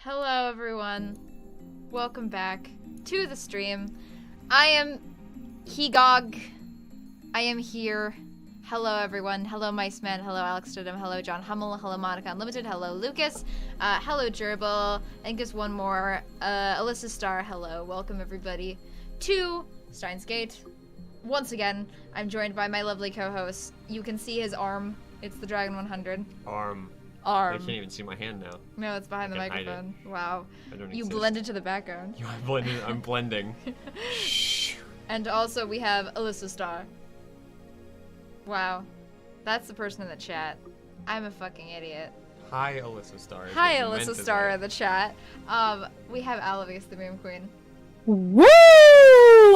Hello everyone, welcome back to the stream. I am Hegog. I am here. Hello everyone, hello Mice Man, hello Alex Stidham, hello John Hummel, hello Monica Unlimited, hello Lucas, hello Gerbil, and just one more, Alyssa Starr, hello. Welcome everybody to Steins Gate. Once again, I'm joined by my lovely co-host. You can see his arm, it's the Dragon 100. Arm. I can't even see my hand now. No, it's behind the microphone. Wow. You exist. blended to the background. I'm blending. Shh. And also we have Alyssa Starr. Wow. That's the person in the chat. I'm a fucking idiot. Hi, Alyssa Starr. Hi, Alyssa Starr in the chat. We have Alavis, the meme queen. Woo!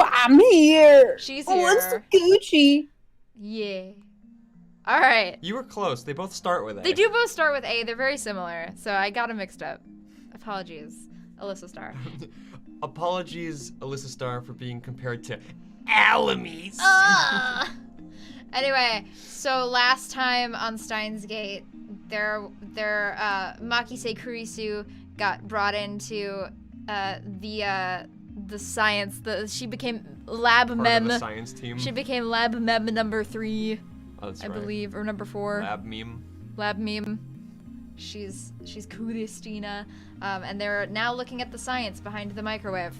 I'm here. She's here. Alyssa Gucci. Yeah. All right. You were close. They both start with A. They do both start with A. They're very similar, so I got them mixed up. Apologies, Alyssa Starr. Apologies, Alyssa Starr, for being compared to Alamis. Anyway, so last time on Steins Gate, their Makise Kurisu got brought into the science. She became lab Part mem. of the science team. She became lab mem number 3. That's I right. believe, or number 4. Lab meme. Lab meme. She's Kuristina, and they're now looking at the science behind the microwave.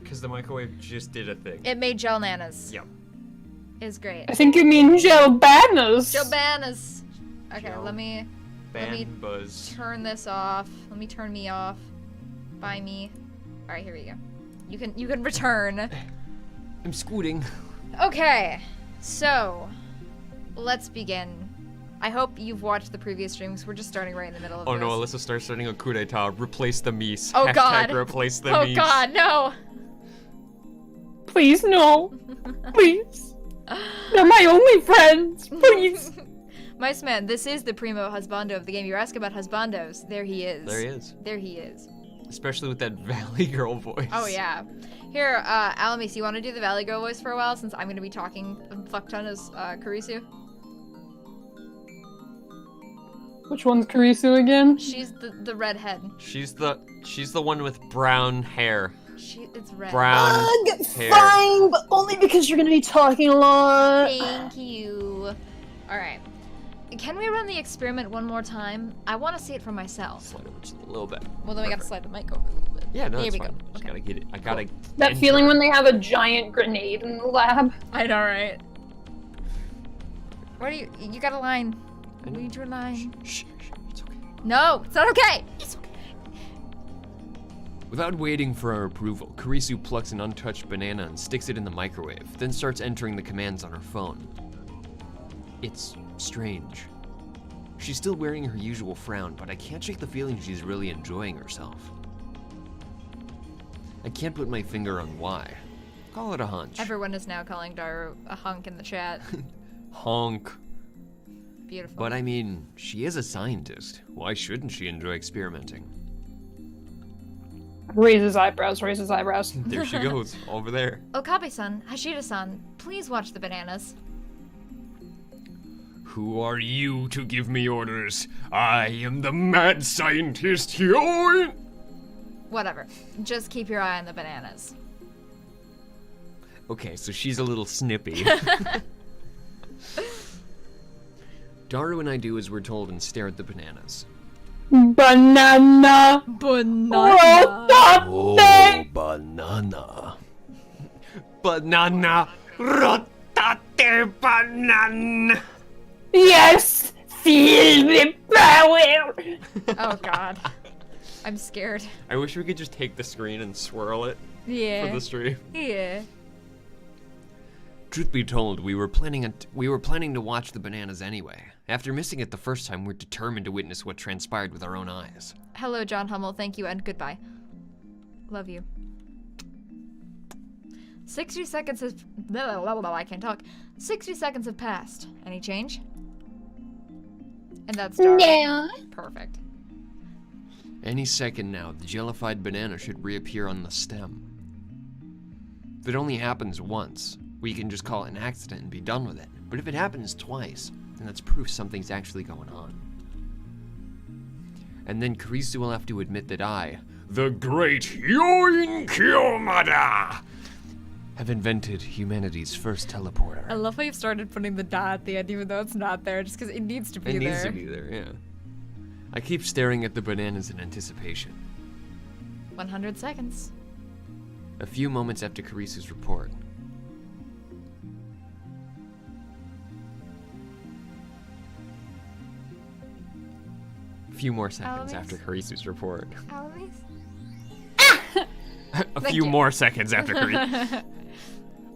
Because the microwave just did a thing. It made gel nanas. Yep. It's great. I think you mean gel bananas. Gel bananas. Okay, Gel let me buzz. turn this off. Let me turn me off. By me. All right, here we go. You can return. I'm scooting. Okay, so let's begin. I hope you've watched the previous streams. We're just starting right in the middle of Oh this. no, Alyssa starts starting a coup d'etat. Replace the Mies. Oh Hashtag god. replace the Oh Mies. god, no. Please, no. Please. They're my only friends. Please. Mice Man, this is the primo husbando of the game. You're asking about husbandos. There he is. There he is. There he is. Especially with that Valley Girl voice. Oh yeah. Here, Alamis, you want to do the Valley Girl voice for a while since I'm going to be talking a fuck ton as Kurisu? Which one's Kurisu again? She's the redhead. She's the one with brown hair. It's red. Brown hair. Fine, but only because you're gonna be talking a lot. Thank you. All right. Can we run the experiment one more time? I want to see it for myself. Slide over just a little bit. Well, then we got to slide the mic over a little bit. Yeah, no, Here it's we fine. go. Just Okay. gotta get it. I gotta. That enter. feeling when they have a giant grenade in the lab. I know, right? Where do you got a line? I know. We need your line. Shh, it's okay. No, it's not okay. It's okay. Without waiting for our approval, Kurisu plucks an untouched banana and sticks it in the microwave, then starts entering the commands on her phone. It's strange. She's still wearing her usual frown, but I can't shake the feeling she's really enjoying herself. I can't put my finger on why. Call it a hunch. Everyone is now calling Daru a hunk in the chat. Honk. Beautiful. But I mean, she is a scientist. Why shouldn't she enjoy experimenting? Raises eyebrows, raises eyebrows. There she goes, over there. Okabe-san, Hashida-san, please watch the bananas. Who are you to give me orders? I am the mad scientist here. Whatever. Just keep your eye on the bananas. Okay, so she's a little snippy. Daru and I do as we're told and stare at the bananas. Banana. Banana. Oh, banana. Banana. Rotate banana. Yes. Feel the power. Oh god. I'm scared. I wish we could just take the screen and swirl it Yeah. for the stream. Yeah. Truth be told, we were planning to watch the bananas anyway. After missing it the first time, we're determined to witness what transpired with our own eyes. Hello, John Hummel. Thank you and goodbye. Love you. 60 seconds has... Blah, blah, blah, blah, I can't talk. 60 seconds have passed. Any change? And that's Daru. Yeah. Perfect. Any second now, the jellified banana should reappear on the stem. If it only happens once, we can just call it an accident and be done with it. But if it happens twice, then that's proof something's actually going on. And then Kurisu will have to admit that I, the great Yoin Kiyomada, have invented humanity's first teleporter. I love how you've started putting the da at the end, even though it's not there, just because it needs to be there. It needs to be there, yeah. I keep staring at the bananas in anticipation. 100 seconds. A few moments after Kurisu's report. A few more seconds Alamis? after Kurisu's report. Alamis? A few more seconds after Kurisu.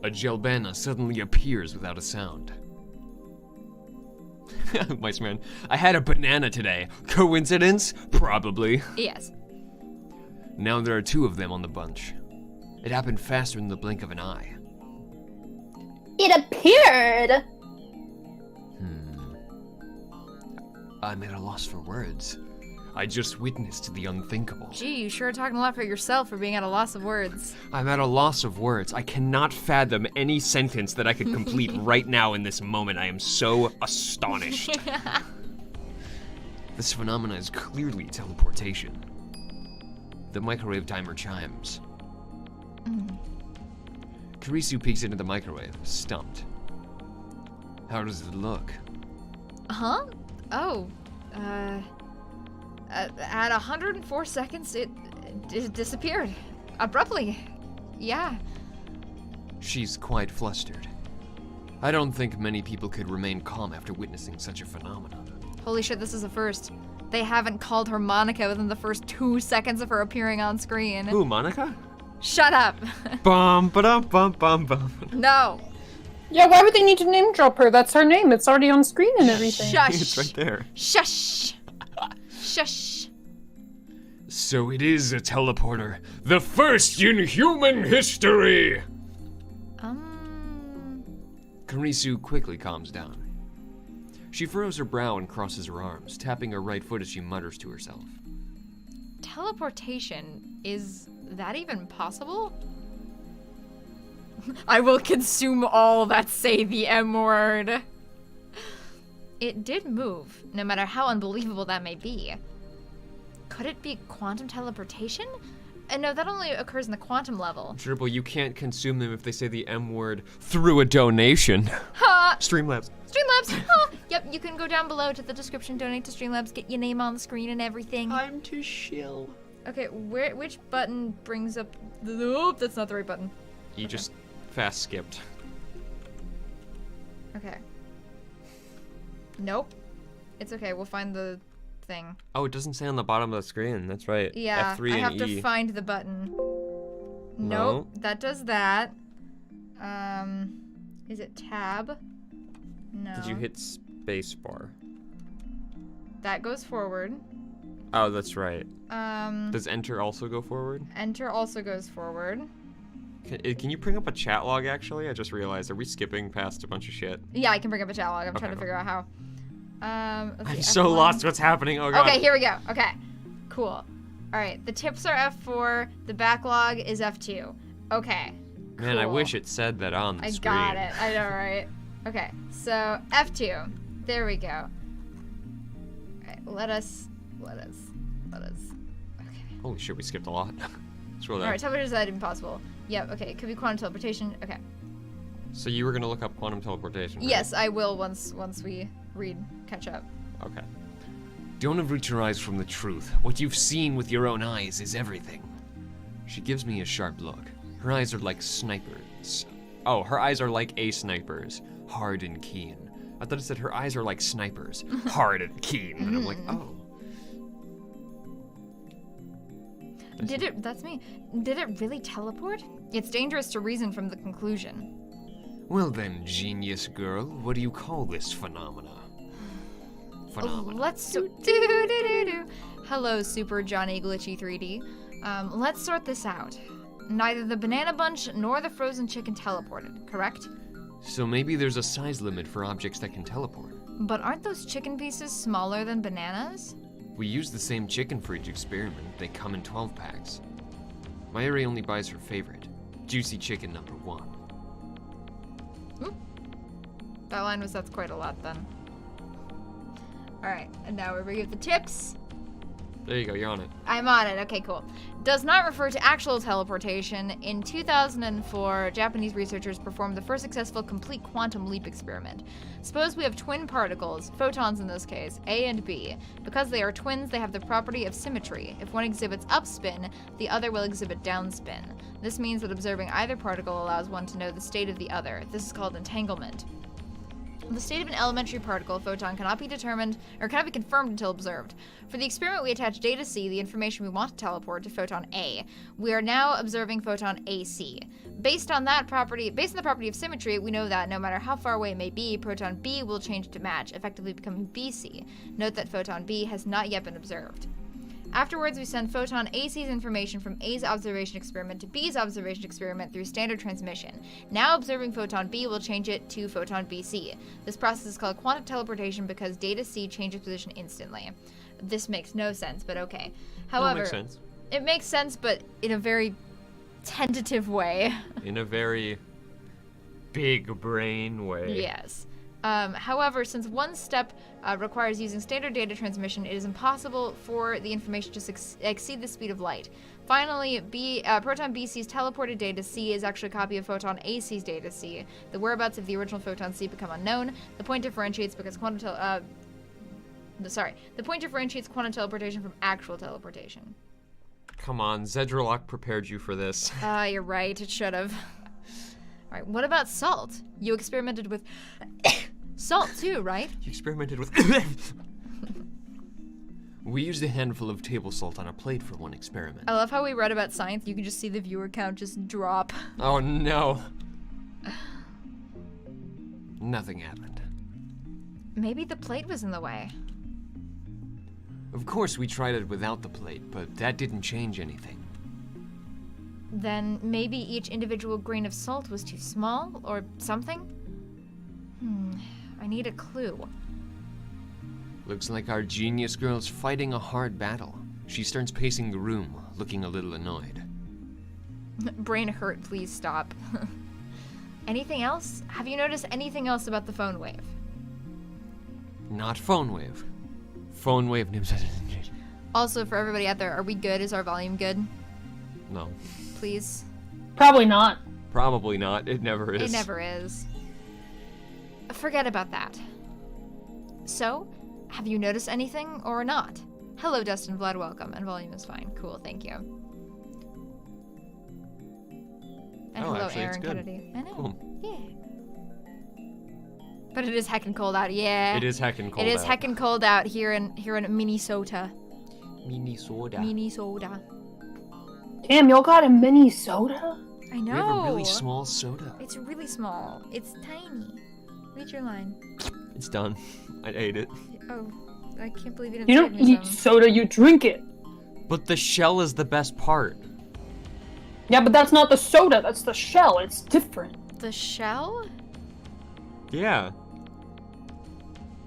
A Gelbana suddenly appears without a sound. Mice man, I had a banana today. Coincidence? Probably. Yes. Now there are 2 of them on the bunch. It happened faster than the blink of an eye. It appeared! I'm at a loss for words. I just witnessed the unthinkable. Gee, you sure are talking a lot for yourself for being at a loss of words. I'm at a loss of words. I cannot fathom any sentence that I could complete right now in this moment. I am so astonished. This phenomena is clearly teleportation. The microwave timer chimes. Kurisu peeks into the microwave, stumped. How does it look? Huh? Oh, at 104 seconds, it disappeared. Abruptly. Yeah. She's quite flustered. I don't think many people could remain calm after witnessing such a phenomenon. Holy shit, this is a first. They haven't called her Monica within the first 2 seconds of her appearing on screen. Who, Monica? Shut up. Bum ba bum bum bum. No. Yeah, why would they need to name drop her? That's her name. It's already on screen and everything. Shush. It's right there. Shush. Shush. So it is a teleporter. The first in human history! Kurisu quickly calms down. She furrows her brow and crosses her arms, tapping her right foot as she mutters to herself. Teleportation, is that even possible? I will consume all that say the M word. It did move, no matter how unbelievable that may be. Could it be quantum teleportation? No, that only occurs in the quantum level. Dribble, you can't consume them if they say the M word through a donation. Ha! Streamlabs. Streamlabs! Huh. Yep, you can go down below to the description, donate to Streamlabs, get your name on the screen and everything. Time to shill. Okay, which button brings up the... Oh, that's not the right button. You just fast skipped. Okay. Nope. It's okay, we'll find the thing. Oh, it doesn't say on the bottom of the screen. That's right. Yeah, F3 I and have E. to find the button. No. Nope, that does that. Is it tab? No. Did you hit space bar? That goes forward. Oh, that's right. Um, Does enter also go forward? enter also goes forward. Can you bring up a chat log, actually? I just realized. Are we skipping past a bunch of shit? Yeah, I can bring up a chat log. I'm trying to Okay. figure out how. Let's I'm see, so F1. lost what's happening. Oh, God. Okay, here we go. Okay, cool. All right, the tips are F4. The backlog is F2. Okay. Man, I cool. wish it said that on the I screen. got it. I know, right? Okay, so F2. There we go. All right, let us. Okay. Holy shit, we skipped a lot. Scroll All down. right, teleportation is that impossible. Yep. Okay, could be quantum teleportation. Okay. So you were gonna look up quantum teleportation, right? Yes, I will once we catch up. Okay. Don't avert your eyes from the truth. What you've seen with your own eyes is everything. She gives me a sharp look. Her eyes are like snipers. Oh, her eyes are like a sniper's, hard and keen. I thought it said her eyes are like snipers, hard and keen. And I'm like, oh. That's me. Did it really teleport? It's dangerous to reason from the conclusion. Well then, genius girl, what do you call this phenomena? Let's Hello, Super Johnny Glitchy 3D. Let's sort this out. Neither the banana bunch nor the frozen chicken teleported, correct? So maybe there's a size limit for objects that can teleport. But aren't those chicken pieces smaller than bananas? We use the same chicken for each experiment. They come in 12 packs. Mayuri only buys her favorite, juicy chicken number 1. Oop. That line was that's quite a lot then. Alright, and now we bring up the tips. There you go, you're on it. I'm on it. Okay, cool. Does not refer to actual teleportation. In 2004, Japanese researchers performed the first successful complete quantum leap experiment. Suppose we have twin particles, photons in this case, A and B. Because they are twins, they have the property of symmetry. If one exhibits upspin, the other will exhibit downspin. This means that observing either particle allows one to know the state of the other. This is called entanglement. The state of an elementary particle, photon, cannot be determined or cannot be confirmed until observed. For the experiment, we attach data C, the information we want to teleport, to photon A. We are now observing photon AC. Based on the property of symmetry, we know that no matter how far away it may be, proton B will change to match, effectively becoming BC. Note that photon B has not yet been observed. Afterwards, we send photon AC's information from A's observation experiment to B's observation experiment through standard transmission. Now observing photon B will change it to photon BC. This process is called quantum teleportation because data C changes position instantly. This makes no sense, but okay. However, makes sense. It makes sense, but in a very tentative way. In a very big brain way. Yes. However, since one step requires using standard data transmission, it is impossible for the information to exceed the speed of light. Finally, proton BC's teleported data C is actually a copy of photon AC's data C. The whereabouts of the original photon C become unknown. The point differentiates because the point differentiates quantum teleportation from actual teleportation. Come on, Zedrolok prepared you for this. You're right. It should have. All right, what about salt? You experimented with salt too, right? You experimented with... We used a handful of table salt on a plate for one experiment. I love how we read about science. You can just see the viewer count just drop. Oh no. Nothing happened. Maybe the plate was in the way. Of course, we tried it without the plate, but that didn't change anything. Then maybe each individual grain of salt was too small, or something? I need a clue. Looks like our genius girl's fighting a hard battle. She starts pacing the room, looking a little annoyed. Brain hurt, please stop. Anything else? Have you noticed anything else about the phone wave? Not phone wave. Phone wave nips. Also, for everybody out there, are we good? Is our volume good? No. Please? Probably not. Probably not. It never is. It never is. Forget about that. So, have you noticed anything or not? Hello, Dustin Vlad, welcome. And volume is fine. Cool, thank you. And hello, actually, Aaron it's good. Kennedy. I know. Cool. Yeah. But it is heckin' cold out. Yeah. It is heckin' cold It is out. heckin' cold out here in Minnesota. Minnesota. Minnesota. Damn, y'all got a mini soda? I know. We have a really small soda. It's really small. It's tiny. Read your line. It's done. I ate it. Oh, I can't believe you didn't You save don't me eat some. soda, you drink it. But the shell is the best part. Yeah, but that's not the soda, that's the shell. It's different. The shell? Yeah.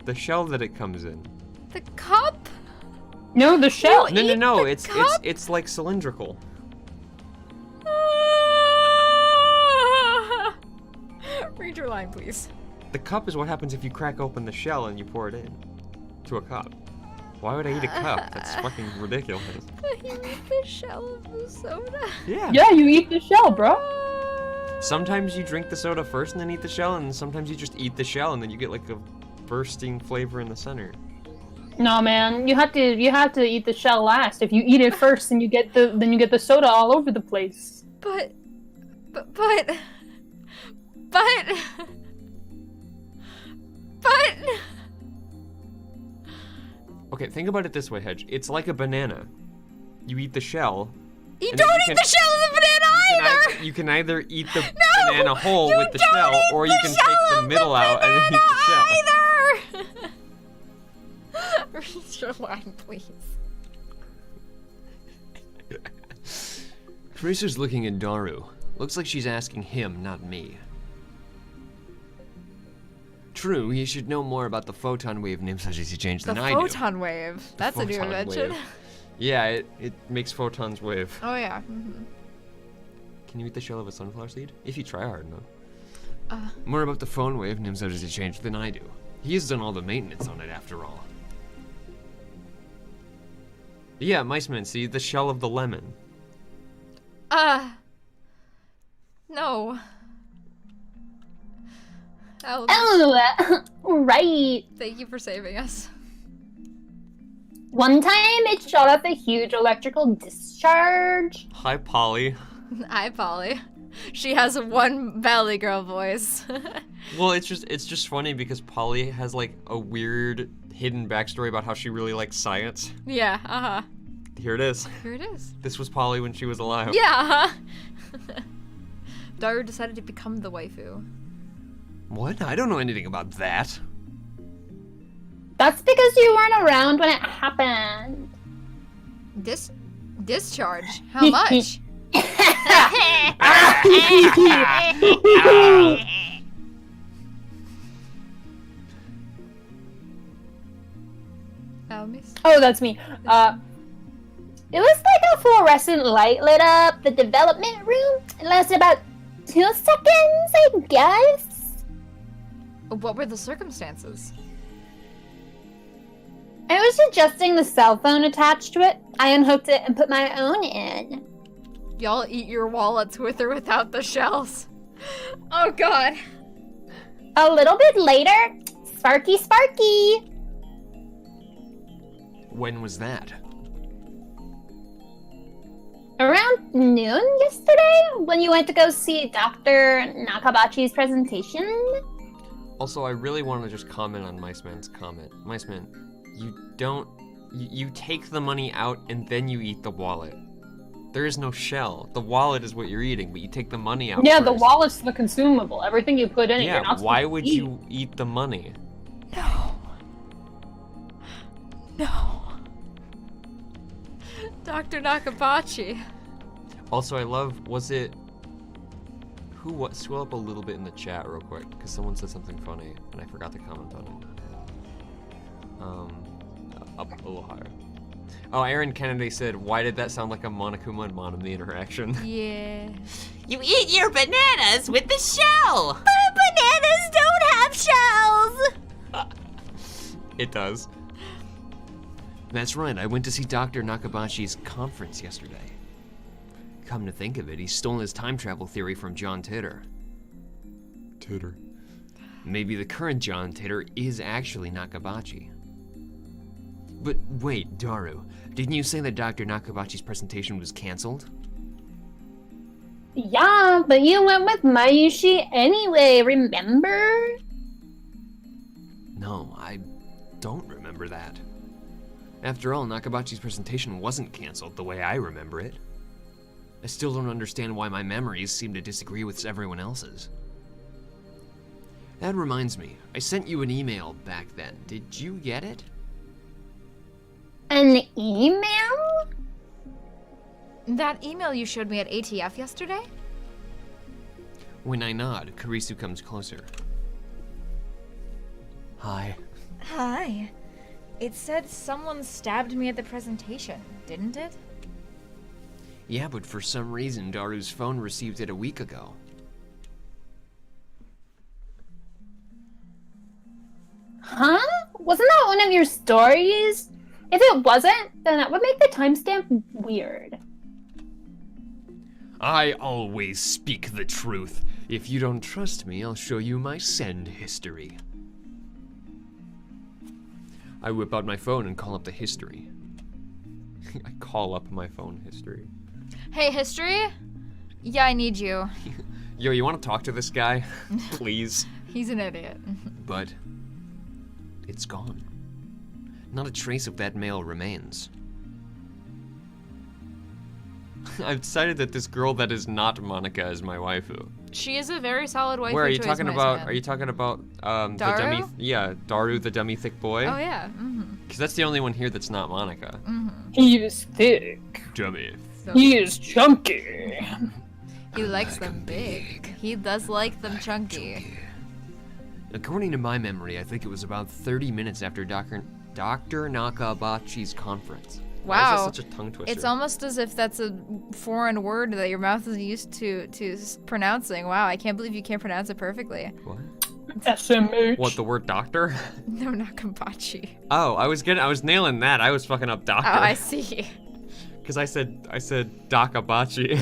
The shell that it comes in. The cup? No, the shell. No. the It's cup? it's like cylindrical. Read your line, please. The cup is what happens if you crack open the shell and you pour it in to a cup. Why would I eat a cup? That's fucking ridiculous. You eat the shell of the soda? Yeah. Yeah, you eat the shell, bro. Sometimes you drink the soda first and then eat the shell, and sometimes you just eat the shell and then you get like a bursting flavor in the center. No, man, you have to eat the shell last. If you eat it first, then you get the soda all over the place. But. Okay, think about it this way, Hedge. It's like a banana. You eat the shell. You and don't then eat the shell of the banana either! You can either eat the No, banana whole you with the don't shell, eat or the you can shell take the of middle out and then eat the shell. Either! Read your line, please. Teresa's looking at Daru. Looks like she's asking him, not me. True, he should know more about the photon wave names such as he changed The than I do. photon wave. That's a new Photon invention. wave. Yeah, it makes photons wave. Oh, yeah. Mm-hmm. Can you eat the shell of a sunflower seed? If you try hard enough. More about the phone wave names such as he changed than I do. He has done all the maintenance on it after all. Yeah, Mice Man, see? The shell of the lemon. No. Alex, Oh, right. thank you for saving us. One time it shot up a huge electrical discharge. Hi, Polly. Hi, Polly. She has one Valley Girl voice. Well, it's just funny because Polly has like a weird hidden backstory about how she really likes science. Yeah, uh-huh. Here it is. Here it is. This was Polly when she was alive. Yeah, uh-huh. Daru decided to become the waifu. What? I don't know anything about that. That's because you weren't around when it happened. Discharge? How much? Almis? Oh, that's me. It was like a fluorescent light lit up the development room. It lasted about 2 seconds, I guess. What were the circumstances? I was adjusting the cell phone attached to it. I unhooked it and put my own in. Y'all eat your wallets with or without the shells. Oh god. A little bit later, Sparky Sparky. When was that? Around noon yesterday, when you went to go see Dr. Nakabachi's presentation. Also, I really want to just comment on Mice Man's comment. Mice Man, you take the money out and then you eat the wallet. There is no shell. The wallet is what you're eating, but you take the money out Yeah, first. the wallet's the consumable. Everything you put in it, you're Yeah, not why supposed would to eat. you eat the money? No. No. Dr. Nakabachi. Also, I love, scroll up a little bit in the chat real quick, because someone said something funny, and I forgot to comment on it. Up a little higher. Oh, Aaron Kennedy said, why did that sound like a Monokuma and Monami interaction? Yeah. You eat your bananas with the shell! But bananas don't have shells! It does. That's right, I went to see Dr. Nakabachi's conference yesterday. Come to think of it, he's stolen his time travel theory from John Titor. Titor. Maybe the current John Titor is actually Nakabachi. But wait, Daru, didn't you say that Dr. Nakabachi's presentation was canceled? Yeah, but you went with Mayushi anyway, remember? No, I don't remember that. After all, Nakabachi's presentation wasn't canceled the way I remember it. I still don't understand why my memories seem to disagree with everyone else's. That reminds me, I sent you an email back then. Did you get it? An email? That email you showed me at ATF yesterday? When I nod, Kurisu comes closer. Hi. Hi. It said someone stabbed me at the presentation, didn't it? Yeah, but for some reason, Daru's phone received it a week ago. Huh? Wasn't that one of your stories? If it wasn't, then that would make the timestamp weird. I always speak the truth. If you don't trust me, I'll show you my send history. I whip out my phone and call up the history. I call up my phone history. Hey, history? Yeah, I need you. Yo, you want to talk to this guy? Please? He's an idiot. But it's gone. Not a trace of that mail remains. I've decided that this girl that is not Monica is my waifu. She is a very solid waifu. Where are you choice, talking Mice about? Man. Are you talking about the Daru? dummy? Yeah, Daru, the dummy thick boy. Oh yeah. Mm-hmm. Because that's the only one here that's not Monica. He is thick. Dummy. He is chunky. He likes them big. He does like them chunky. According to my memory, I think it was about 30 minutes after Dr. Nakabachi's conference. Why Wow. is that such a tongue twister? It's almost as if that's a foreign word that your mouth is used to pronouncing. Wow, I can't believe you can't pronounce it perfectly. What? SMH. What, the word doctor? No, not Kambachi. Oh, I was nailing that. I was fucking up doctor. Oh, I see. Because I said Dakabachi.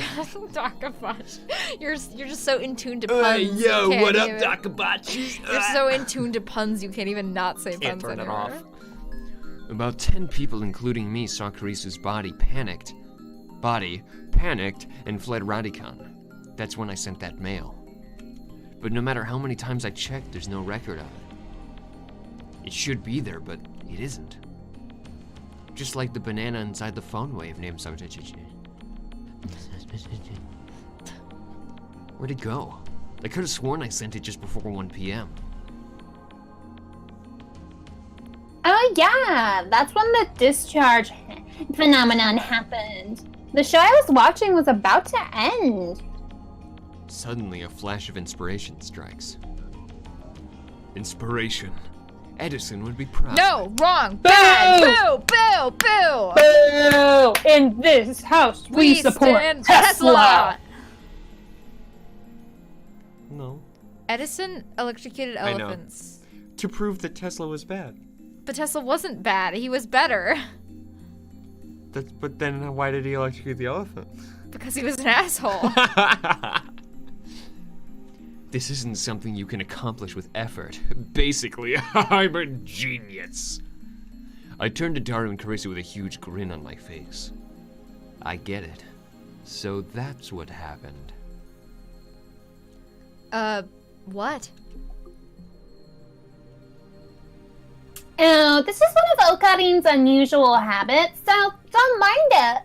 Dakabachi. You're just so in tune to puns. Yo, you can't what up, even- Dakabachi? You're so in tune to puns, you can't even not say Can't puns turn it anymore. off. About 10 people, including me, saw Karisu's body, panicked, and fled Radicon. That's when I sent that mail. But no matter how many times I checked, there's no record of it. It should be there, but it isn't. Just like the banana inside the phone wave named Where'd it go? I could have sworn I sent it just before 1 p.m. Oh yeah, that's when the discharge phenomenon happened. The show I was watching was about to end. Suddenly, a flash of inspiration strikes. Inspiration. Edison would be proud. No, wrong, bad, boo, boo, boo. Boo! In this house, we support stand Tesla. No. Edison electrocuted I know. elephants. To prove that Tesla was bad. But Tesla wasn't bad. He was better. But then why did he electrocute the elephant? Because he was an asshole. This isn't something you can accomplish with effort. Basically, I'm a genius. I turned to Daru and Karisu with a huge grin on my face. I get it. So that's what happened. What? Oh, this is one of Okarin's unusual habits, so don't mind it.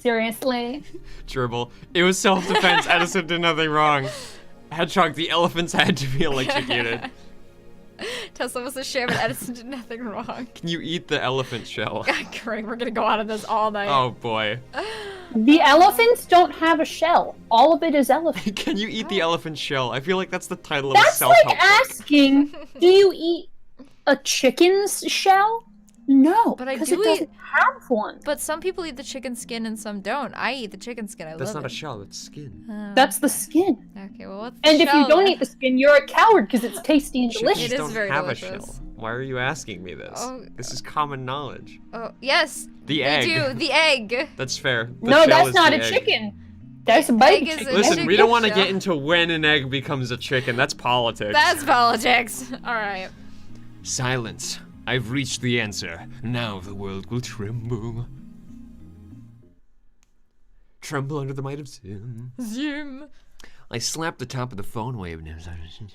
Seriously. Gerbil, it was self-defense. Edison did nothing wrong. Hedgehog, the elephants had to be electrocuted. Tesla was a sham and Edison did nothing wrong. Can you eat the elephant shell? Great, we're gonna go on this all night. Oh boy. The elephants don't have a shell. All of it is elephant. Can you eat the elephant shell? I feel like that's the title of a That's self-help like book. asking, do you eat a chicken's shell? No, But I because do it doesn't have one. But some people eat the chicken skin and some don't. I eat the chicken skin. I That's love not a it. shell, it's skin. That's the skin. Okay, well, what's the And if you shell don't then? eat the skin, you're a coward because it's tasty and Chickens delicious. It is don't very have delicious. a shell. Why are you asking me this? Oh, This is common knowledge. Oh, yes. The They egg. do. The egg. That's fair. The No, shell that's is not the a egg. chicken. That's a Egg baby is a chicken. Listen, chicken we don't want to shell. get into when an egg becomes a chicken. That's politics. That's politics. All right. Silence. I've reached the answer. Now the world will tremble. Tremble under the might of sin. Zoom. I slapped the top of the phone wave.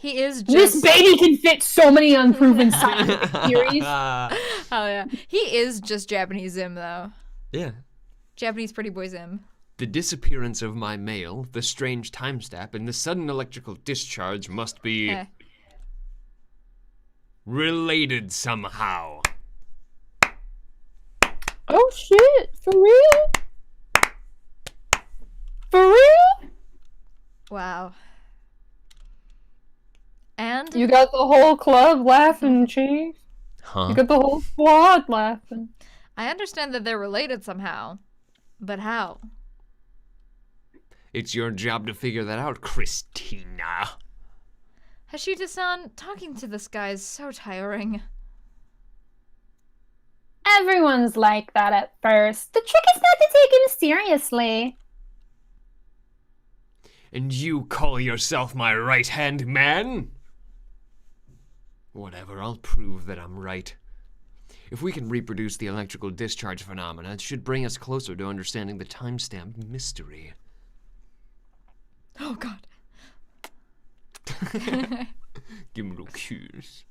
He is This just. baby can fit so many unproven scientific theories. Oh yeah. He is just Japanese Zim though. Yeah. Japanese pretty boy Zim. The disappearance of my mail, the strange time stamp, and the sudden electrical discharge must be Eh. related somehow. Oh shit, for real? For real? Wow. And You got the whole club laughing, Chief. Huh? You got the whole squad laughing. I understand that they're related somehow, but how? It's your job to figure that out, Christina. Hashita-san, talking to this guy is so tiring. Everyone's like that at first. The trick is not to take him seriously. And you call yourself my right-hand man? Whatever, I'll prove that I'm right. If we can reproduce the electrical discharge phenomena, it should bring us closer to understanding the timestamp mystery. Oh god. Give me a little kiss.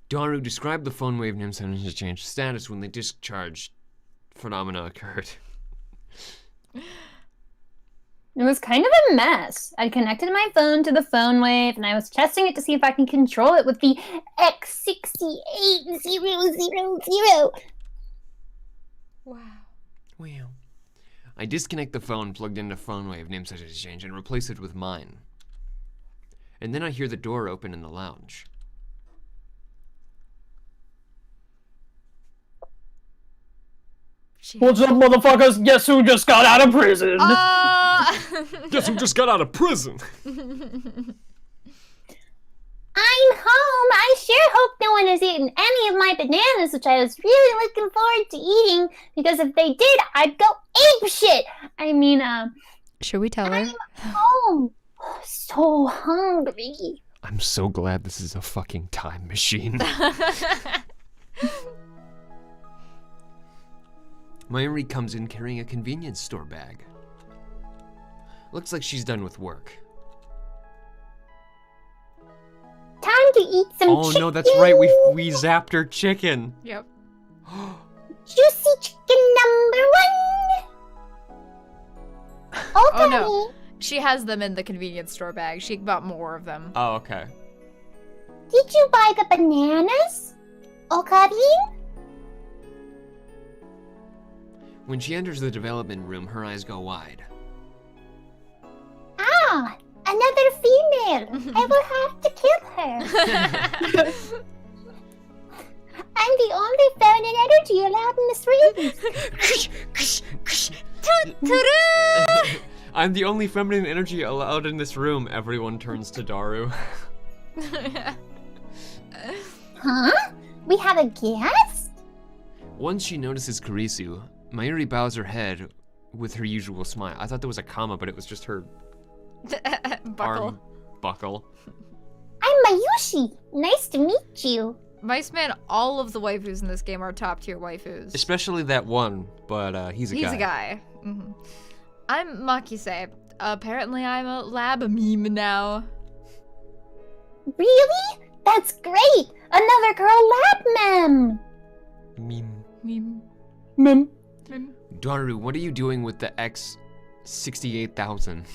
Daru described the phone wave names and has changed status when the discharge phenomena occurred. It was kind of a mess. I connected my phone to the phone wave, and I was testing it to see if I can control it with the X68000. Wow. Well, I disconnect the phone plugged into phone wave name such as change and replace it with mine. And then I hear the door open in the lounge. What's up, motherfuckers? Guess who just got out of prison? Guess who just got out of prison? I'm home. I sure hope no one has eaten any of my bananas, which I was really looking forward to eating, because if they did, I'd go apeshit. I mean, Should we tell her? I'm home. So hungry. I'm so glad this is a fucking time machine. Mayuri comes in carrying a convenience store bag. Looks like she's done with work. Time to eat some chicken. Oh no, that's right, we zapped her chicken. Yep. Juicy chicken number 1. Oh no. She has them in the convenience store bag. She bought more of them. Oh, okay. Did you buy the bananas, Okarin? When she enters the development room, her eyes go wide. Ah, another female. I will have to kill her. I'm the only feminine energy allowed in this room. I'm the only feminine energy allowed in this room. Everyone turns to Daru. Huh? We have a guest? Once she notices Kurisu, Mayuri bows her head with her usual smile. I thought there was a comma, but it was just her Buckle. arm buckle. I'm Mayushi. Nice to meet you. Mice Man, all of the waifus in this game are top tier waifus. Especially that one, but he's a guy. He's a guy. Mhm. I'm Makise. Apparently I'm a lab meme now. Really? That's great. Another girl lab mem. Meme. Meme. Mem. Meme. Daru, what are you doing with the X68000?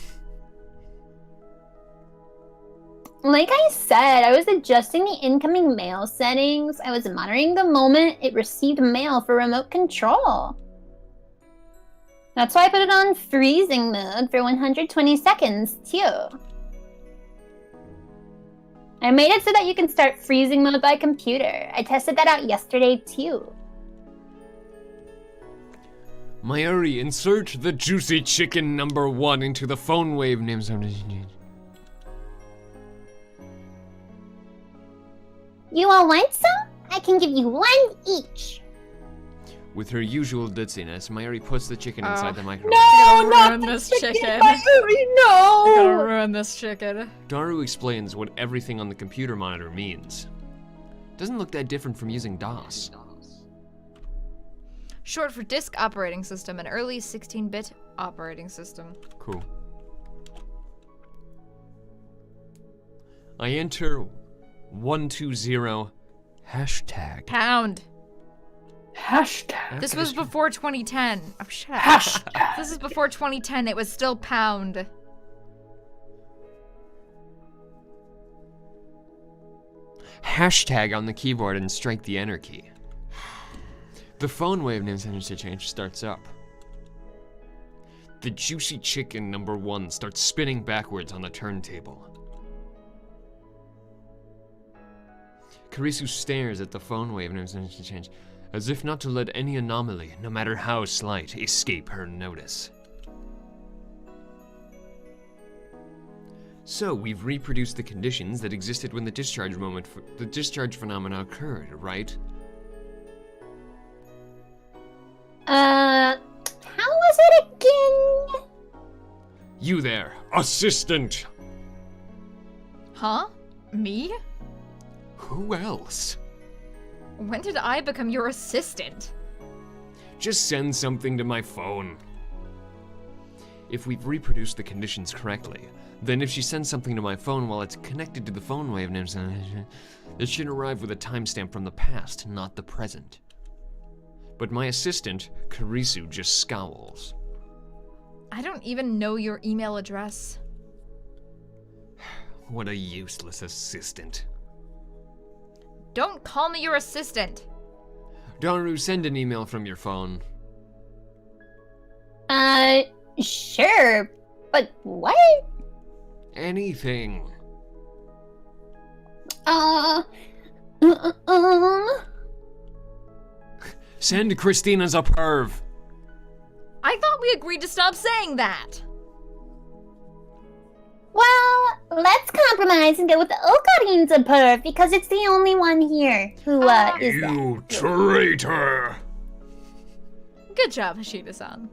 Like I said, I was adjusting the incoming mail settings. I was monitoring the moment it received mail for remote control. That's why I put it on freezing mode for 120 seconds, too. I made it so that you can start freezing mode by computer. I tested that out yesterday, too. Mayuri, insert the juicy chicken number 1 into the phone wave name zone. You all want some? I can give you 1 each. With her usual ditziness, Mayuri puts the chicken inside the microwave. I gotta ruin this chicken. I No! gotta ruin this chicken. Daru explains what everything on the computer monitor means. Doesn't look that different from using DOS. Short for Disk Operating System, an early 16-bit operating system. Cool. I enter 120 hashtag. Pound. Hashtag. This was before 2010. Oh, shut up. Hashtag. This is before 2010. It was still pound. Hashtag on the keyboard and strike the enter key. The phone wave names interchange starts up. The juicy chicken number 1 starts spinning backwards on the turntable. Kurisu stares at the phone wave names interchange, as if not to let any anomaly, no matter how slight, escape her notice. So we've reproduced the conditions that existed when the discharge phenomena occurred, right? How was it again? You there, assistant! Huh? Me? Who else? When did I become your assistant? Just send something to my phone. If we've reproduced the conditions correctly, then if she sends something to my phone while it's connected to the phone wave, it should arrive with a timestamp from the past, not the present. But my assistant, Kurisu, just scowls. I don't even know your email address. What a useless assistant. Don't call me your assistant. Daru, send an email from your phone. Sure. But what? Anything. Send Christina's a perv. I thought we agreed to stop saying that. Well, Let's compromise and go with the Ocarina of Perf because it's the only one here who is that. You traitor! Good job, Hashida-san.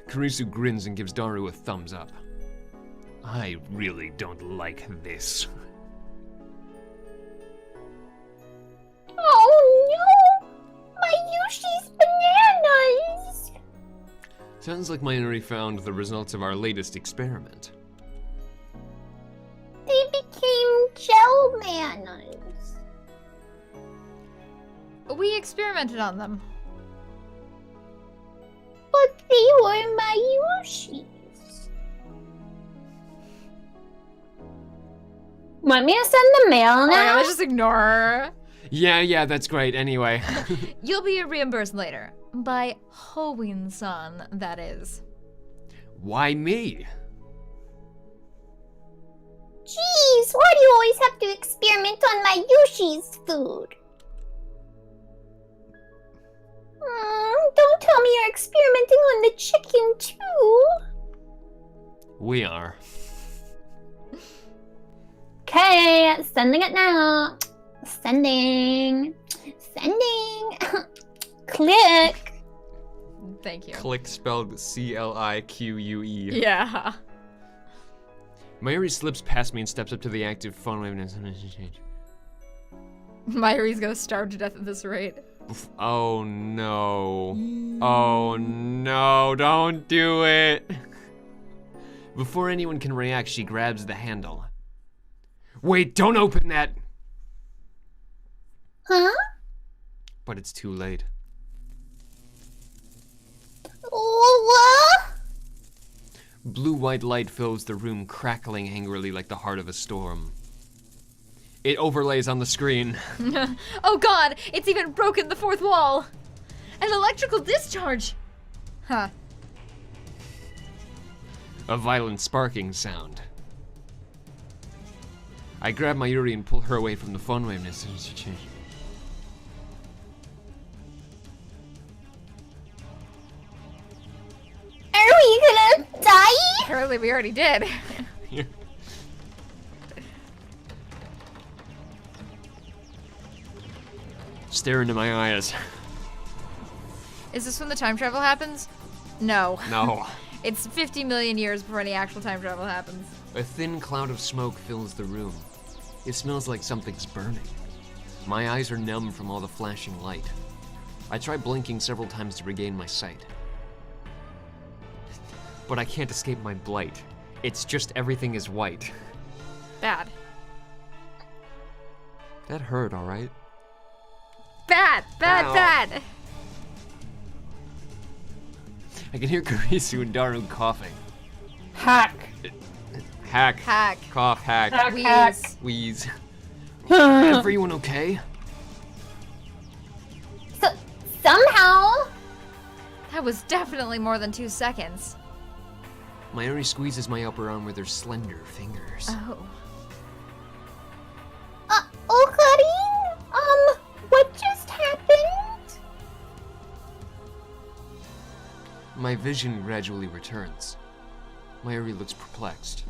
Kurisu grins and gives Daru a thumbs up. I really don't like this. Oh no! My Yoshi's bananas! Sounds like Mayuri found the results of our latest experiment. They became gel bananas. We experimented on them. But they were my Yoshis. Want me to send the mail Oh, now? let's just ignore her. Yeah, that's great. Anyway. You'll be reimbursed later. By Hoenn-san, that is. Why me? Jeez, why do you always have to experiment on my Yoshi's food? Don't tell me you're experimenting on the chicken too. We are. Okay, sending it now. Sending. Click. Thank you. Click spelled C-L-I-Q-U-E. Yeah. Mayuri slips past me and steps up to the active phone wave and change. Mayuri's gonna starve to death at this rate. Oh no. Oh no, don't do it. Before anyone can react, she grabs the handle. Wait, don't open that! Huh? But it's too late. What? Blue-white light fills the room, crackling angrily like the heart of a storm. It overlays on the screen. Oh god, it's even broken the fourth wall. An electrical discharge. Huh. A violent sparking sound. I grab Mayuri and pull her away from the phone wave. Are we gonna die? Apparently we already did. Stare into my eyes. Is this when the time travel happens? No. No. It's 50 million years before any actual time travel happens. A thin cloud of smoke fills the room. It smells like something's burning. My eyes are numb from all the flashing light. I try blinking several times to regain my sight. But I can't escape my blight. It's just everything is white. Bad. That hurt, all right? Bad. Ow. Bad. I can hear Kurisu and Daru coughing. Hack. Hack. Hack. Cough, hack. Wheeze. Wheeze. Everyone okay? Somehow. That was definitely more than 2 seconds. Mayuri squeezes my upper arm with her slender fingers. Oh. Ocarina? What just happened? My vision gradually returns. Mayuri looks perplexed.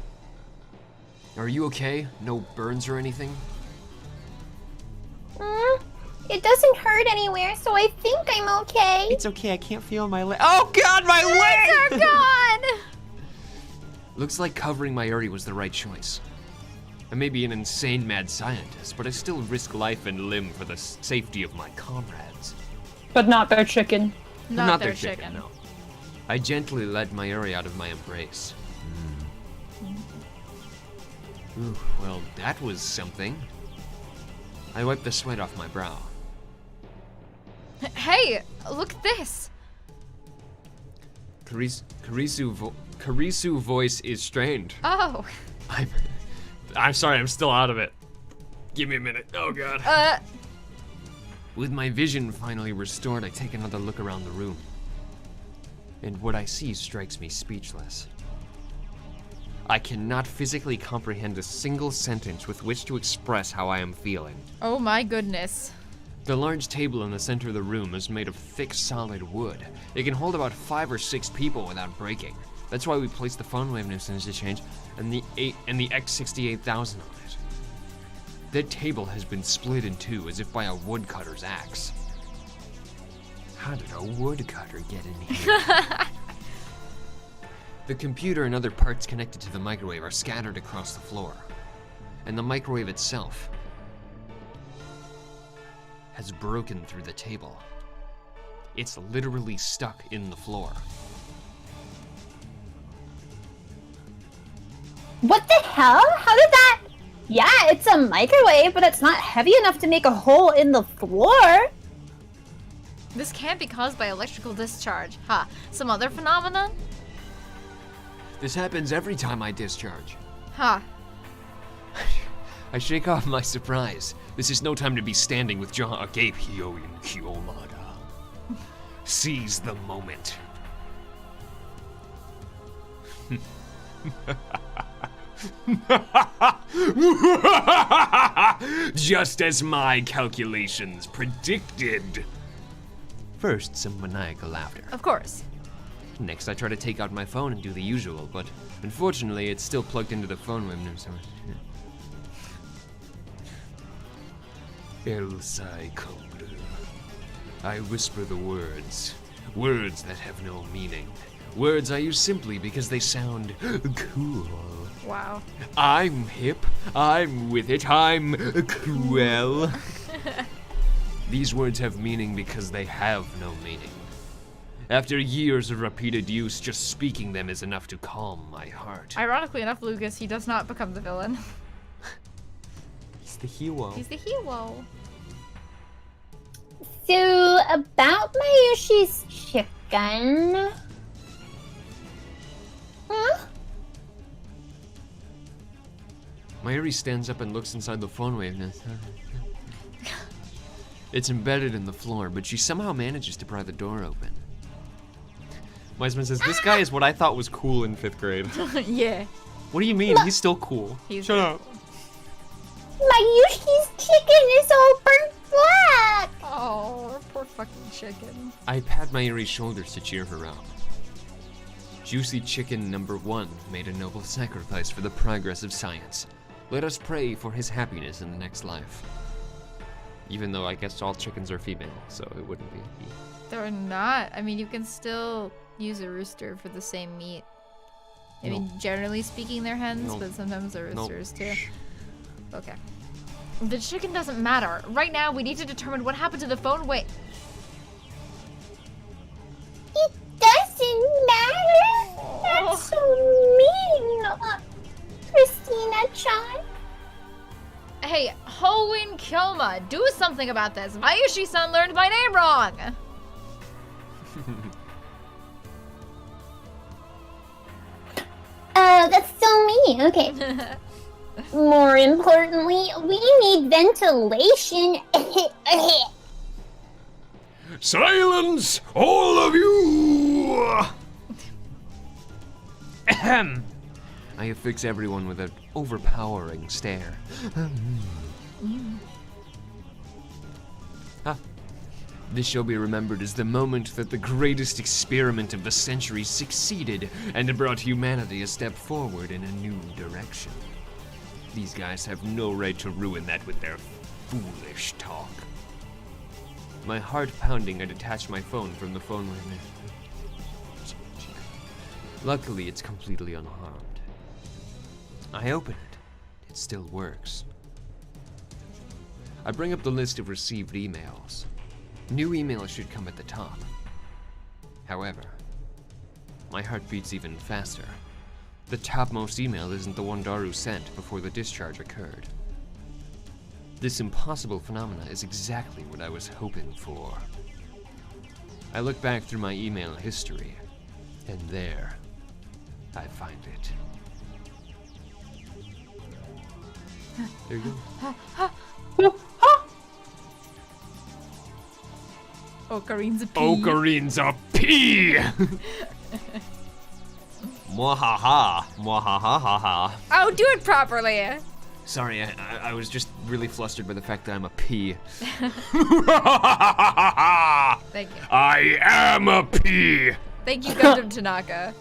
Are you okay? No burns or anything? It doesn't hurt anywhere, so I think I'm okay. It's okay, I can't feel my leg. Oh god, my leg! They're gone! Looks like covering Mayuri was the right choice. I may be an insane mad scientist, but I still risk life and limb for the safety of my comrades. But not their chicken. Not their chicken. No. I gently led Mayuri out of my embrace. Ooh, well, that was something. I wiped the sweat off my brow. Hey, look at this. Kurisu voice is strained. Oh. I'm sorry, I'm still out of it. Give me a minute. Oh god. With my vision finally restored, I take another look around the room. And what I see strikes me speechless. I cannot physically comprehend a single sentence with which to express how I am feeling. Oh my goodness. The large table in the center of the room is made of thick, solid wood. It can hold about 5 or 6 people without breaking. That's why we placed the phone wave nuisance to change and the X68000 on it. That table has been split in two as if by a woodcutter's axe. How did a woodcutter get in here? The computer and other parts connected to the microwave are scattered across the floor. And the microwave itself has broken through the table. It's literally stuck in the floor. What the hell? How did that? Yeah, it's a microwave, but it's not heavy enough to make a hole in the floor. This can't be caused by electrical discharge. Huh. Some other phenomenon? This happens every time I discharge. Huh. I shake off my surprise. This is no time to be standing with jaw agape. Hyoin Kyomada. Seize the moment. Just as my calculations predicted. First, some maniacal laughter. Of course. Next, I try to take out my phone and do the usual, but unfortunately, it's still plugged into the phone window, so... El Sai Code. I whisper the words. Words that have no meaning. Words I use simply because they sound cool. Wow. I'm hip, I'm with it, I'm cool. These words have meaning because they have no meaning. After years of repeated use, just speaking them is enough to calm my heart. Ironically enough, Lucas, he does not become the villain. He's the hero. He's the hero. So, about Mayushi's chicken. Huh? Mayuri stands up and looks inside the phone wave. It's embedded in the floor, but she somehow manages to pry the door open. Wiseman says, this guy is what I thought was cool in 5th grade. Yeah. What do you mean? He's still cool. Shut up. Mayushi's chicken is all burnt black. Oh, poor fucking chicken. I pat Mayuri's shoulders to cheer her up. Juicy chicken number 1 made a noble sacrifice for the progress of science. Let us pray for his happiness in the next life. Even though I guess all chickens are female, so it wouldn't be a he. They're not. I mean, you can still use a rooster for the same meat. I mean, generally speaking, they're hens, but sometimes they're roosters too. Okay. The chicken doesn't matter. Right now, we need to determine what happened to the phone. Wait. It doesn't matter. That's so mean, Christina-chan. Hey, Hoin Kyoma, do something about this. Mayushi-san learned my name wrong. That's so mean. Okay. More importantly, we need ventilation. Silence, all of you! Ahem. I affix everyone with an overpowering stare. This shall be remembered as the moment that the greatest experiment of the century succeeded and brought humanity a step forward in a new direction. These guys have no right to ruin that with their foolish talk. My heart pounding, I detach my phone from the phone with. Luckily, it's completely unharmed. I open it. It still works. I bring up the list of received emails. New emails should come at the top. However, my heart beats even faster. The topmost email isn't the one Daru sent before the discharge occurred. This impossible phenomena is exactly what I was hoping for. I look back through my email history, and there, I find it. There you go. Okarine's a pea. Okarine's a pea! Mwahaha, mwahaha. Oh, do it properly. Sorry, I was just really flustered by the fact that I'm a pea. Thank you. I am a pea! Thank you, Gundam Tanaka.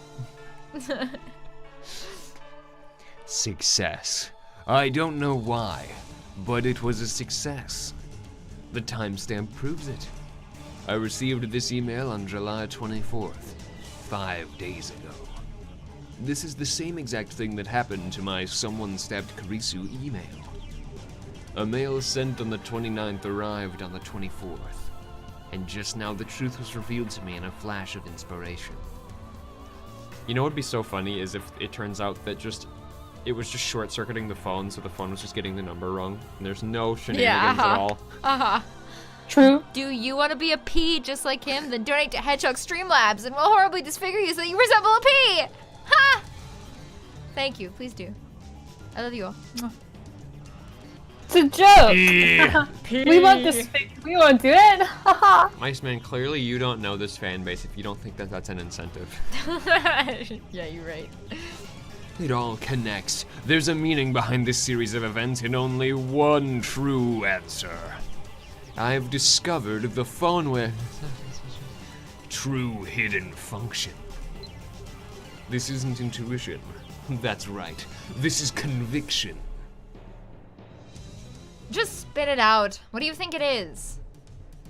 Success. I don't know why, but it was a success. The timestamp proves it. I received this email on July 24th, 5 days ago. This is the same exact thing that happened to my someone stabbed Karisu email. A mail sent on the 29th arrived on the 24th, and just now the truth was revealed to me in a flash of inspiration. You know what would be so funny is if it turns out that it was just short-circuiting the phone, so the phone was just getting the number wrong, and there's no shenanigans at all. True. Do you want to be a pea just like him? Then donate to Hedgehog Streamlabs and we'll horribly disfigure you so that you resemble a pea! Ha! Thank you. Please do. I love you all. Mwah. It's a joke. We want this. We want to do it. Mice Man, clearly you don't know this fan base if you don't think that that's an incentive. Yeah, you're right. It all connects. There's a meaning behind this series of events and only one true answer. I've discovered the phone with true hidden function. This isn't intuition. That's right. This is conviction. Just spit it out. What do you think it is?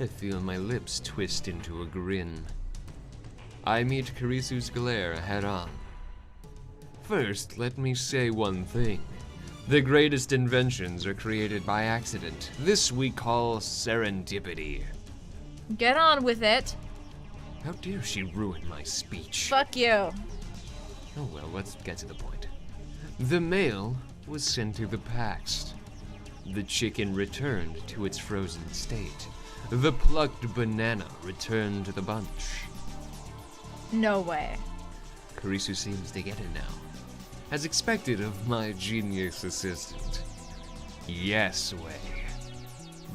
I feel my lips twist into a grin. I meet Karisu's glare head on. First, let me say one thing. The greatest inventions are created by accident. This we call serendipity. Get on with it. How dare she ruin my speech? Fuck you. Oh well, let's get to the point. The mail was sent to the past. The chicken returned to its frozen state. The plucked banana returned to the bunch. No way. Karisu seems to get it now. As expected of my genius assistant. Yes, way.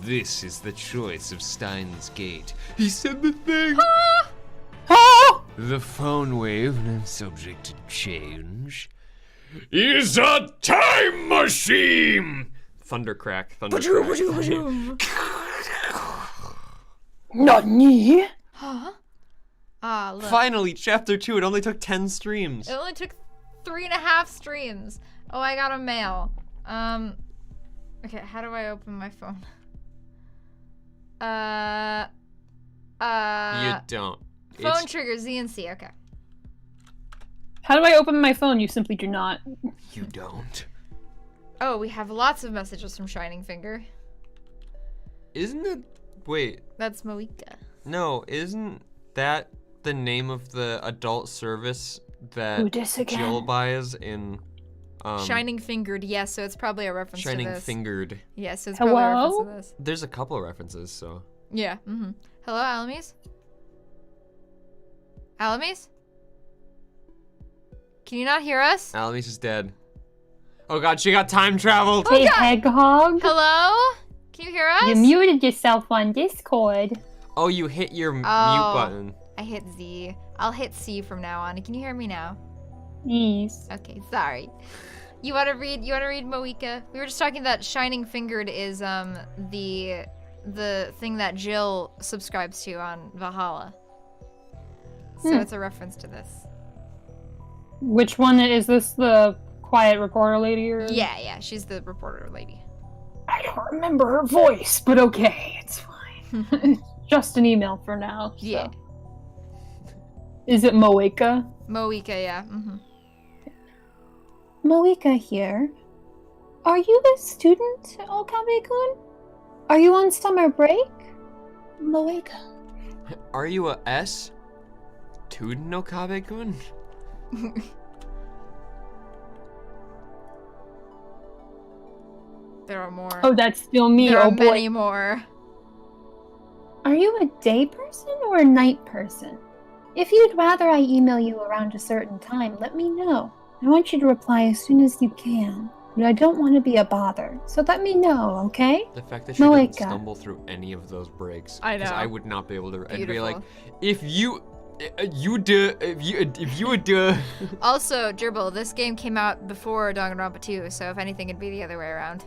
This is the choice of Steins Gate. He said the thing! The phone wave, subject to change, is a time machine! Thundercrack. Not me. Huh? Ah, look. Finally, chapter 2. It only took 10 streams. It only took 3.5 streams. Oh, I got a mail. Okay, how do I open my phone? You don't. Phone trigger Z and C, okay. How do I open my phone? You simply do not. You don't. Oh, we have lots of messages from Shining Finger. Isn't it? Wait. That's Moika. No, isn't that the name of the adult service that Ooh, this again. Jill buys in Shining Fingered, yes, so it's probably a reference to Shining this. Fingered? Yes, so it's probably a reference to this. There's a couple of references, so. Yeah, Hello, Alamise? Alamise? Can you not hear us? Alamise is dead. Oh god, she got time traveled! Hey, Hedgehog. Hello? Can you hear us? You muted yourself on Discord. Oh, you hit your mute button. I hit Z. I'll hit C from now on. Can you hear me now? Yes. Okay, sorry. You wanna read Moika? We were just talking that Shining Fingered is the thing that Jill subscribes to on Valhalla. So it's a reference to this. Which one is this? The quiet reporter lady? Or? Yeah, she's the reporter lady. I don't remember her voice, but okay, it's fine. It's just an email for now. So. Yeah. Is it Moika? Moika, yeah. Moika here. Are you a student, Okabe-kun? Are you on summer break? Moika. Are you a S? Tudin Okabe-kun? There are more. Oh, that's still me. There oh are boy. many more. Are you a day person or a night person? If you'd rather I email you around a certain time, let me know. I want you to reply as soon as you can. But I don't want to be a bother, so let me know, okay? The fact that she didn't Moika. stumble through any of those breaks. I know. I would not be able to. I'd be Beautiful. like, if you do. Also, Gerbil, this game came out before Danganronpa 2, so if anything, it'd be the other way around.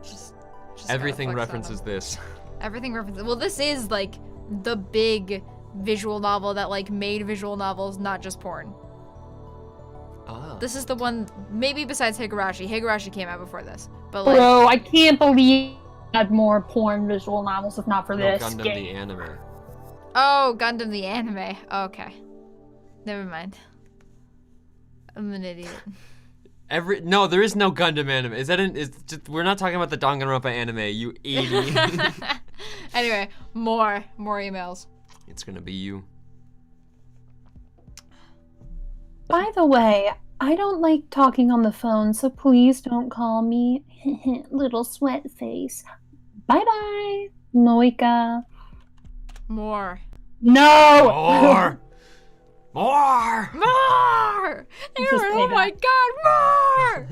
Just gotta Everything flex on references them. this. Everything references. Well, this is like the big visual novel that like made visual novels, not just porn. Oh. This is the one, maybe besides Higurashi. Higurashi came out before this. But like, Bro, I can't believe I had more porn visual novels if not for No, this Gundam game. the anime. oh, Gundam the anime. Okay. Never mind. I'm an idiot. No, there is no Gundam anime. Is that we're not talking about the Danganronpa anime, you idiot. Anyway, more emails. It's gonna be you. By the way, I don't like talking on the phone, so please don't call me little sweat face. Bye-bye, Moika. More. No! More! More! More! This is Aaron, oh my god, more!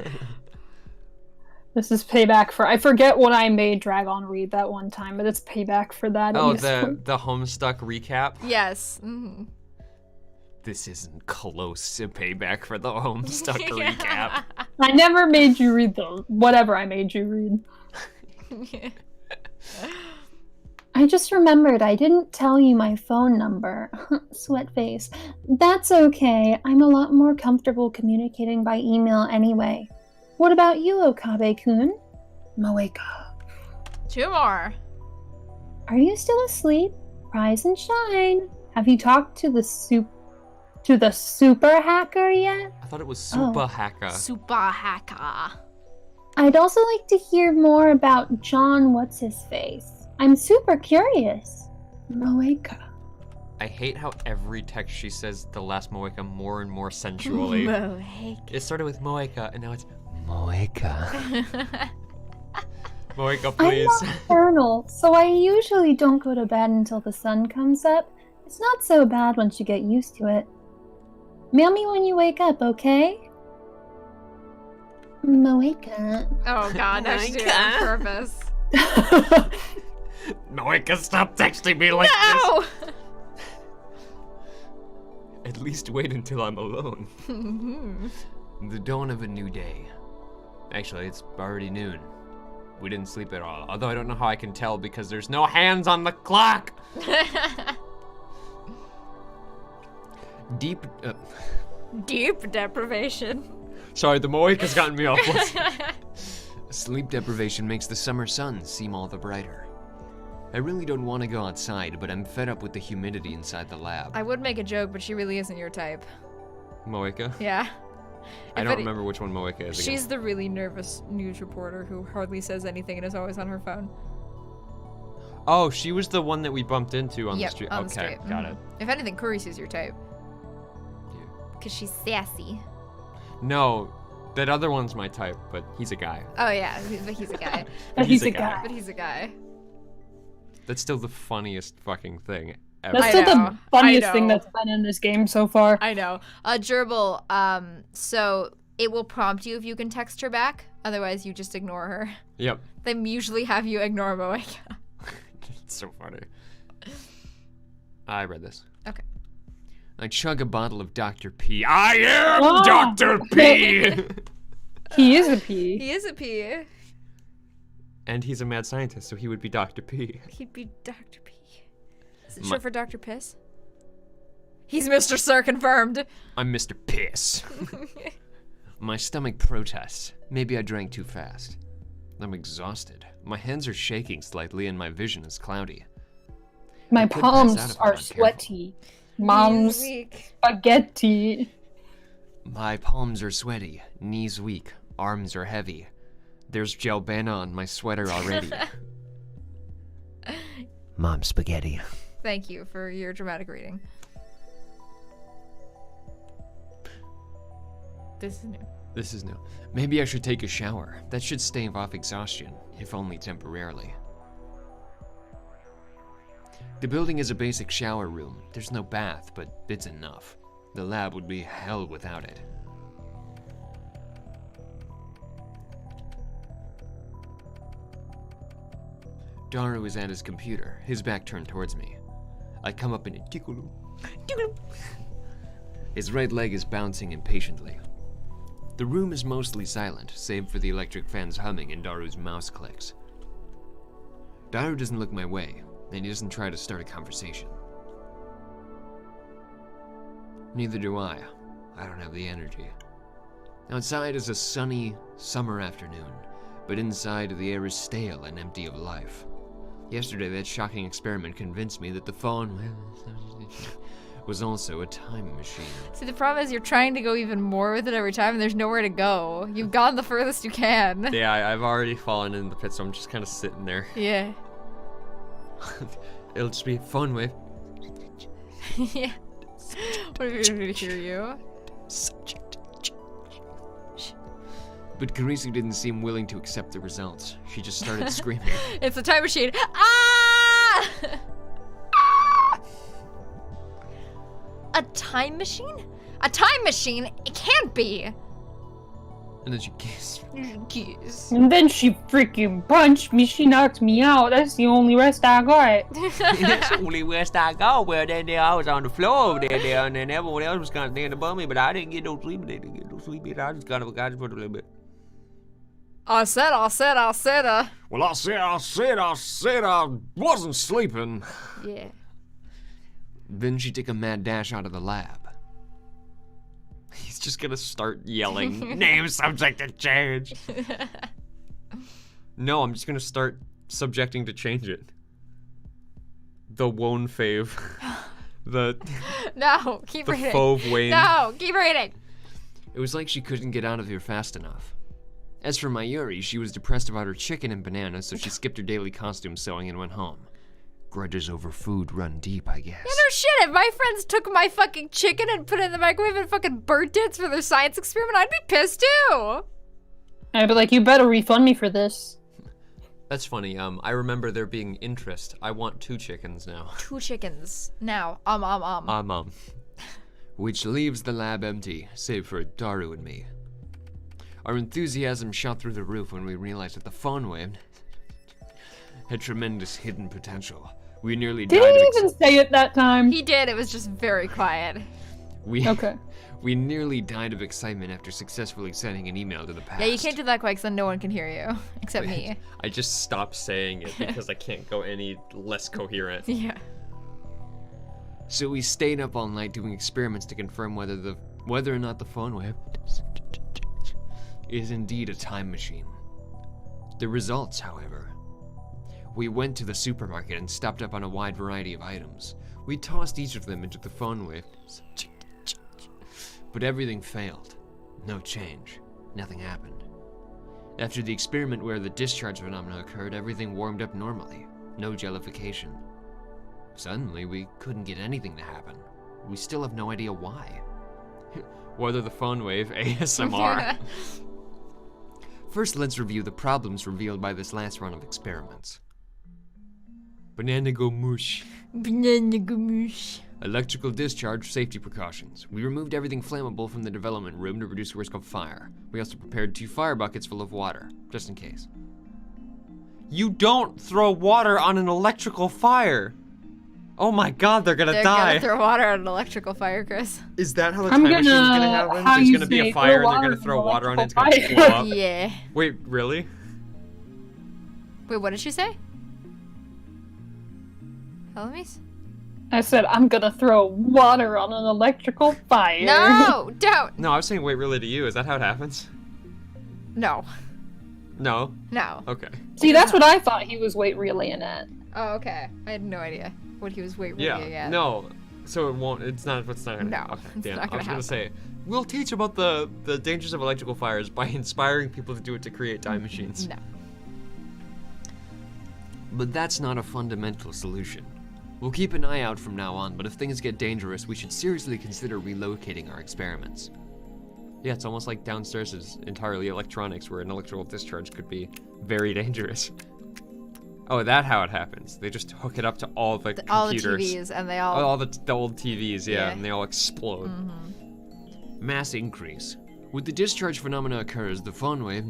This is payback for... I forget what I made Dragon read that one time, but it's payback for that. Oh, at least. the Homestuck recap? Yes. Mm-hmm. This isn't close to payback for the Homestuck recap. I never made you read whatever I made you read. I just remembered I didn't tell you my phone number. Sweat face. That's okay. I'm a lot more comfortable communicating by email anyway. What about you, Okabe-kun? Moeka. 2 more. Are you still asleep? Rise and shine. Have you talked to the super hacker yet? I thought it was Super Hacker. Super hacker. I'd also like to hear more about John What's-His-Face. I'm super curious. Moeka. I hate how every text she says the last Moeka more and more sensually. It started with Moeka and now it's Moeka. Moeka, please. I'm nocturnal, so I usually don't go to bed until the sun comes up. It's not so bad once you get used to it. Mail me when you wake up, okay? Moeka. Oh god, now she's doing it on purpose. Moeka, stop texting me like No! this. At least wait until I'm alone. The dawn of a new day. Actually, it's already noon. We didn't sleep at all. Although I don't know how I can tell because there's no hands on the clock. Deep deprivation. Sorry, the Moeka's gotten me off. Sleep deprivation makes the summer sun seem all the brighter. I really don't want to go outside, but I'm fed up with the humidity inside the lab. I would make a joke, but she really isn't your type. Moeka? Yeah. I don't remember which one Moeka is again. She's the really nervous news reporter who hardly says anything and is always on her phone. Oh, she was the one that we bumped into on the Yep, street. on the Okay, street. got it. If anything, Kurisu's your type. Because she's sassy. No, that other one's my type, but he's a guy. Oh yeah, but he's a guy. But he's a guy. But he's a guy. That's still the funniest fucking thing ever. That's still know, the funniest I thing know. that's been in this game so far. I know. Gerbil, so it will prompt you if you can text her back. Otherwise, you just ignore her. Yep. They usually have you ignore Moeka. It's so funny. I read this. Okay. I chug a bottle of Dr. P. I am Oh. Dr. P! He is a P. He is a P. And he's a mad scientist, so he would be Dr. P. He'd be Dr. P. Is it short for Dr. Piss? He's Mr. Sir confirmed. I'm Mr. Piss. My stomach protests. Maybe I drank too fast. I'm exhausted. My hands are shaking slightly and my vision is cloudy. My could pass out palms if I'm are not careful. sweaty. Mom's He's weak. spaghetti. My palms are sweaty, knees weak, arms are heavy. There's Gelbana on my sweater already. Mom spaghetti. Thank you for your dramatic reading. This is new. This is new. Maybe I should take a shower. That should stave off exhaustion, if only temporarily. The building is a basic shower room. There's no bath, but it's enough. The lab would be hell without it. Daru is at his computer, his back turned towards me. I come up in a tickle. His right leg is bouncing impatiently. The room is mostly silent, save for the electric fans humming and Daru's mouse clicks. Daru doesn't look my way, and he doesn't try to start a conversation. Neither do I. I don't have the energy. Outside is a sunny summer afternoon, but inside the air is stale and empty of life. Yesterday, that shocking experiment convinced me that the phone was also a time machine. See, the problem is you're trying to go even more with it every time, and there's nowhere to go. You've gone the furthest you can. Yeah, I've already fallen in the pit, so I'm just kind of sitting there. Yeah. It'll just be a phone wave. Yeah. What if you hear you? Subject change. But Karisu didn't seem willing to accept the results. She just started screaming. It's a time machine. Ah! A time machine? A time machine? It can't be. And then she kissed. Kiss. And then she freaking punched me. She knocked me out. That's the only rest I got. That's the only west I go. Well, then I was on the floor over there, and then everyone else was kind of standing above me, but I didn't get no sleep. I didn't get no sleep. I just kind of got just for a little bit. I said. Well, I said I wasn't sleeping. Yeah. Then she took a mad dash out of the lab. He's just gonna start yelling, name, subject, and change. No, I'm just gonna start subjecting to change it. The wone fave. No, keep the reading. fauve wane. No, keep reading. It was like she couldn't get out of here fast enough. As for Mayuri, she was depressed about her chicken and bananas, so she skipped her daily costume sewing and went home. Grudges over food run deep, I guess. Yeah, no shit. If my friends took my fucking chicken and put it in the microwave and fucking burnt it for their science experiment, I'd be pissed too. I'd be like, you better refund me for this. That's funny. I remember there being interest. I want 2 chickens now. 2 chickens. Now. Which leaves the lab empty, save for Daru and me. Our enthusiasm shot through the roof when we realized that the phone wave had tremendous hidden potential. We nearly Did died he of even say it that time? He did. It was just very quiet. Okay. We nearly died of excitement after successfully sending an email to the past. Yeah, you can't do that quick because then no one can hear you. Except me. I just stopped saying it because I can't go any less coherent. Yeah. So we stayed up all night doing experiments to confirm whether or not the phone wave is indeed a time machine. The results, however. We went to the supermarket and stocked up on a wide variety of items. We tossed each of them into the phone wave. But everything failed. No change. Nothing happened. After the experiment where the discharge phenomena occurred, everything warmed up normally. No jellification. Suddenly, we couldn't get anything to happen. We still have no idea why. Whether the phone wave ASMR. First, let's review the problems revealed by this last run of experiments. Banana go mush. Banana gamoosh. Electrical discharge safety precautions. We removed everything flammable from the development room to reduce the risk of fire. We also prepared 2 fire buckets full of water, just in case. You don't throw water on an electrical fire. Oh my god, they're gonna They're die. gonna throw water on an electrical fire, Chris. Is that how the I'm time machine's gonna- gonna happen? how There's you gonna be say, a fire throw and they're gonna water throw on water on it, it's electrical gonna blow fire. up. Yeah. Wait, really? Wait, what did she say? Helamis? I said, I'm gonna throw water on an electrical fire. No, don't. No, I was saying wait, really to you. Is that how it happens? No. No? No. Okay. See, that's what I thought he was wait relaying at. Oh, okay. I had no idea what he was waiting Yeah. at. No. So it won't, it's not gonna No, okay, it's damn. not I was gonna gonna say, we'll teach about the dangers of electrical fires by inspiring people to do it to create time machines. No. But that's not a fundamental solution. We'll keep an eye out from now on, but if things get dangerous, we should seriously consider relocating our experiments. Yeah, it's almost like downstairs is entirely electronics where an electrical discharge could be very dangerous. Oh, that's how it happens. They just hook it up to all the computers. All the TVs, and they all... All the old TVs, yeah, Yeah. and they all explode. Mass increase. When the discharge phenomena occurs, the phone wave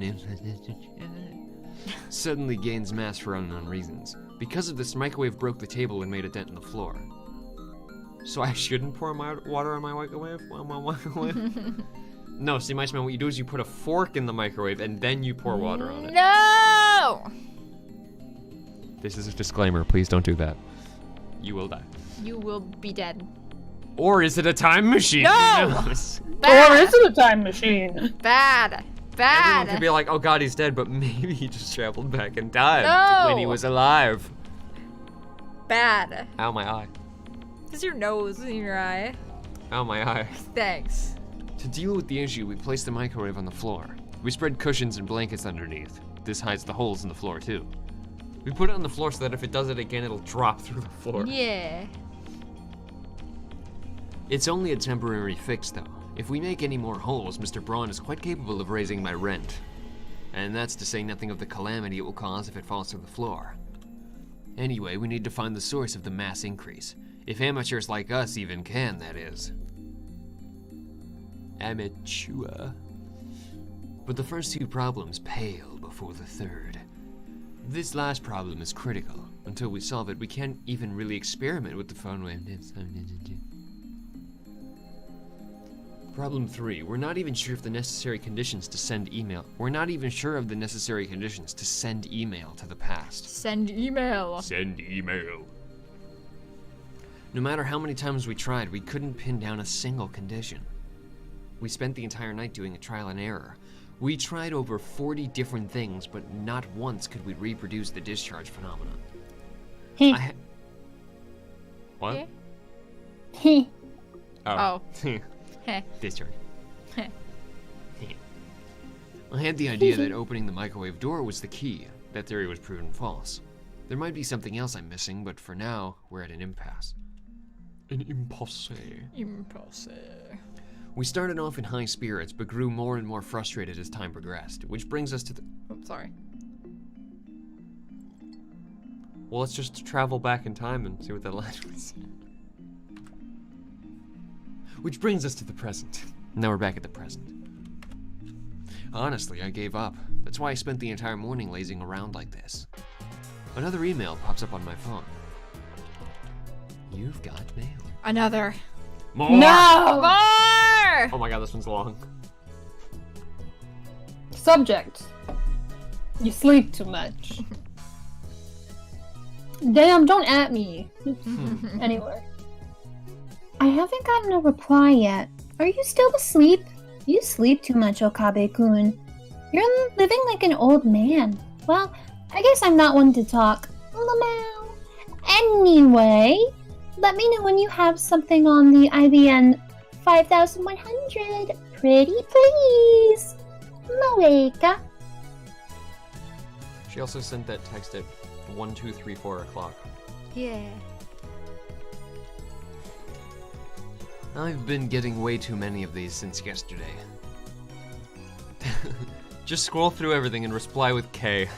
suddenly gains mass for unknown reasons. Because of this, microwave broke the table and made a dent in the floor. So I shouldn't pour my water on my microwave? No, see, Mice Man, what you do is you put a fork in the microwave and then you pour water on it. No! This is a disclaimer. Please don't do that. You will die. You will be dead. Or is it a time machine? No! Who knows? Or is it a time machine? Bad. Everyone Bad. could be like, oh god, he's dead, but maybe he just traveled back in time No. to when he was alive. Bad. Ow, my eye. Is your nose in your eye? Ow, my eye. Thanks. To deal with the issue, we placed the microwave on the floor. We spread cushions and blankets underneath. This hides the holes in the floor, too. We put it on the floor so that if it does it again, it'll drop through the floor. Yeah. It's only a temporary fix, though. If we make any more holes, Mr. Braun is quite capable of raising my rent. And that's to say nothing of the calamity it will cause if it falls to the floor. Anyway, we need to find the source of the mass increase. If amateurs like us even can, that is. Amateur. But the first two problems pale before the third. This last problem is critical. Until we solve it, we can't even really experiment with the phone wave. Problem 3. We're not even sure of the necessary conditions to send email. We're not even sure of the necessary conditions to send email to the past. Send email. Send email. No matter how many times we tried, we couldn't pin down a single condition. We spent the entire night doing a trial and error. We tried over 40 different things, but not once could we reproduce the discharge phenomenon. What? Oh. Discharge. I had the idea that opening the microwave door was the key. That theory was proven false. There might be something else I'm missing, but for now, we're at an impasse. An impasse. Impasse. We started off in high spirits, but grew more and more frustrated as time progressed, which brings us to the... Oh, sorry. Well, let's just travel back in time and see what that line was. Which brings us to the present. Now we're back at the present. Honestly, I gave up. That's why I spent the entire morning lazing around like this. Another email pops up on my phone. You've got mail. Another. More! No! More! Oh my god, this one's long. Subject. You sleep too much. Damn, don't at me. Anyway. I haven't gotten a reply yet. Are you still asleep? You sleep too much, Okabe-kun. You're living like an old man. Well, I guess I'm not one to talk. Lamau. Anyway, let me know when you have something on the IBN 5100. Pretty please. Moeka. She also sent that text at 1, 2, 3, 4 o'clock. Yeah. I've been getting way too many of these since yesterday. Just scroll through everything and reply with K.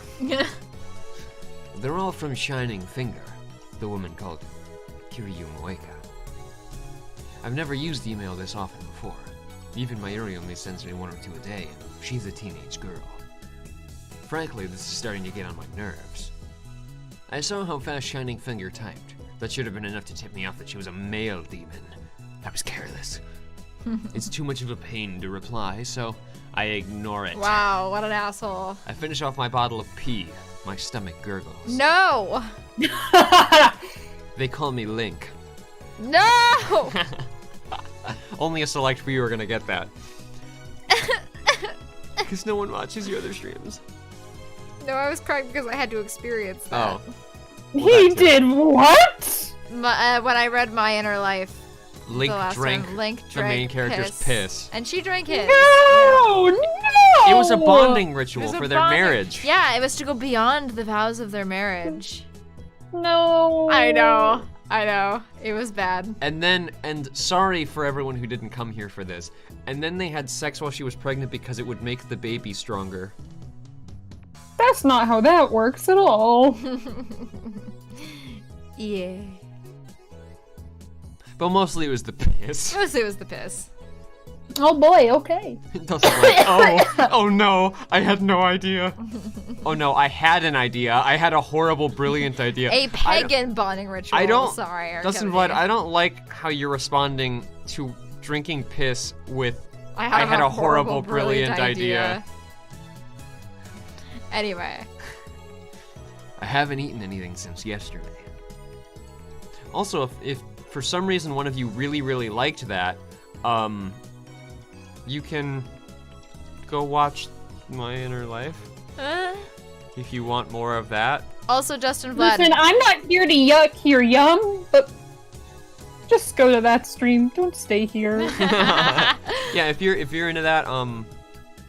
They're all from Shining Finger, the woman called Kiryu Moeka. I've never used email this often before. Even my Uri only sends me 1 or 2 a day, and she's a teenage girl. Frankly, this is starting to get on my nerves. I saw how fast Shining Finger typed. That should have been enough to tip me off that she was a male demon. I was careless. It's too much of a pain to reply, so I ignore it. Wow, what an asshole. I finish off my bottle of pee. My stomach gurgles. No! They call me Link. No! Only a select few are gonna get that. Because no one watches your other streams. No, I was crying because I had to experience that. Oh. He did what? When I read My Inner Life. Link the last drank one, Link the drank main character's piss. And she drank his. No! No! It was a bonding It ritual was a for their bonding- marriage. Yeah, it was to go beyond the vows of their marriage. No. I know. It was bad. And sorry for everyone who didn't come here for this. And then they had sex while she was pregnant because it would make the baby stronger. That's not how that works at all. Yeah. But mostly it was the piss. Mostly it was the piss. Oh boy, okay. Dustin's like, oh no, I had no idea. Oh no, I had an idea. I had a horrible, brilliant idea. A pagan bonding ritual. I don't. Sorry, Dustin Blood, I don't like how you're responding to drinking piss with I had a horrible, brilliant idea. Anyway. I haven't eaten anything since yesterday. Also, if for some reason one of you really, really liked that, you can go watch My Inner Life if you want more of that. Also, Justin Vlad. Listen, I'm not here to yuck your yum, but just go to that stream. Don't stay here. Yeah, if you're into that,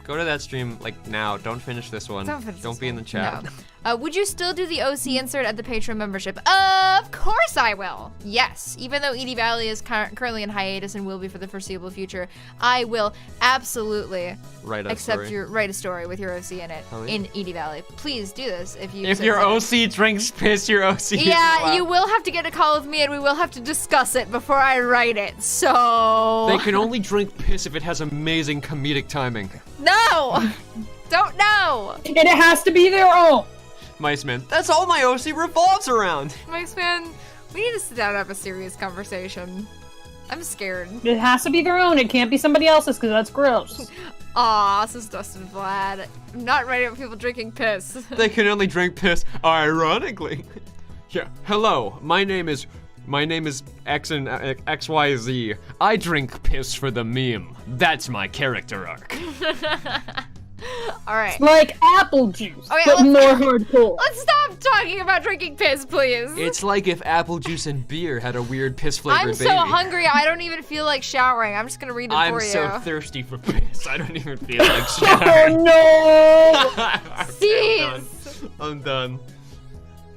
go to that stream like now. Don't finish this one. Don't be in the chat. No. Would you still do the OC insert at the Patreon membership? Of course I will. Yes, even though Edie Valley is currently in hiatus and will be for the foreseeable future, I will absolutely write a story with your OC in it in Edie Valley. Please do this if you. If your OC drinks piss, your OC. Yeah, you will have to get a call with me, and we will have to discuss it before I write it. So they can only drink piss if it has amazing comedic timing. No, don't know. And it has to be their own. Mice Man, that's all my OC revolves around. Mice Man, we need to sit down and have a serious conversation. I'm scared. It has to be their own. It can't be somebody else's because that's gross. Aw, says Dustin Vlad. I'm not writing about people drinking piss. They can only drink piss, ironically. Yeah. Hello, my name is X and XYZ. I drink piss for the meme. That's my character arc. All right. Like apple juice, Okay, but more hardcore. Let's stop talking about drinking piss, please. It's like if apple juice and beer had a weird piss-flavored I'm baby. so hungry, I don't even feel like showering. I'm just gonna read it for you. I'm so thirsty for piss. I don't even feel like showering. Oh no! Cease. I'm done.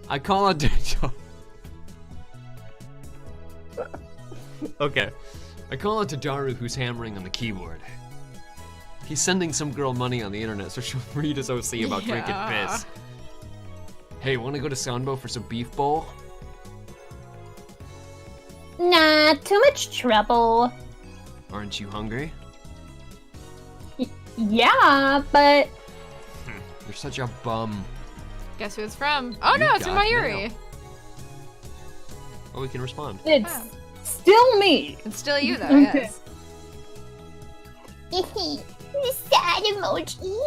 I call on Okay. I call out to Daru, who's hammering on the keyboard. He's sending some girl money on the internet so she'll read his OC about drinking piss. Hey, wanna go to Sanbo for some beef bowl? Nah, too much trouble. Aren't you hungry? Yeah, but... You're such a bum. Guess who it's from? Oh no, it's from Mayuri. Oh, we can respond. It's still me. It's still you though, Okay. yes. Sad emoji.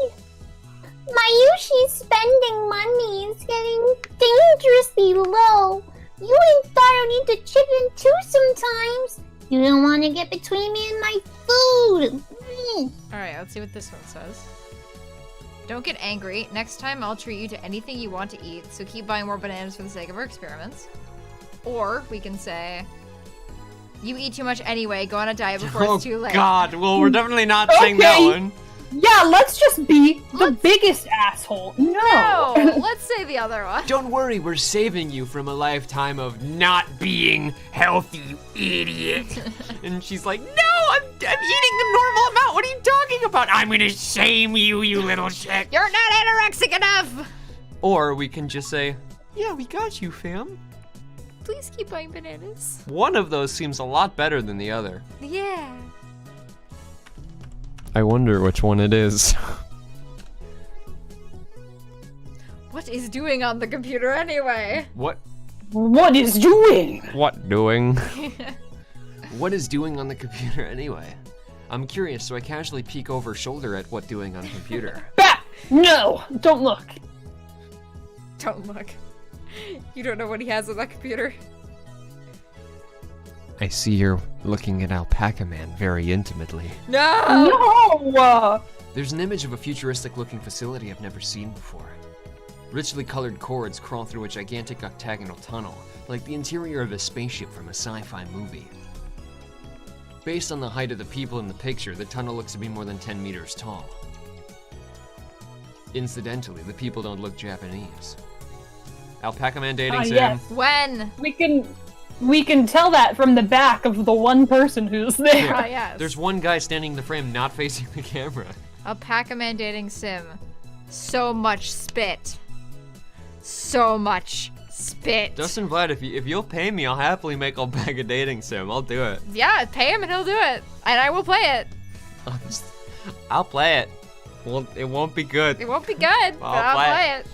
Mayushi's spending money is getting dangerously low. You ain't thought I need to chip in too sometimes. You don't want to get between me and my food. Alright, let's see what this one says. Don't get angry. Next time I'll treat you to anything you want to eat, so keep buying more bananas for the sake of our experiments. Or we can say, you eat too much anyway, go on a diet before it's too late. Oh God, well we're definitely not saying that one. Yeah, let's just be the biggest asshole. No, let's say the other one. Don't worry, we're saving you from a lifetime of not being healthy, you idiot. And she's like, no, I'm eating the normal amount. What are you talking about? I'm gonna shame you, you little shit. You're not anorexic enough. Or we can just say, yeah, we got you, fam. Please keep buying bananas. One of those seems a lot better than the other. Yeah. I wonder which one it is. What is doing on the computer anyway? What? What is doing? What doing? What is doing on the computer anyway? I'm curious, so I casually peek over shoulder at what doing on computer. Bah! No, don't look. Don't look. You don't know what he has on that computer. I see you're looking at Alpaca Man very intimately. No! No! There's an image of a futuristic-looking facility I've never seen before. Richly colored cords crawl through a gigantic octagonal tunnel, like the interior of a spaceship from a sci-fi movie. Based on the height of the people in the picture, the tunnel looks to be more than 10 meters tall. Incidentally, the people don't look Japanese. Alpaca Man dating sim. Yes. When? We can tell that from the back of the one person who's there. Ah, yes. There's one guy standing in the frame not facing the camera. Alpaca Man dating sim. So much spit. So much spit. Dustin Vlad, if you'll pay me, I'll happily make Alpaca dating sim. I'll do it. Yeah, pay him and he'll do it. And I will play it. I'll play it. Well, it won't be good. It won't be good, but I'll play it.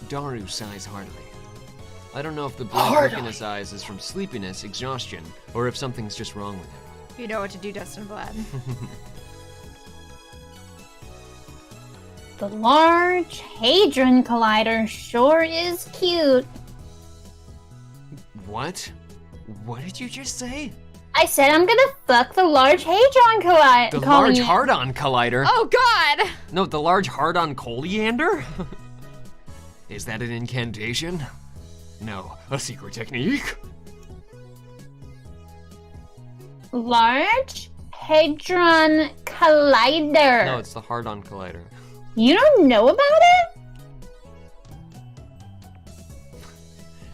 Daru sighs heartily. I don't know if the blank look in his eyes is from sleepiness, exhaustion, or if something's just wrong with him. You know what to do, Dustin Vlad. The Large Hadron Collider sure is cute. What? What did you just say? I said I'm gonna fuck the Large Hadron Collider. The Large Hard-On Collider? Oh God! No, the Large Hard-On Coliander? Is that an incantation? No, a secret technique? Large Hadron Collider. No, it's the Hard-On Collider. You don't know about it?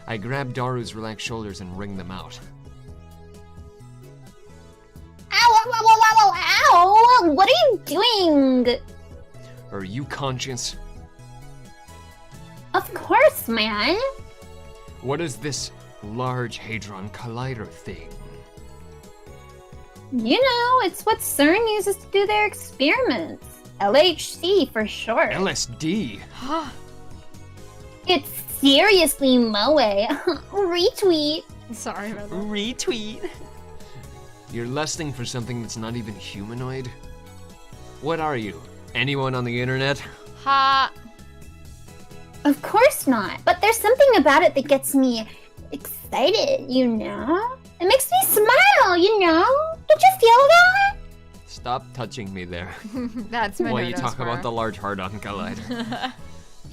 I grab Daru's relaxed shoulders and wring them out. Ow, ow, ow, ow, ow, ow! What are you doing? Are you conscious? Of course, man. What is this Large Hadron Collider thing? You know, it's what CERN uses to do their experiments. LHC for short. LSD? It's seriously moe. Retweet. Sorry about that. Retweet. You're lusting for something that's not even humanoid? What are you? Anyone on the internet? Ha! Of course not. But there's something about it that gets me excited, you know? It makes me smile, you know? Don't you feel that? Stop touching me there That's my while you no-nos talk for about her. the Large Hard-On Collider.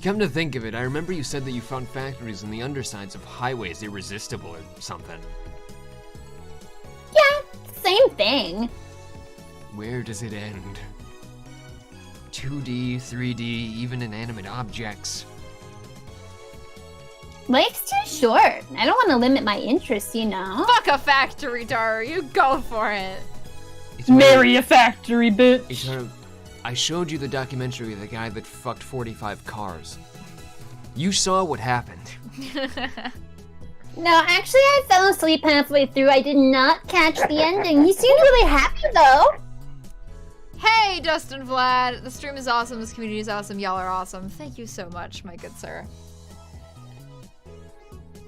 Come to think of it, I remember you said that you found factories on the undersides of highways irresistible or something. Yeah, same thing. Where does it end? 2D, 3D, even inanimate objects. Life's too short. I don't want to limit my interests, you know? Fuck a factory, Daru. You go for it. It's Marry a factory, bitch. It's I showed you the documentary of the guy that fucked 45 cars. You saw what happened. No, actually, I fell asleep halfway through. I did not catch the ending. He seemed really happy, though. Hey, Dustin Vlad. The stream is awesome. This community is awesome. Y'all are awesome. Thank you so much, my good sir.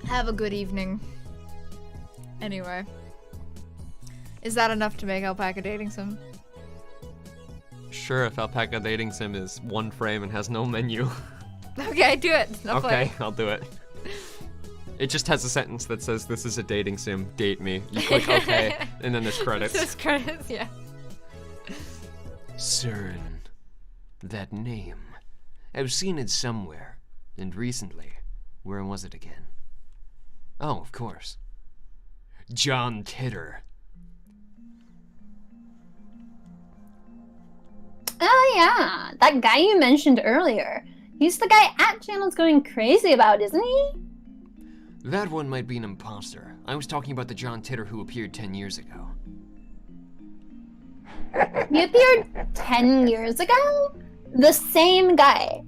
Have a good evening. Anyway. Is that enough to make Alpaca Dating Sim? Sure, if Alpaca Dating Sim is one frame and has no menu. Okay, do it. I'll play. Okay, I'll do it. It just has a sentence that says, "This is a dating sim, date me." You click OK, and then there's credits. There's credits, yeah. CERN. That name. I've seen it somewhere. And recently. Where was it again? Oh, of course. John Titor. Oh, yeah. That guy you mentioned earlier. He's the guy @channel's going crazy about, isn't he? That one might be an imposter. I was talking about the John Titor who appeared 10 years ago. He appeared 10 years ago? The same guy.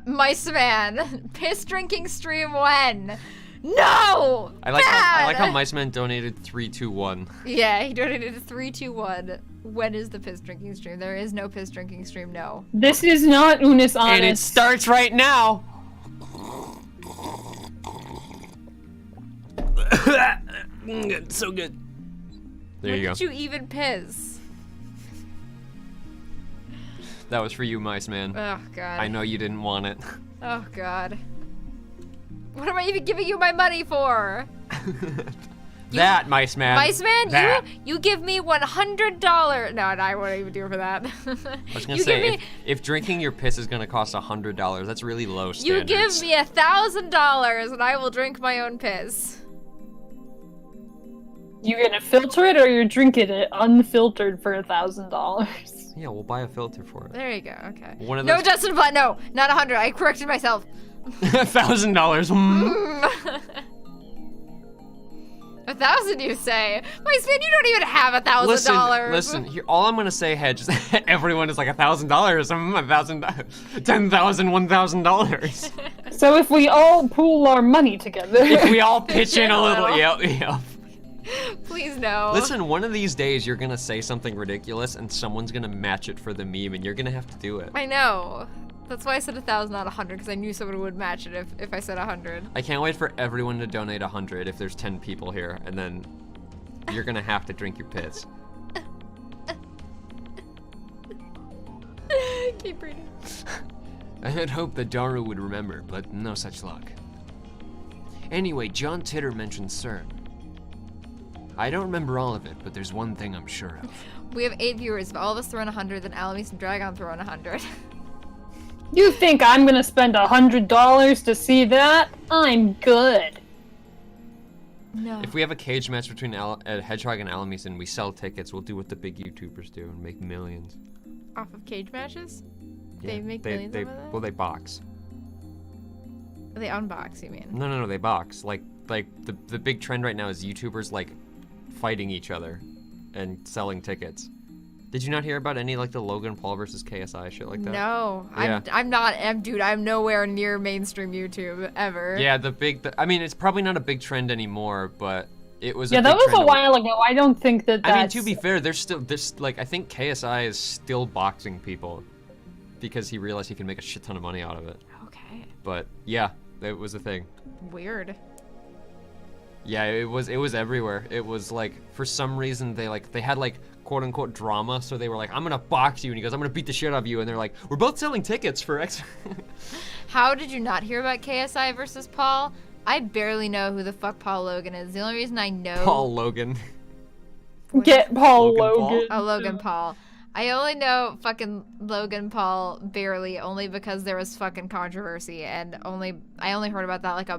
Mice Man. Piss drinking stream when? No! I like how Bad! Mice Man donated 321. Yeah, he donated 321. When is the piss drinking stream? There is no piss drinking stream, no. This is not Unis Honest. And it starts right now. It's so good. There When you go. did you even piss? That was for you, Mice Man. Oh, God. I know you didn't want it. Oh, God. What am I even giving you my money for? That, Mice Man. Mice Man, That. you give me $100. No, I won't even do it for that. I was gonna You say, give me- if drinking your piss is gonna cost $100, that's really low standards. You give me $1,000 and I will drink my own piss. You gonna filter it or you're drinking it unfiltered for $1,000? Yeah, we'll buy a filter for it. There you go, okay. One of No, those- Justin Blatt, no, not 100. I corrected myself. $1,000. 1,000, you say? Mice Man, you don't even have $1,000. Listen. Here, all I'm gonna say, Hedge, is that everyone is like $1,000. $1,000, $10,000, $1,000. So if we all pool our money together. If we all pitch in a little, little. yep. Please no. Listen, one of these days you're gonna say something ridiculous and someone's gonna match it for the meme and you're gonna have to do it. I know. That's why I said 1,000, not 100, because I knew someone would match it if I said 100. I can't wait for everyone to donate 100 if there's 10 people here, and then you're gonna have to drink your piss. Keep reading. I had hoped that Daru would remember, but no such luck. Anyway, John Titter mentioned CERN. I don't remember all of it, but there's one thing I'm sure of. We have 8 viewers. If all of us throw in 100, then Alamis and Dragon throw in 100. You think I'm gonna spend $100 to see that? I'm good. No. If we have a cage match between Hedgehog and Alamis and we sell tickets, we'll do what the big YouTubers do and make millions. Off of cage matches? Yeah, They make millions off of that? Well, they box. They unbox, you mean? No, they box. Like the big trend right now is YouTubers like fighting each other and selling tickets. Did you not hear about any like the Logan Paul versus KSI shit like that? No, Yeah. dude, I'm nowhere near mainstream YouTube ever. Yeah, I mean, it's probably not a big trend anymore, but it was. Yeah, a that big was trend a while ago. I don't think that that's... I mean, to be fair, there's still like I think KSI is still boxing people because he realized he can make a shit ton of money out of it. Okay. But yeah, it was a thing. Weird. Yeah, it was everywhere. It was like for some reason they had like quote unquote drama, so they were like, I'm gonna box you, and he goes, I'm gonna beat the shit out of you, and they're like, we're both selling tickets for X. How did you not hear about KSI versus Paul? I barely know who the fuck Paul Logan is. The only reason I know Paul Logan. Get Paul Logan Paul? Logan. Oh, Logan Paul. I only know fucking Logan Paul barely, only because there was fucking controversy, and I only heard about that like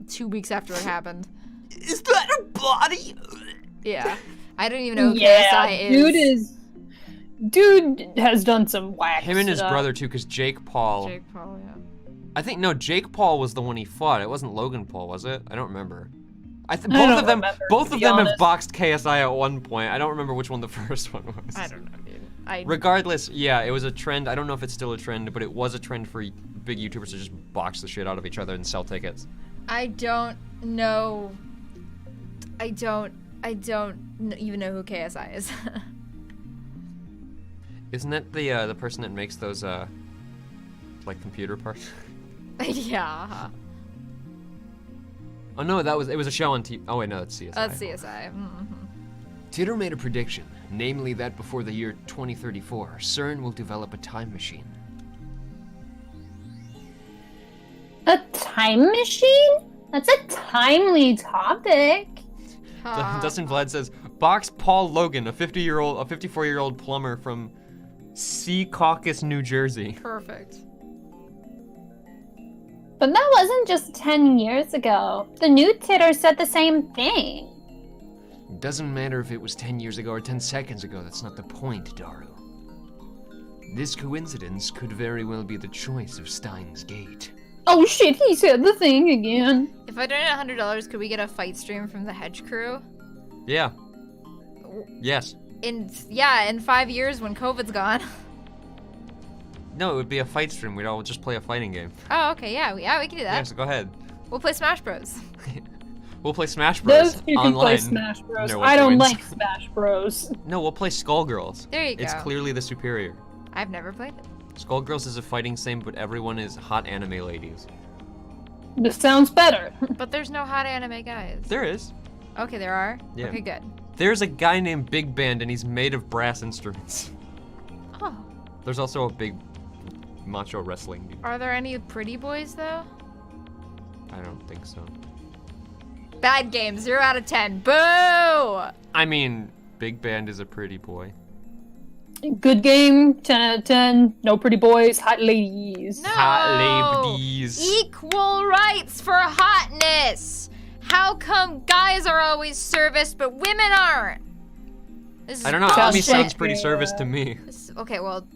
2 weeks after it happened. Is that a body? Yeah. I don't even know who Yeah, KSI is. Dude has done some whack Him and his stuff. brother too, because Jake Paul. Jake Paul, yeah. I think no, Jake Paul was the one he fought. It wasn't Logan Paul, was it? I don't remember. Both don't of them, remember, both to of be them have honest. boxed KSI at one point. I don't remember which one the first one was. I don't know, dude. Regardless, yeah, it was a trend. I don't know if it's still a trend, but it was a trend for big YouTubers to just box the shit out of each other and sell tickets. I don't know. I don't even know who KSI is. Isn't that the person that makes those like computer parts? Yeah. Oh no, it was a show on TV. Oh wait, no, that's CSI. That's CSI. Mm-hmm. Titter made a prediction, namely that before the year 2034, CERN will develop a time machine. A time machine? That's a timely topic. Dustin Vlad says, box Paul Logan, a 54-year-old plumber from Secaucus, New Jersey. Perfect. But that wasn't just 10 years ago. The new Titter said the same thing. Doesn't matter if it was 10 years ago or 10 seconds ago, that's not the point, Daru. This coincidence could very well be the choice of Steins Gate. Oh shit, he said the thing again. If I donate $100, could we get a fight stream from the Hedge Crew? Yeah. Yes. In 5 years when COVID's gone. No, it would be a fight stream. We'd all just play a fighting game. Oh, okay, yeah, we can do that. Yeah, so go ahead. We'll play Smash Bros. We'll play Smash Bros. Those two can online. play Smash Bros. No, I don't wins. like Smash Bros. No, we'll play Skullgirls. There you go. It's clearly the superior. I've never played it. Skullgirls is a fighting sim, but everyone is hot anime ladies. This sounds better. But there's no hot anime guys. There is. Okay, there are? Yeah. Okay, good. There's a guy named Big Band, and he's made of brass instruments. Oh. There's also a big macho wrestling dude. Are there any pretty boys, though? I don't think so. Bad game, 0 out of 10. Boo! I mean, Big Band is a pretty boy. Good game, 10 out of 10. No pretty boys, hot ladies. No! Hot ladies. Equal rights for hotness! How come guys are always serviced, but women aren't? This is I don't know. Just Ami sounds it. pretty service to me. Okay, well,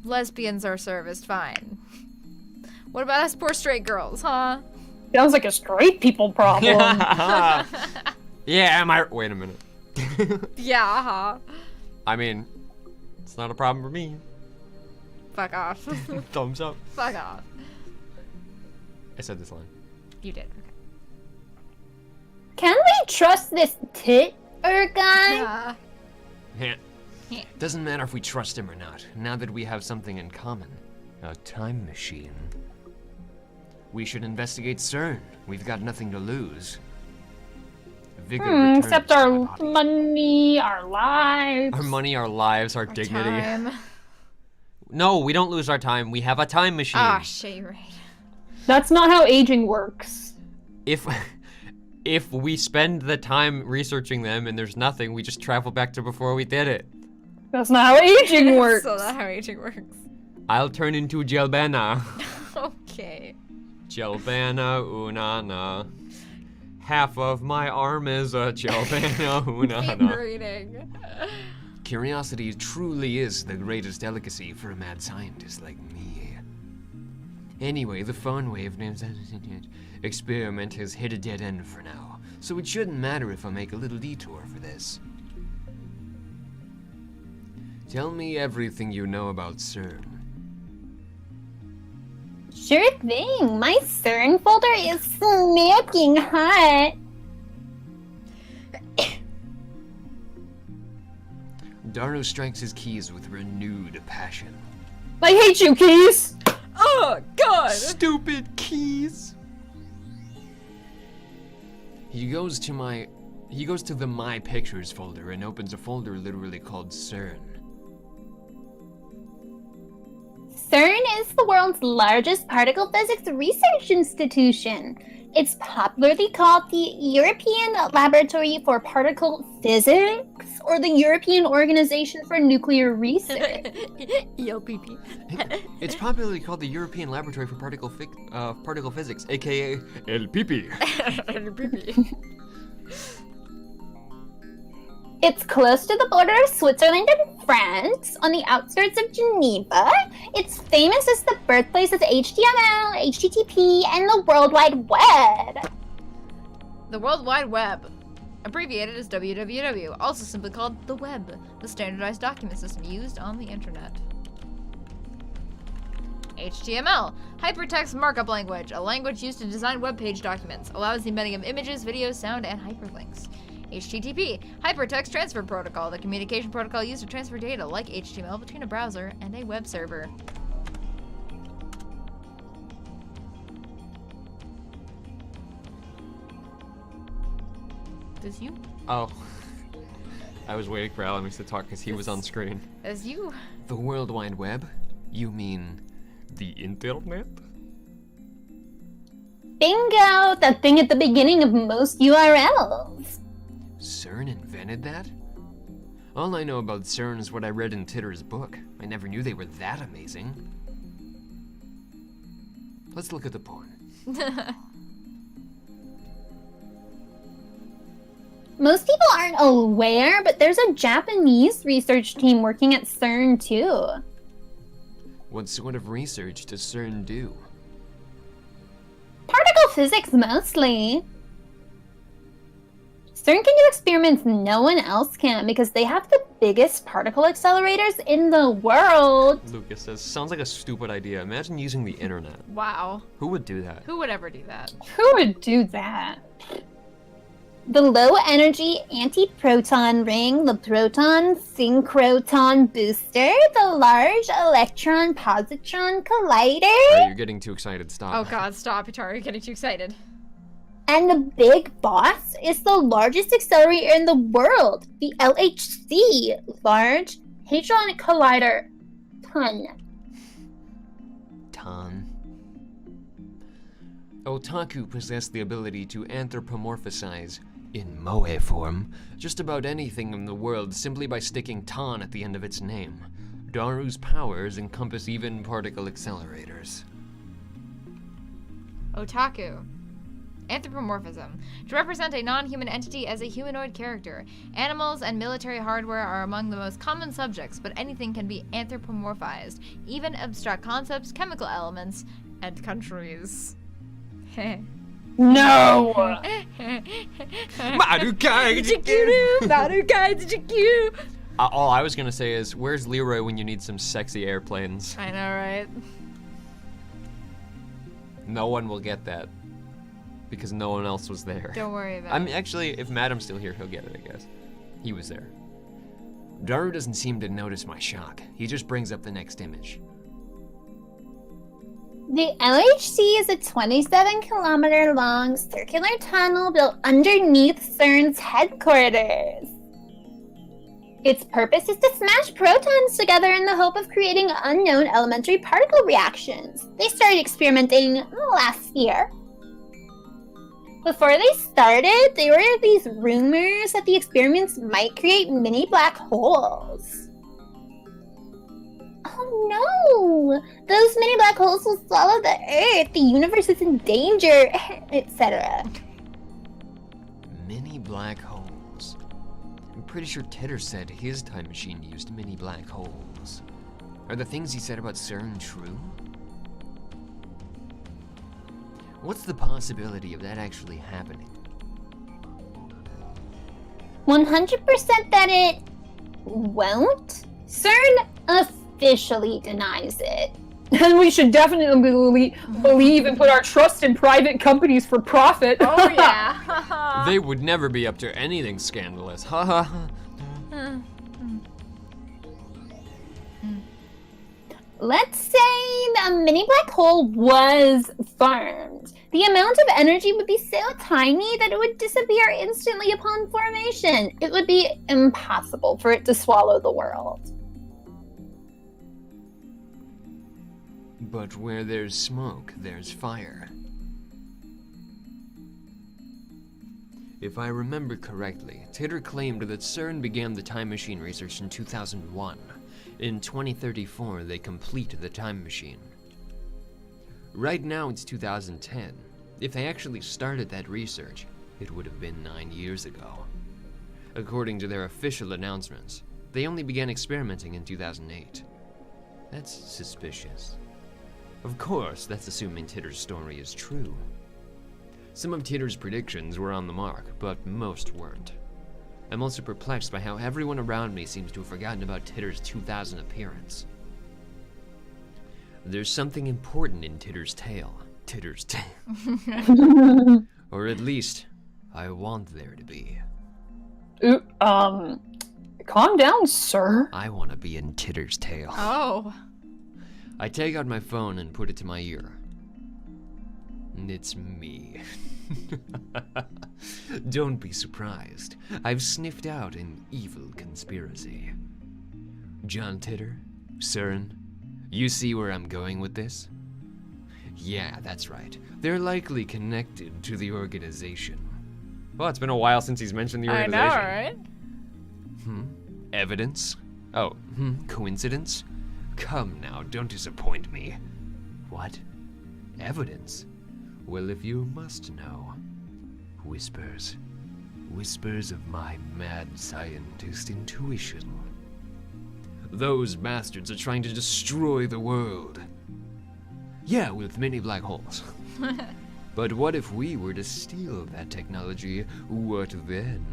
lesbians are serviced, fine. What about us poor straight girls, huh? Sounds like a straight people problem. Yeah, wait a minute. Yeah, huh? I mean, it's not a problem for me. Fuck off. Thumbs up. Fuck off. I said this line. You did, okay. Can we trust this Titter guy? Yeah. Doesn't matter if we trust him or not, now that we have something in common. A time machine. We should investigate CERN. We've got nothing to lose. Vigor returns Except to our my body. money, our lives. Our money, our lives, our dignity. Time. No, we don't lose our time. We have a time machine. Ah, shit, you're right. That's not how aging works. If if we spend the time researching them and there's nothing, we just travel back to before we did it. That's not how aging works. So that's how aging works. I'll turn into Jelbana. Okay. Jelbana Unana. Half of my arm is a Jelbana Keep Unana. reading. Curiosity truly is the greatest delicacy for a mad scientist like me. Anyway, the fun way of experiment has hit a dead end for now, so it shouldn't matter if I make a little detour for this. Tell me everything you know about CERN. Sure thing. My CERN folder is smoking hot. Daru strikes his keys with renewed passion. I hate you, Keys. Oh, God! Stupid keys. He goes to the My Pictures folder and opens a folder literally called CERN. CERN is the world's largest particle physics research institution. It's popularly called the European Laboratory for Particle Physics or the European Organization for Nuclear Research. ELPP. It's popularly called the European Laboratory for Particle Physics, aka LPP. It's close to the border of Switzerland and France, on the outskirts of Geneva. It's famous as the birthplace of HTML, HTTP, and the World Wide Web. The World Wide Web, abbreviated as WWW, also simply called the Web, the standardized document system used on the internet. HTML, Hypertext Markup Language, a language used to design web page documents, allows the embedding of images, videos, sound, and hyperlinks. HTTP, Hypertext Transfer Protocol, the communication protocol used to transfer data like HTML between a browser and a web server. Does you? Oh. I was waiting for Alamis to talk because he was on screen. As you? The World Wide Web? You mean The internet? Bingo! The thing at the beginning of most URLs. CERN invented that? All I know about CERN is what I read in Titter's book. I never knew they were that amazing. Let's look at the porn. Most people aren't aware, but there's a Japanese research team working at CERN too. What sort of research does CERN do? Particle physics mostly. CERN can do experiments no one else can because they have the biggest particle accelerators in the world. Lucas says, sounds like a stupid idea. Imagine using the internet. Wow. Who would do that? Who would ever do that? Who would do that? The low-energy antiproton ring, the proton synchrotron booster, the large electron-positron collider, Alright, you're getting too excited. Stop. Oh god, stop, Atari, you're getting too excited. and the big boss is the largest accelerator in the world, the LHC, Large Hadron Collider Ton. Ton. Otaku possess the ability to anthropomorphize, in moe form, just about anything in the world simply by sticking ton at the end of its name. Daru's powers encompass even particle accelerators. Otaku. Anthropomorphism. To represent a non-human entity as a humanoid character. Animals and military hardware are among the most common subjects, but anything can be anthropomorphized. Even abstract concepts, chemical elements, and countries. No! All I was gonna say is, where's Leroy when you need some sexy airplanes? I know, right? No one will get that. Because no one else was there. Don't worry about I it. mean, actually, if Madam's still here, he'll get it, I guess. He was there. Daru doesn't seem to notice my shock. He just brings up the next image. The LHC is a 27-kilometer long circular tunnel built underneath CERN's headquarters. Its purpose is to smash protons together in the hope of creating unknown elementary particle reactions. They started experimenting last year. Before they started, there were these rumors that the experiments might create mini black holes. Oh no! Those mini black holes will swallow the Earth, the universe is in danger, etc. Mini black holes. I'm pretty sure Titter said his time machine used mini black holes. Are the things he said about CERN true? What's the possibility of that actually happening? 100% that it won't? CERN officially denies it. And we should definitely believe and put our trust in private companies for profit. Oh yeah. They would never be up to anything scandalous. Ha ha ha. Let's say the mini black hole was formed. The amount of energy would be so tiny that it would disappear instantly upon formation. It would be impossible for it to swallow the world. But where there's smoke, there's fire. If I remember correctly, Titter claimed that CERN began the time machine research in 2001. In 2034, they complete the time machine. Right now it's 2010. If they actually started that research, it would have been 9 years ago. According to their official announcements, they only began experimenting in 2008. That's suspicious. Of course, that's assuming Titter's story is true. Some of Titter's predictions were on the mark, but most weren't. I'm also perplexed by how everyone around me seems to have forgotten about Titter's 2000 appearance. There's something important in Titter's tale. Titter's tale. Or at least, I want there to be. Calm down, sir. I want to be in Titter's tale. Oh. I take out my phone and put it to my ear. It's me. Don't be surprised. I've sniffed out an evil conspiracy. John Titter, CERN, you see where I'm going with this? Yeah, that's right. They're likely connected to the organization. Well, it's been a while since he's mentioned the I organization. know, right? Evidence? Oh, coincidence? Come now, don't disappoint me. What? Evidence? Well, if you must know. Whispers. Whispers of my mad scientist intuition. Those bastards are trying to destroy the world. Yeah, with many black holes. But what if we were to steal that technology? What then?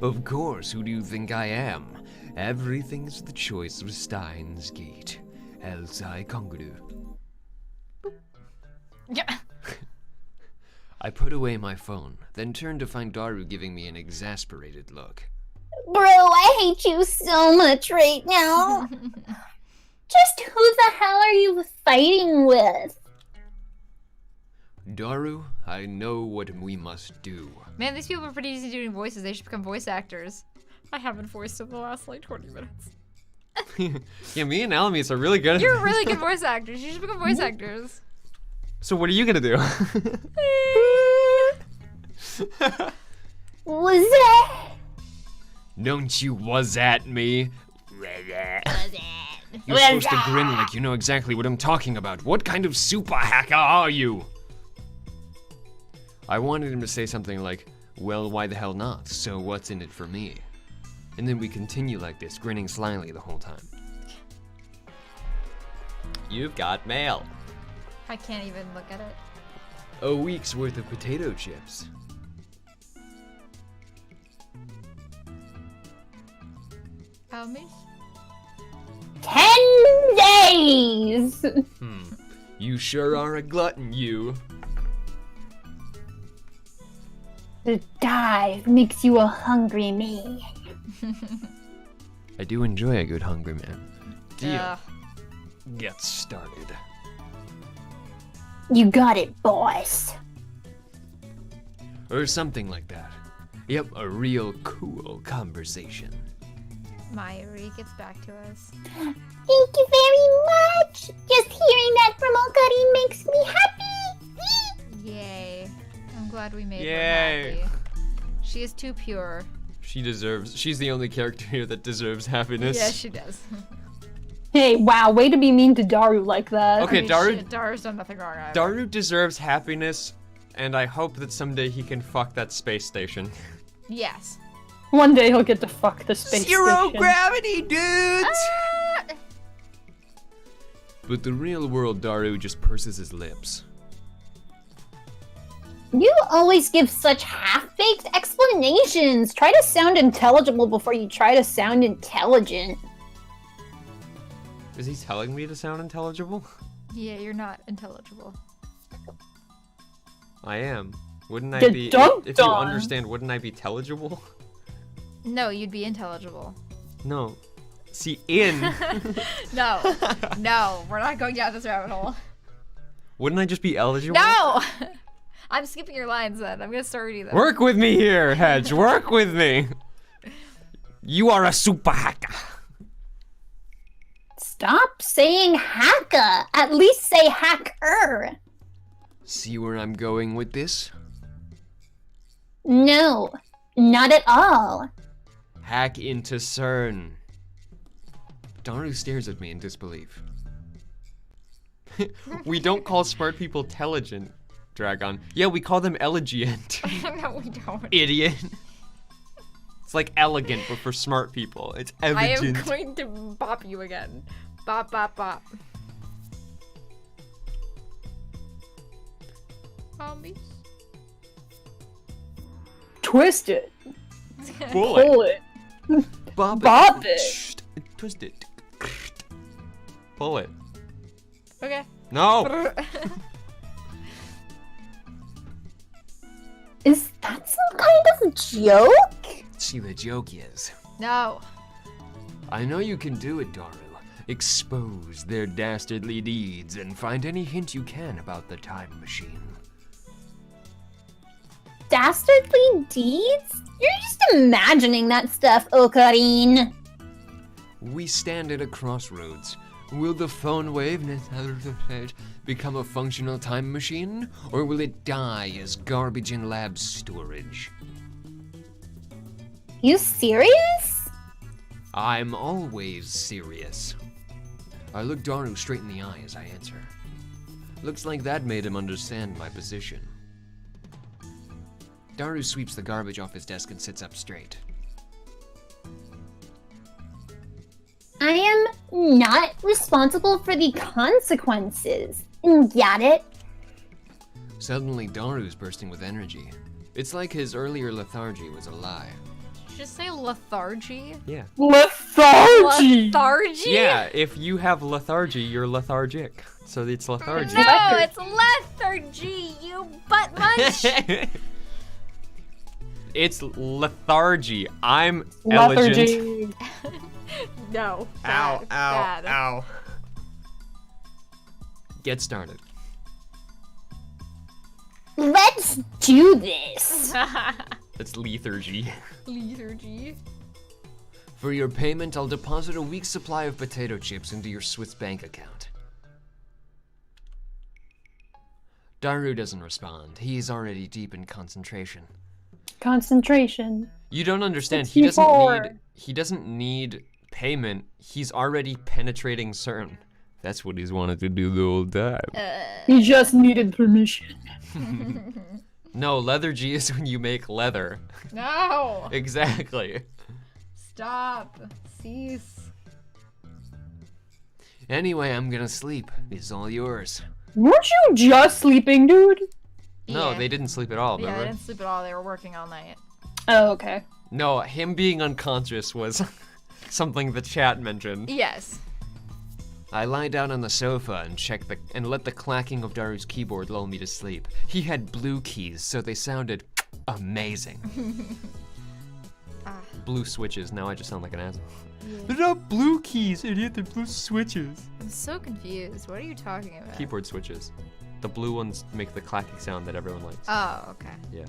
Of course, who do you think I am? Everything's the choice of Steins Gate. Else I congru. Yeah. I put away my phone, then turned to find Daru giving me an exasperated look. Bro, I hate you so much right now. Just who the hell are you fighting with? Daru, I know what we must do. Man, these people are pretty easy doing voices. They should become voice actors. I haven't voiced in the last like 20 minutes. Yeah, me and Alamis are really good at You're really good voice actors. You should become voice actors. So what are you gonna do? Was that? Don't you was at me. You're supposed to grin like you know exactly what I'm talking about. What kind of super hacker are you? I wanted him to say something like, well, why the hell not? So what's in it for me? And then we continue like this, grinning slyly the whole time. You've got mail. I can't even look at it. A week's worth of potato chips. How many? 10 days! You sure are a glutton, you. The dive makes you a hungry man. I do enjoy a good hungry man. Deal. Yeah. Get started. You got it, boss. Or something like that. Yep, a real cool conversation. Mayuri gets back to us. Thank you very much. Just hearing that from Okari makes me glad we made Yay. her happy. She is too pure. She's the only character here that deserves happiness. Yeah, she does. Hey, wow, way to be mean to Daru like that. Okay, Daru- Daru's done nothing wrong either. Daru deserves happiness, and I hope that someday he can fuck that space station. Yes. One day he'll get to fuck the space Zero station. gravity, dudes! Ah! But the real world Daru just purses his lips. You always give such half-baked explanations. Try to sound intelligible before you try to sound intelligent. Is he telling me to sound intelligible? Yeah, you're not intelligible. I am. Wouldn't I be? If you understand, wouldn't I be intelligible? No, you'd be intelligible. No. See, in. No. No, we're not going down this rabbit hole. Wouldn't I just be eligible? No! I'm skipping your lines then. I'm gonna start reading them. Work with me here, Hedge. Work with me. You are a super hacker. Stop saying hacka. At least say hacker. See where I'm going with this? No, not at all. Hack into CERN. Daru stares at me in disbelief. We don't call smart people intelligent, Dragon. Yeah, we call them elegant. No, we don't. Idiot. It's like elegant, but for smart people. It's I am elegant. going to bop you again. Bop, bop, bop. Zombies. Twist it. Pull Pull it. Bop Bop it. Shh. Twist it. Pull it. Okay. No! Is that some kind of joke? See, the joke is, No. I know you can do it, Daru. Expose their dastardly deeds and find any hint you can about the time machine. Dastardly deeds? You're just imagining that stuff, Ocarine. We stand at a crossroads. Will the phone wave become a functional time machine, or will it die as garbage in lab storage? You serious? I'm always serious. I look Daru straight in the eye as I answer. Looks like that made him understand my position. Daru sweeps the garbage off his desk and sits up straight. I am not responsible for the consequences. Got it? Suddenly, Daru's bursting with energy. It's like his earlier lethargy was a lie. Did you just say lethargy? Yeah. Lethargy. Lethargy? Yeah, if you have lethargy, you're lethargic. So it's lethargy. No, it's lethargy, you butt munch. It's lethargy. I'm elegant. Lethargy. No. Ow, Bad, ow, bad. ow. Get started. Let's do this. It's lethargy. Lethargy. For your payment, I'll deposit a week's supply of potato chips into your Swiss bank account. Daru doesn't respond. He's already deep in concentration. Concentration. You don't understand. 64. He doesn't need payment. He's already penetrating CERN. That's what he's wanted to do the whole time. He just needed permission. No, lethargy is when you make leather. No. Exactly. Stop. Cease. Anyway, I'm gonna sleep. It's all yours. Weren't you just sleeping, dude? No, Yeah. they didn't sleep at all, Yeah, remember? they didn't sleep at all. They were working all night. Oh, okay. No, him being unconscious was something the chat mentioned. Yes. I lie down on the sofa and let the clacking of Daru's keyboard lull me to sleep. He had blue keys, so they sounded amazing. Blue switches. Now I just sound like an asshole. They're not blue keys, idiot. They're blue switches. I'm so confused. What are you talking about? Keyboard switches. The blue ones make the clacking sound that everyone likes. Oh, okay. Yeah.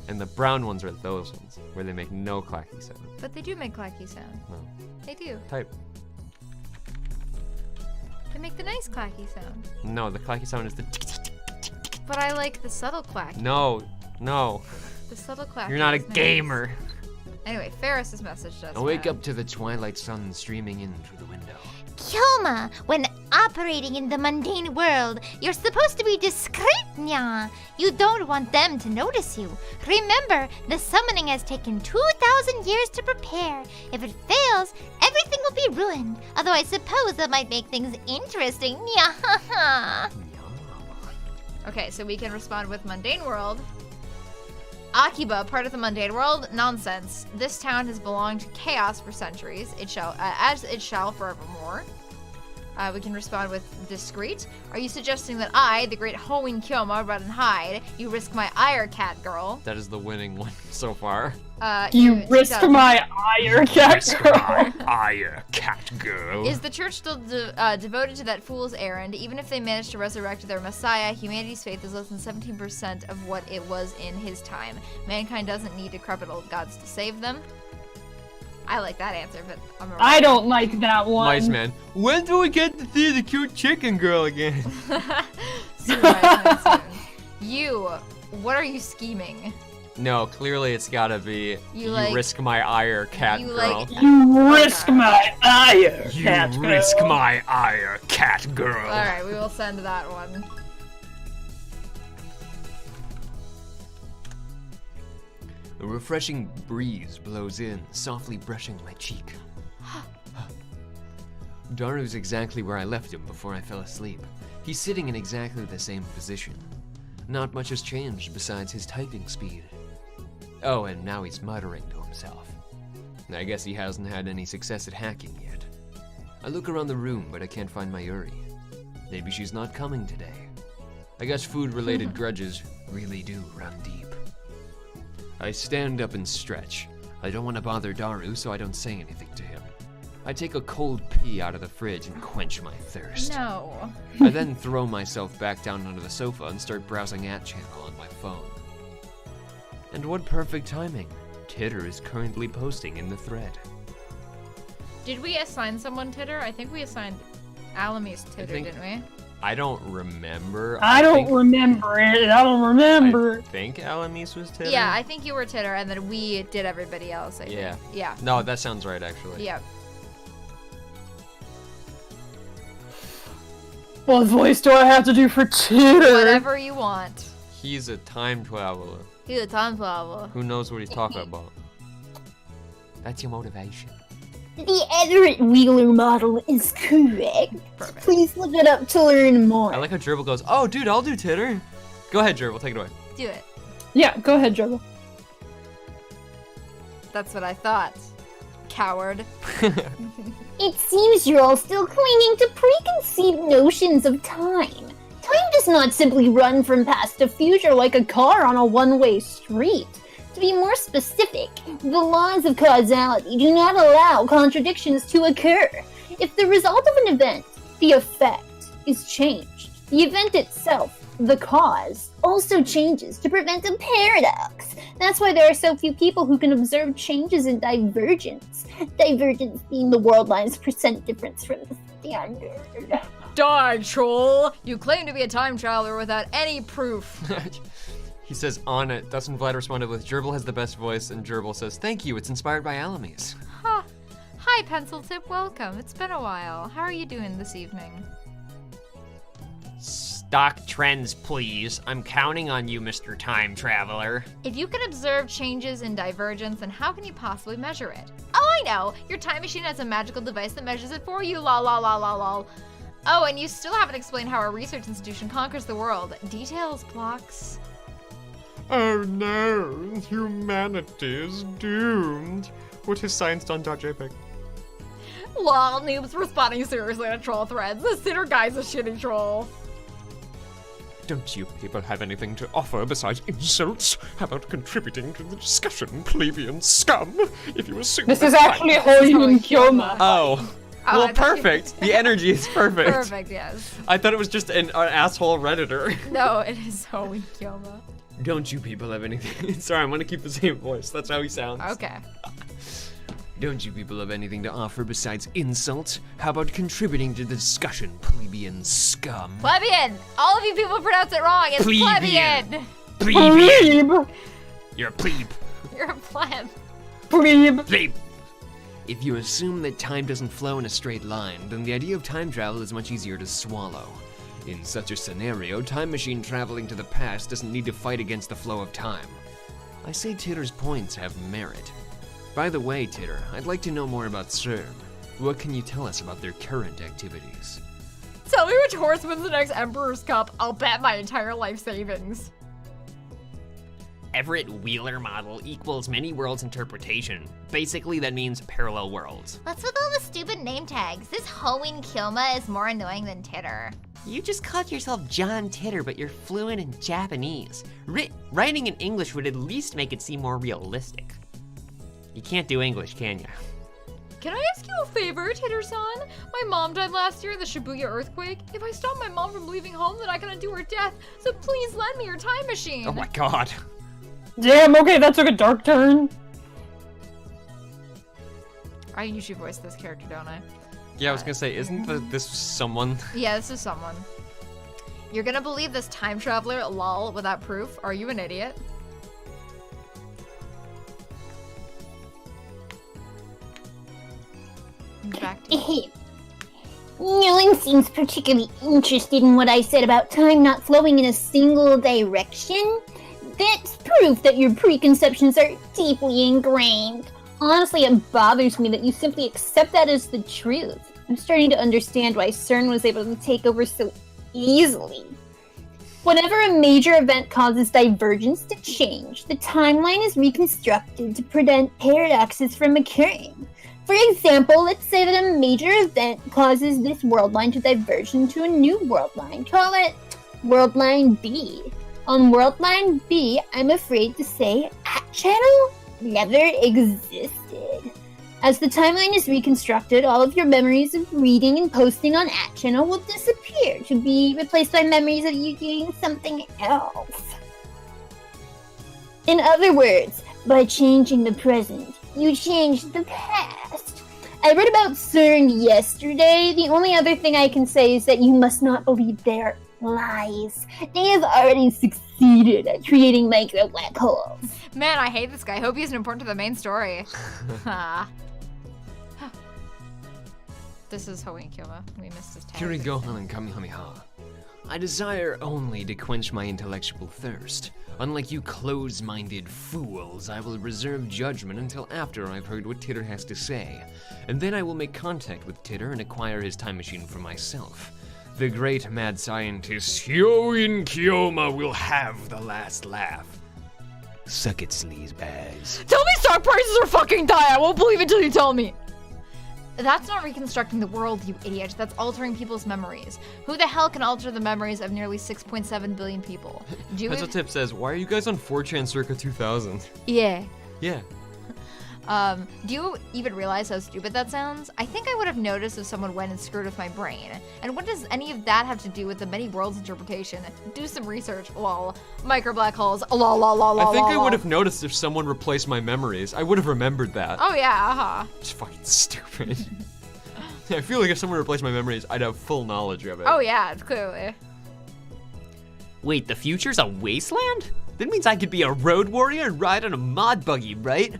And the brown ones are those ones, where they make no clacking sound. But they do make clacky sound. No. They do. Type. They make the nice clacky sound. No, the clacky sound is the But I like the subtle quack. No. The subtle quack. You're not a is nice. gamer. Anyway, Ferris's message does. I wake up to the twilight sun streaming in through the window. Kyoma, when operating in the mundane world, you're supposed to be discreet, nya. You don't want them to notice you. Remember, the summoning has taken 2,000 years to prepare. If it fails, everything will be ruined. Although I suppose that might make things interesting, nya. Okay, so we can respond with mundane world. Akiba, part of the mundane world, nonsense. This town has belonged to chaos for centuries. It shall, as it shall forevermore. We can respond with discreet. Are you suggesting that I, the great Hoenn Kyoma, run and hide? You risk my ire, cat girl. That is the winning one so far. You risk my ire, cat girl. Ire, cat girl. Is the church still devoted to that fool's errand? Even if they manage to resurrect their messiah, humanity's faith is less than 17% of what it was in his time. Mankind doesn't need decrepit old gods to save them. I like that answer, but I'm wrong. I don't like that one. Mice man. When do we get to see the cute chicken girl again? Soon, Mice Man, soon. You, what are you scheming? No, clearly it's gotta be you like- risk my ire, cat you girl. like- You risk my ire, You cat risk girl. my ire, cat girl. Alright, we will send that one. A refreshing breeze blows in, softly brushing my cheek. Daru's exactly where I left him before I fell asleep. He's sitting in exactly the same position. Not much has changed besides his typing speed. Oh, and now he's muttering to himself. I guess he hasn't had any success at hacking yet. I look around the room, but I can't find my Uri. Maybe she's not coming today. I guess food-related grudges really do run deep. I stand up and stretch. I don't want to bother Daru, so I don't say anything to him. I take a cold pee out of the fridge and quench my thirst. No. I then throw myself back down onto the sofa and start browsing at channel on my phone. And what perfect timing. Titter is currently posting in the thread. Did we assign someone Titter? I think we assigned Alamis Titter, didn't we? I don't remember. I don't remember it. I don't remember. I think Alamis was Titter. Yeah, I think you were Titter, and then we did everybody else, I think. Yeah. Yeah. No, that sounds right, actually. Yeah. What voice do I have to do for Titter? Whatever you want. He's a time traveler. He's a time traveler. Who knows what he's talking about? That's your motivation. The Everett Wheeler model is correct. Perfect. Please look it up to learn more. I like how Gerbil goes, oh, dude, I'll do Titter. Go ahead, Gerbil, take it away. Do it. Yeah, go ahead, Juggle. That's what I thought. Coward. It seems you're all still clinging to preconceived notions of time. Time does not simply run from past to future like a car on a one-way street. To be more specific, the laws of causality do not allow contradictions to occur. If the result of an event, the effect, is changed, the event itself, the cause, also changes to prevent a paradox. That's why there are so few people who can observe changes in divergence. Divergence being the world line's percent difference from the standard. Die, troll! You claim to be a time traveler without any proof. He says, on it. Dustin Vlad responded with, Gerbil has the best voice, and Gerbil says, thank you, it's inspired by Alamis. Huh. Hi, Pencil Tip, welcome. It's been a while. How are you doing this evening? Stock trends, please. I'm counting on you, Mr. Time Traveler. If you can observe changes in divergence, then how can you possibly measure it? Oh, I know! Your time machine has a magical device that measures it for you, lol lol lol lol lol. Oh, and you still haven't explained how a research institution conquers the world. Details, Plox. Oh no, humanity is doomed. What has science done, .jpg? Lol, noobs responding seriously to troll threads. The Sitter guy's a shitty troll. Don't you people have anything to offer besides insults? How about contributing to the discussion, plebeian scum? If you assume This that is actually Hoenn Kyoma. Oh. I Well, thought perfect. The energy is perfect. Perfect, yes. I thought it was just an asshole Redditor. No, it is Hoenn Kyoma. Don't you people have anything? Sorry, I'm gonna keep the same voice. That's how he sounds. Okay. Don't you people have anything to offer besides insult? How about contributing to the discussion, plebeian scum? Plebeian! All of you people pronounce it wrong. It's plebeian. Plebeian! Plebe! You're a plebe. You're a pleb. Plebe! Plebe! If you assume that time doesn't flow in a straight line, then the idea of time travel is much easier to swallow. In such a scenario, time machine traveling to the past doesn't need to fight against the flow of time. I say Titter's points have merit. By the way, Titter, I'd like to know more about CERN. What can you tell us about their current activities? Tell me which horse wins the next Emperor's Cup. I'll bet my entire life savings. Everett Wheeler model equals many worlds interpretation. Basically, that means parallel worlds. What's with all the stupid name tags? This Hoenn Kyoma is more annoying than Titter. You just called yourself John Titter, but you're fluent in Japanese. Writing in English would at least make it seem more realistic. You can't do English, can ya? Can I ask you a favor, Titter-san? My mom died last year in the Shibuya earthquake. If I stop my mom from leaving home, then I can undo her death. So please lend me your time machine. Oh my god. Damn, okay, that took a dark turn. I usually voice this character, don't I? Yeah, I was gonna say, isn't this someone? Yeah, this is someone. You're gonna believe this time traveler, lol, without proof? Are you an idiot? Back to No one seems particularly interested in what I said about time not flowing in a single direction. That's proof that your preconceptions are deeply ingrained. Honestly, it bothers me that you simply accept that as the truth. I'm starting to understand why CERN was able to take over so easily. Whenever a major event causes divergence to change, the timeline is reconstructed to prevent paradoxes from occurring. For example, let's say that a major event causes this world line to diverge into a new world line. Call it World Line B. On World Line B, I'm afraid to say @channel never existed. As the timeline is reconstructed, all of your memories of reading and posting on @channel will disappear to be replaced by memories of you doing something else. In other words, by changing the present, you change the past. I read about CERN yesterday. The only other thing I can say is that you must not believe their lies. They have already succeeded at creating micro black holes. Man, I hate this guy. I hope he isn't important to the main story. This is Hoenn Kyoma. We missed his tag. Kirigohan and Kamehameha. I desire only to quench my intellectual thirst. Unlike you close-minded fools, I will reserve judgment until after I've heard what Titter has to say. And then I will make contact with Titter and acquire his time machine for myself. The great mad scientist Hoenn Kyoma will have the last laugh. Suck it, sleazebags. Tell me stock prices are fucking die. I won't believe it till you tell me. That's not reconstructing the world, you idiot. That's altering people's memories. Who the hell can alter the memories of nearly 6.7 billion people? That's what Tip says. Why are you guys on 4chan circa 2000? Yeah. Yeah. Do you even realize how stupid that sounds? I think I would have noticed if someone went and screwed with my brain. And what does any of that have to do with the many worlds interpretation? Do some research, lol. Micro black holes, lol, lol, lol, I think lol, I would have noticed if someone replaced my memories. I would have remembered that. Oh yeah, It's fucking stupid. I feel like if someone replaced my memories, I'd have full knowledge of it. Oh yeah, it's clearly. Wait, the future's a wasteland? That means I could be a road warrior and ride on a mod buggy, right?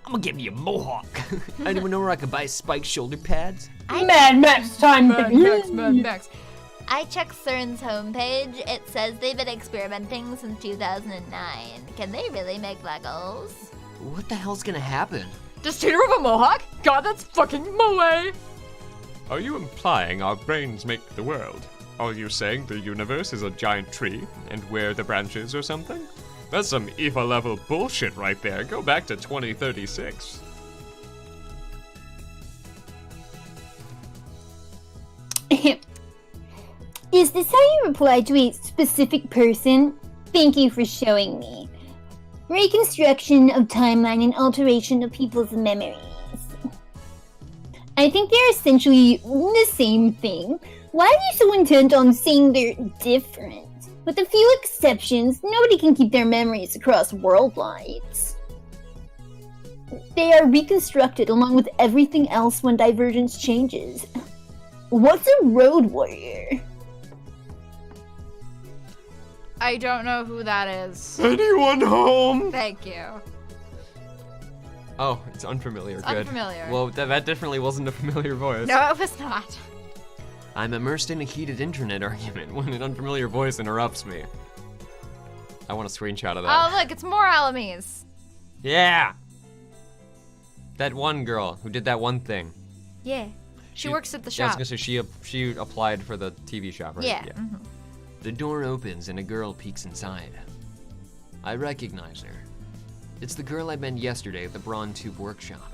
I'm gonna give you a mohawk. Anyone know where I can buy spiked shoulder pads? Mad Max time, baby. Mad Max. I checked CERN's homepage. It says they've been experimenting since 2009. Can they really make black holes? What the hell's gonna happen? Does Titter have a mohawk? God, that's fucking moe. Are you implying our brains make the world? Are you saying the universe is a giant tree, and we're the branches or something? That's some EVA level bullshit right there. Go back to 2036. Is this how you reply to a specific person? Thank you for showing me. Reconstruction of timeline and alteration of people's memories. I think they're essentially the same thing. Why are you so intent on saying they're different? With a few exceptions, nobody can keep their memories across world lines. They are reconstructed along with everything else when divergence changes. What's a road warrior? I don't know who that is. Anyone home? Thank you. Oh, it's unfamiliar. It's Good. unfamiliar. Well, that definitely wasn't a familiar voice. No, it was not. I'm immersed in a heated internet argument when an unfamiliar voice interrupts me. I want a screenshot of that. Oh, look, it's more Alamise. Yeah! That one girl who did that one thing. Yeah. She works at the Yeah, I was shop. gonna say she applied for the TV shop, right? Yeah. Mhm. The door opens and a girl peeks inside. I recognize her. It's the girl I met yesterday at the Brawn Tube workshop.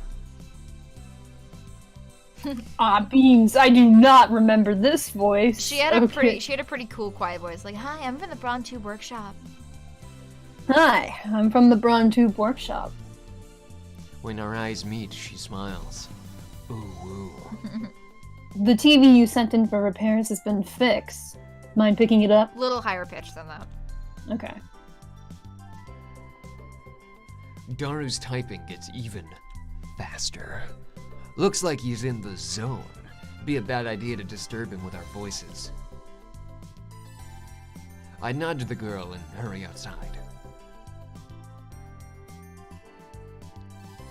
Beans, I do not remember this voice. She had a Okay. pretty cool quiet voice. Like, hi, I'm from the Brawn Tube workshop. Hi, I'm from the Brawn Tube workshop. When our eyes meet, she smiles. Ooh, woo. The TV you sent in for repairs has been fixed. Mind picking it up? Little higher pitch than that. Okay. Daru's typing gets even faster. Looks like he's in the zone. Be a bad idea to disturb him with our voices. I nod to the girl and hurry outside.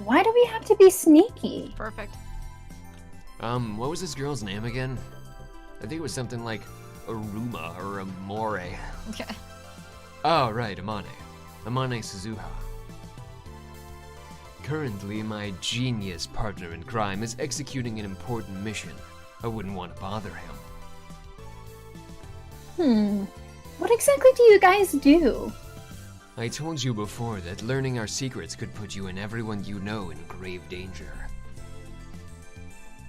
Why do we have to be sneaky? Perfect. What was this girl's name again? I think it was something like Aruma or Amore. Okay. Oh, right, Amane. Amane Suzuha. Currently, my genius partner in crime is executing an important mission. I wouldn't want to bother him. What exactly do you guys do? I told you before that learning our secrets could put you and everyone you know in grave danger.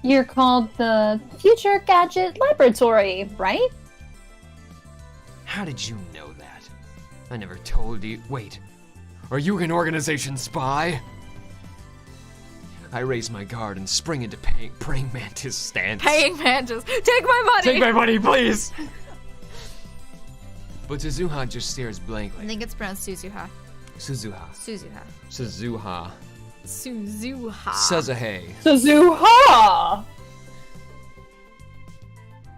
You're called the Future Gadget Laboratory, right? How did you know that? I never told you. Wait, are you an organization spy? I raise my guard and spring into praying mantis stance. Paying mantis. Take my money! Take my money, please! But Suzuha just stares I blankly. think it's pronounced Suzuha. Suzuha. Suzuha. Suzuha. Suzuha. Suzuhe. Suzuha!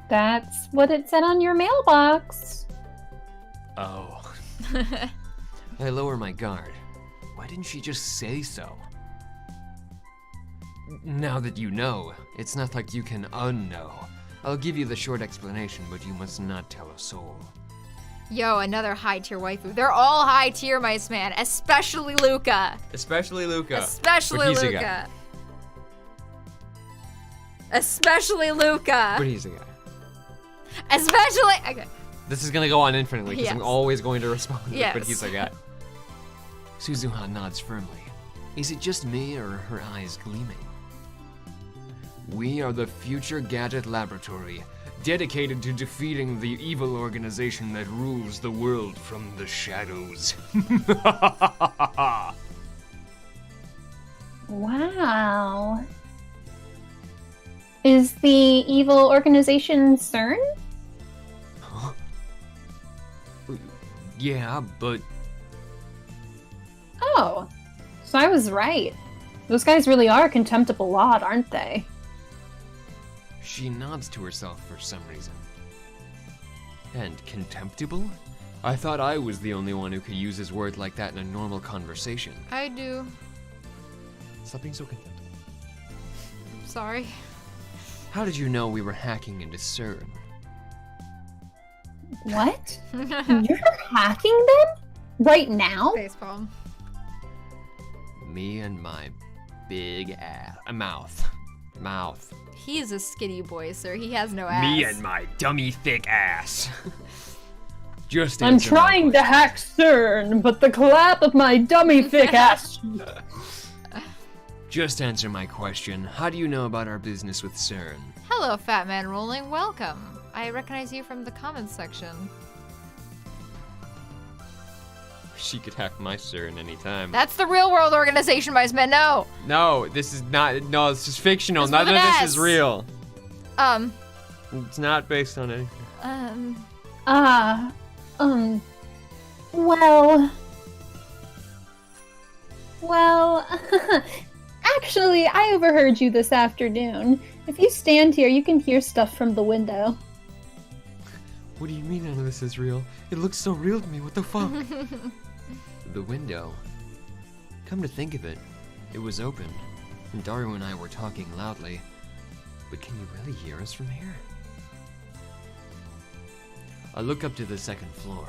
That's what it said on your mailbox. Oh. I lower my guard. Why didn't she just say so? Now that you know, it's not like you can unknow. I'll give you the short explanation, but you must not tell a soul. Yo, another high tier waifu. They're all high tier, mice man. Especially Luca. Especially Luca. Especially But he's a Luca. guy. Especially Luca. But he's a guy. Especially. Okay. This is gonna go on infinitely because I'm Yes. always going to respond to it, but Yes. he's a guy. Suzuha nods firmly. Is it just me or are her eyes gleaming? We are the Future Gadget Laboratory, dedicated to defeating the evil organization that rules the world from the shadows. Wow. Is the evil organization CERN? Yeah, but Oh, so I was right. Those guys really are a contemptible lot, aren't they? she nods to herself for some reason. And contemptible? I thought I was the only one who could use his word like that in a normal conversation. I do. Stop being so contemptible. Sorry. How did you know we were hacking into CERN? What? You're hacking them? Right now? Facepalm. Me and my big mouth. He's a skinny boy, sir. He has no ass. Me and my dummy thick ass. Just I'm answer my trying to question. hack CERN, but the clap of my dummy thick ass. Just answer my question. How do you know about our business with CERN? Hello, Fat Man Rolling. Welcome. I recognize you from the comments section. She could hack my CERN anytime. That's the real world organization, mice men. No. No, this is not. No, this is fictional. It's None with of an this S. is real. Um. It's not based on anything. Well... Well, actually, I overheard you this afternoon. If you stand here, you can hear stuff from the window. What do you mean none of this is real? It looks so real to me, what the fuck? The window. Come to think of it, it was open, and Daru and I were talking loudly. But can you really hear us from here? I look up to the second floor.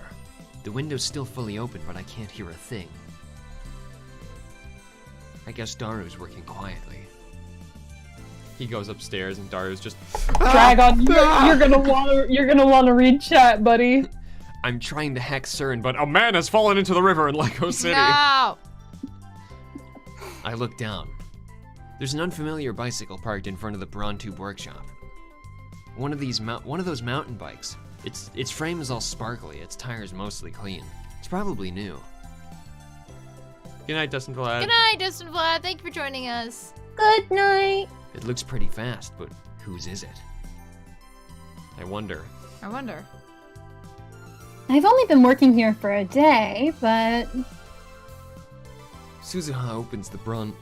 The window's still fully open, but I can't hear a thing. I guess Daru's working quietly. He goes upstairs and Daru's just Dragon, you're gonna wanna read chat, buddy. I'm trying to hack CERN, but a man has fallen into the river in Lego City. No! I look down. There's an unfamiliar bicycle parked in front of the Brawn Tube workshop. One of those mountain bikes. Its frame is all sparkly, its tires mostly clean. It's probably new. Good night, Dustin Vlad. Good night, Dustin Vlad. Thank you for joining us. Good night. It looks pretty fast, but whose is it? I wonder. I wonder. I've only been working here for a day, but Suzuha opens the Brawn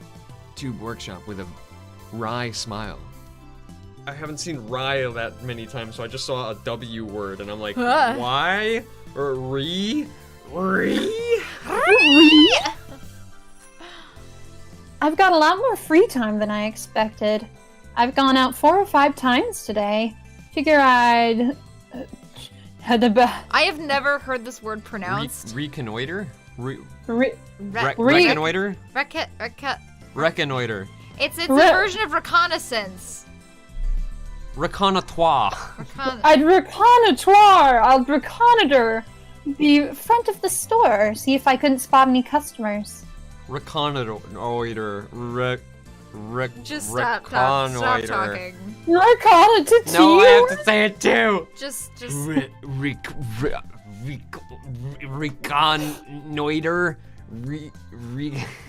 Tube workshop with a wry smile. I haven't seen Rye that many times, so I just saw a W word, and I'm like, Huh? why? Or re? I've got a lot more free time than I expected. I've gone out 4 or 5 times today. Figure I'd head to I have never heard this word pronounced. Reconnoiter? Reconnoiter. Reconnoiter. Reconnoiter. It's a version of reconnaissance. Reconnoitoire. I'd I'll reconnoiter the front of the store, see if I couldn't spot any customers. Reconnoiter. Just stop talking. Reconnoiter to No, you? I have to say it too. Just. Reconnoiter.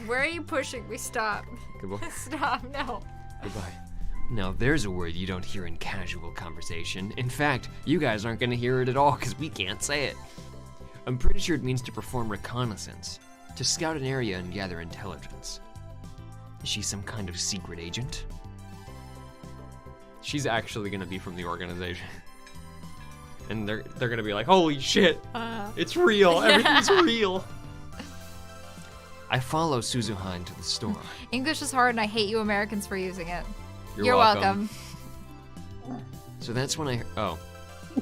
Where are you pushing me? Stop. Goodbye. Stop. No. Goodbye. Now there's a word you don't hear in casual conversation. In fact, you guys aren't gonna hear it at all because we can't say it. I'm pretty sure it means to perform reconnaissance, to scout an area and gather intelligence. Is she some kind of secret agent? She's actually gonna be from the organization. And they're gonna be like, holy shit, it's real, everything's real. I follow Suzuha into the store. English is hard, and I hate you Americans for using it. You're welcome. So that's when oh.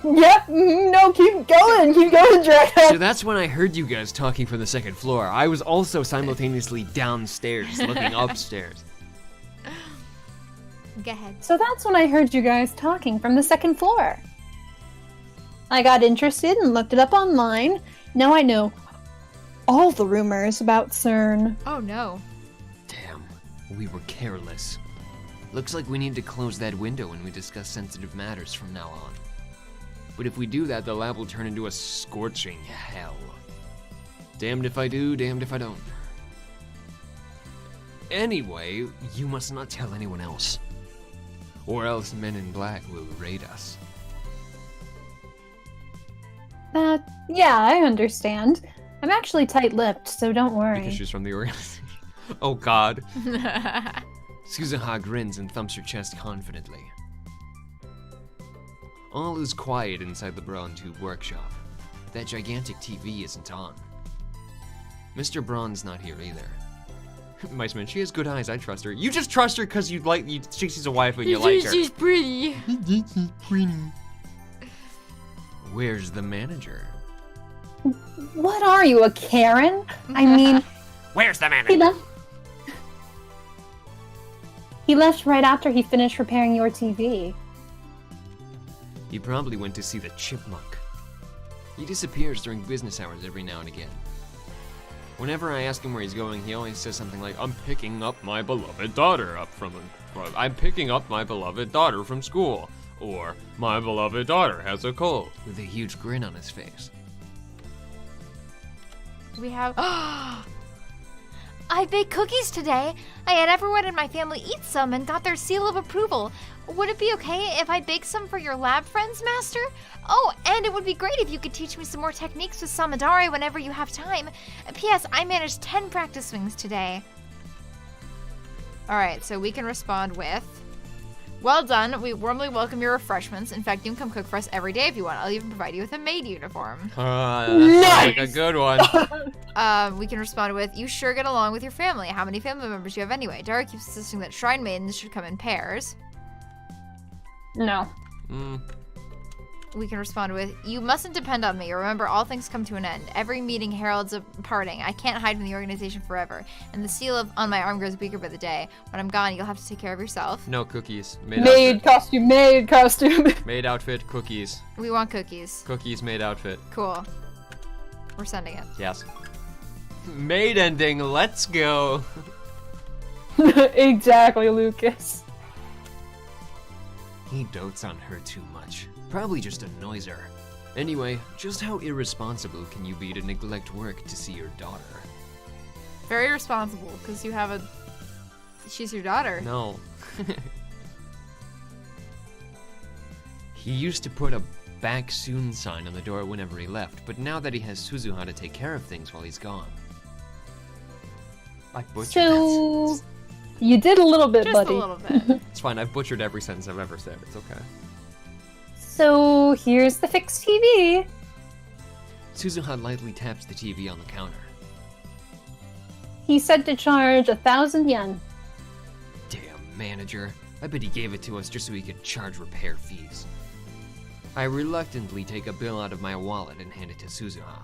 Yep, no, keep going, Dragon. So that's when I heard you guys talking from the second floor. I was also simultaneously downstairs, looking upstairs. Go ahead. So that's when I heard you guys talking from the second floor. I got interested and looked it up online. Now I know all the rumors about CERN. Oh no. Damn, we were careless. Looks like we need to close that window when we discuss sensitive matters from now on. But if we do that, the lab will turn into a scorching hell. Damned if I do, damned if I don't. Anyway, you must not tell anyone else. Or else Men in Black will raid us. Yeah, I understand. I'm actually tight-lipped, so don't worry. Because she's from the organization. Oh god. Suzuha grins and thumps her chest confidently. All is quiet inside the Brawn Tube workshop. That gigantic TV isn't on. Mr. Braun's not here either. Miceman, she has good eyes, I trust her. You just trust her because she's a wife and you like her. She's pretty. Where's the manager? What are you, a Karen? I mean, Where's the he manager? left. He left right after he finished repairing your TV. He probably went to see the chipmunk. He disappears during business hours every now and again. Whenever I ask him where he's going, he always says something like, I'm picking up my beloved daughter I'm picking up my beloved daughter from school. Or, my beloved daughter has a cold. with a huge grin on his face. We have. I baked cookies today. I had everyone in my family eat some and got their seal of approval. Would it be okay if I bake some for your lab friends, Master? Oh, and it would be great if you could teach me some more techniques with Samadari whenever you have time. P.S. I managed 10 practice swings today. Alright, so we can respond with... Well done. We warmly welcome your refreshments. In fact, you can come cook for us every day if you want. I'll even provide you with a maid uniform. That's like a good one. We can respond with, you sure get along with your family. How many family members do you have anyway? Dara keeps insisting that shrine maidens should come in pairs. No. We can respond with, you mustn't depend on me. Remember, all things come to an end. Every meeting heralds a parting. I can't hide from the organization forever. And the seal on my arm grows weaker by the day. When I'm gone, you'll have to take care of yourself. No cookies. Maid costume, maid costume. Maid outfit, cookies. We want cookies. Cookies, maid outfit. Cool. We're sending it. Yes. Maid ending, let's go. Exactly, Lucas. He dotes on her too much. Probably just annoys her. Anyway, just how irresponsible can you be to neglect work to see your daughter? Very responsible, because you have a... She's your daughter. No. He used to put a back soon sign on the door whenever he left, but now that he has Suzuha to take care of things while he's gone. I butchered So, that. you did a little bit, Just buddy. a little bit. It's fine, I've butchered every sentence I've ever said. It's okay. So, here's the fixed TV. Suzuha lightly taps the TV on the counter. He said to charge 1,000 yen. Damn manager. I bet he gave it to us just so he could charge repair fees. I reluctantly take a bill out of my wallet and hand it to Suzuha.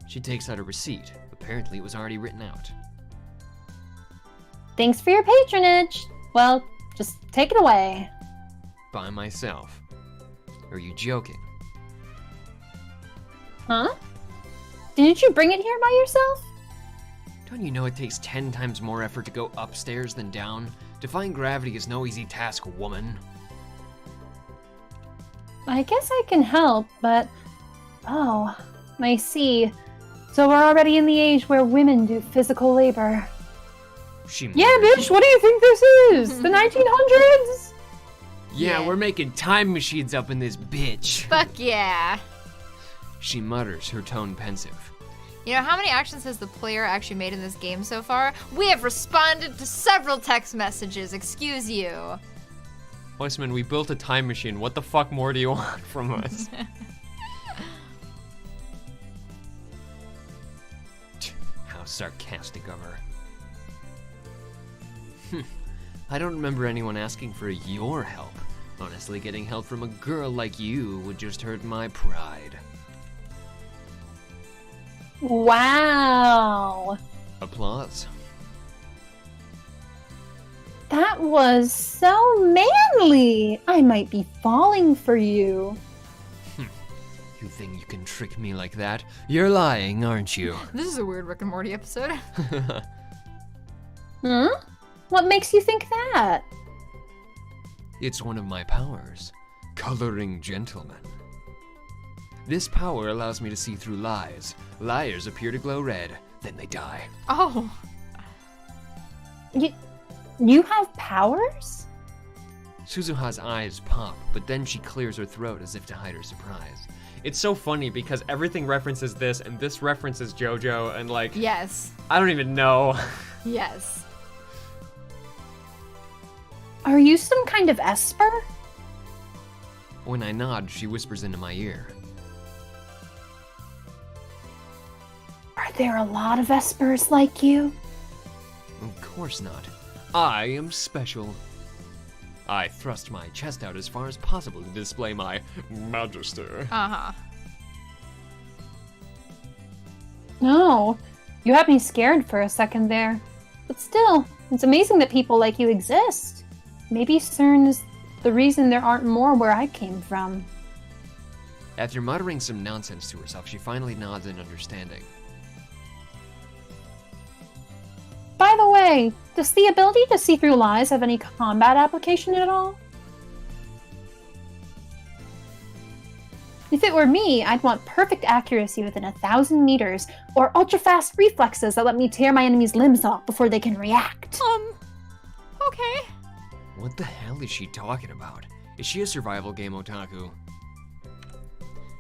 She takes out a receipt. Apparently it was already written out. Thanks for your patronage. Well, just take it away. By myself. Are you joking? Huh? Didn't you bring it here by yourself? Don't you know it takes 10 times more effort to go upstairs than down? Defying gravity is no easy task, woman. I guess I can help, but... Oh, I see. So we're already in the age where women do physical labor. She Yeah, muttered. bitch, what do you think this is? The 1900s? Yeah, we're making time machines up in this bitch. Fuck yeah. She mutters, her tone pensive. You know, how many actions has the player actually made in this game so far? We have responded to several text messages, excuse you. Weissman, we built a time machine. What the fuck more do you want from us? How sarcastic of her. I don't remember anyone asking for your help. Honestly, getting help from a girl like you would just hurt my pride. Wow. Applause. That was so manly. I might be falling for you. You think you can trick me like that? You're lying, aren't you? This is a weird Rick and Morty episode. Hmm? What makes you think that? It's one of my powers. Coloring gentlemen. This power allows me to see through lies. Liars appear to glow red, then they die. Oh. You have powers? Suzuha's eyes pop, but then she clears her throat as if to hide her surprise. It's so funny because everything references this, and this references JoJo, and like, Yes. I don't even know. Yes. Are you some kind of Esper? When I nod, she whispers into my ear. Are there a lot of Espers like you? Of course not. I am special. I thrust my chest out as far as possible to display my majesty. Uh-huh. No. You had me scared for a second there. But still, it's amazing that people like you exist. Maybe CERN is the reason there aren't more where I came from. After muttering some nonsense to herself, she finally nods in understanding. By the way, does the ability to see through lies have any combat application at all? If it were me, I'd want perfect accuracy within 1,000 meters, or ultra-fast reflexes that let me tear my enemy's limbs off before they can react. Okay. What the hell is she talking about? Is she a survival game otaku?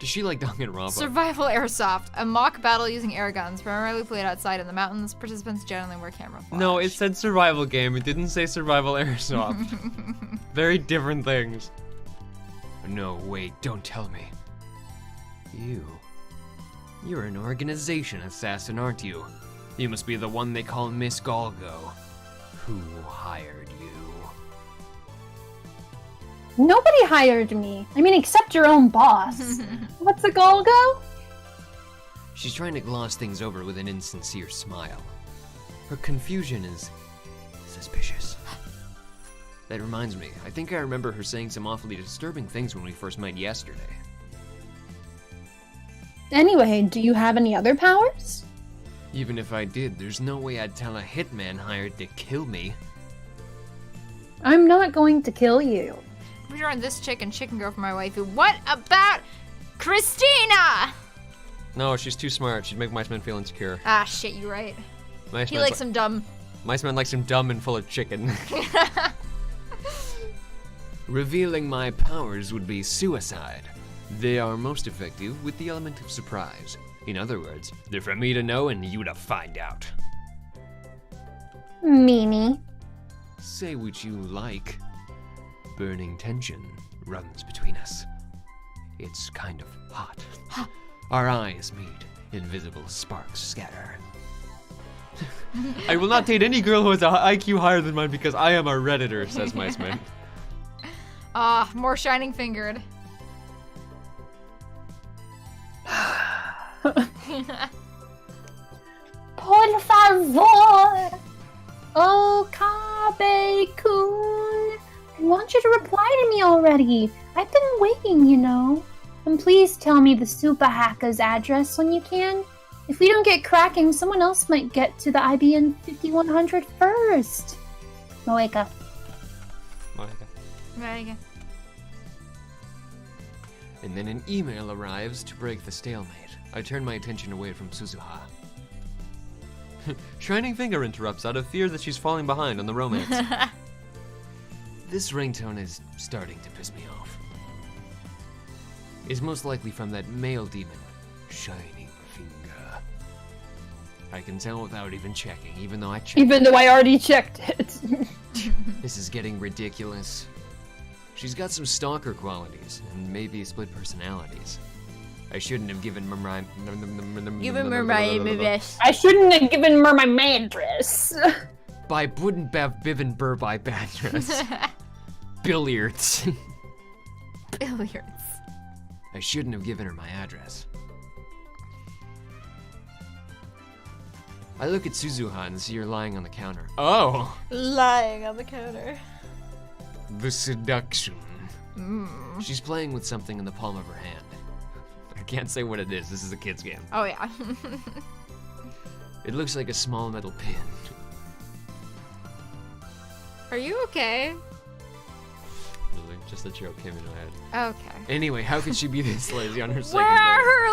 Does she like Danganronpa? Survival airsoft. A mock battle using air guns, primarily played outside in the mountains. Participants generally wear camouflage. No, it said survival game. It didn't say survival airsoft. Very different things. No, wait, don't tell me. You're an organization assassin, aren't you? You must be the one they call Miss Galgo. Who hired you? Nobody hired me. I mean, except your own boss. What's a Golgo? She's trying to gloss things over with an insincere smile. Her confusion is suspicious. That reminds me, I think I remember her saying some awfully disturbing things when we first met yesterday. Anyway, do you have any other powers? Even if I did, there's no way I'd tell a hitman hired to kill me. I'm not going to kill you. I'm drawing this chick and chicken girl for my waifu. What about Christina? No, she's too smart. She'd make Miceman feel insecure. Ah, shit, you right. He likes him dumb. Miceman likes him dumb and full of chicken. Revealing my powers would be suicide. They are most effective with the element of surprise. In other words, they're for me to know and you to find out. Meanie. Say what you like. Burning tension runs between us. It's kind of hot. Our eyes meet. Invisible sparks scatter. I will not date any girl who has an IQ higher than mine because I am a Redditor, says Miceman. Ah, more shining fingered. Por favor! Oh, Kabe-kun! I want you to reply to me already. I've been waiting, you know. And please tell me the Super Hacker's address when you can. If we don't get cracking, someone else might get to the IBN 5100 first. Moeka. Right. And then an email arrives to break the stalemate. I turn my attention away from Suzuha. Shining Finger interrupts out of fear that she's falling behind on the romance. This ringtone is starting to piss me off. It's most likely from that male demon, Shining Finger. I can tell without even checking, even though I checked. Even though I already checked it. This is getting ridiculous. She's got some stalker qualities, and maybe split personalities. I shouldn't have given her my... I shouldn't have given her my address. By wouldn't bev bivin bur by badress. Billiards. Billiards. I shouldn't have given her my address. I look at Suzuha and see her lying on the counter. Oh! Lying on the counter. The seduction. She's playing with something in the palm of her hand. I can't say what it is. This is a kid's game. Oh, yeah. It looks like a small metal pin. Are you okay? Really? Just a joke came into my head. Okay. Anyway, how could she be this lazy on her second Where are day? her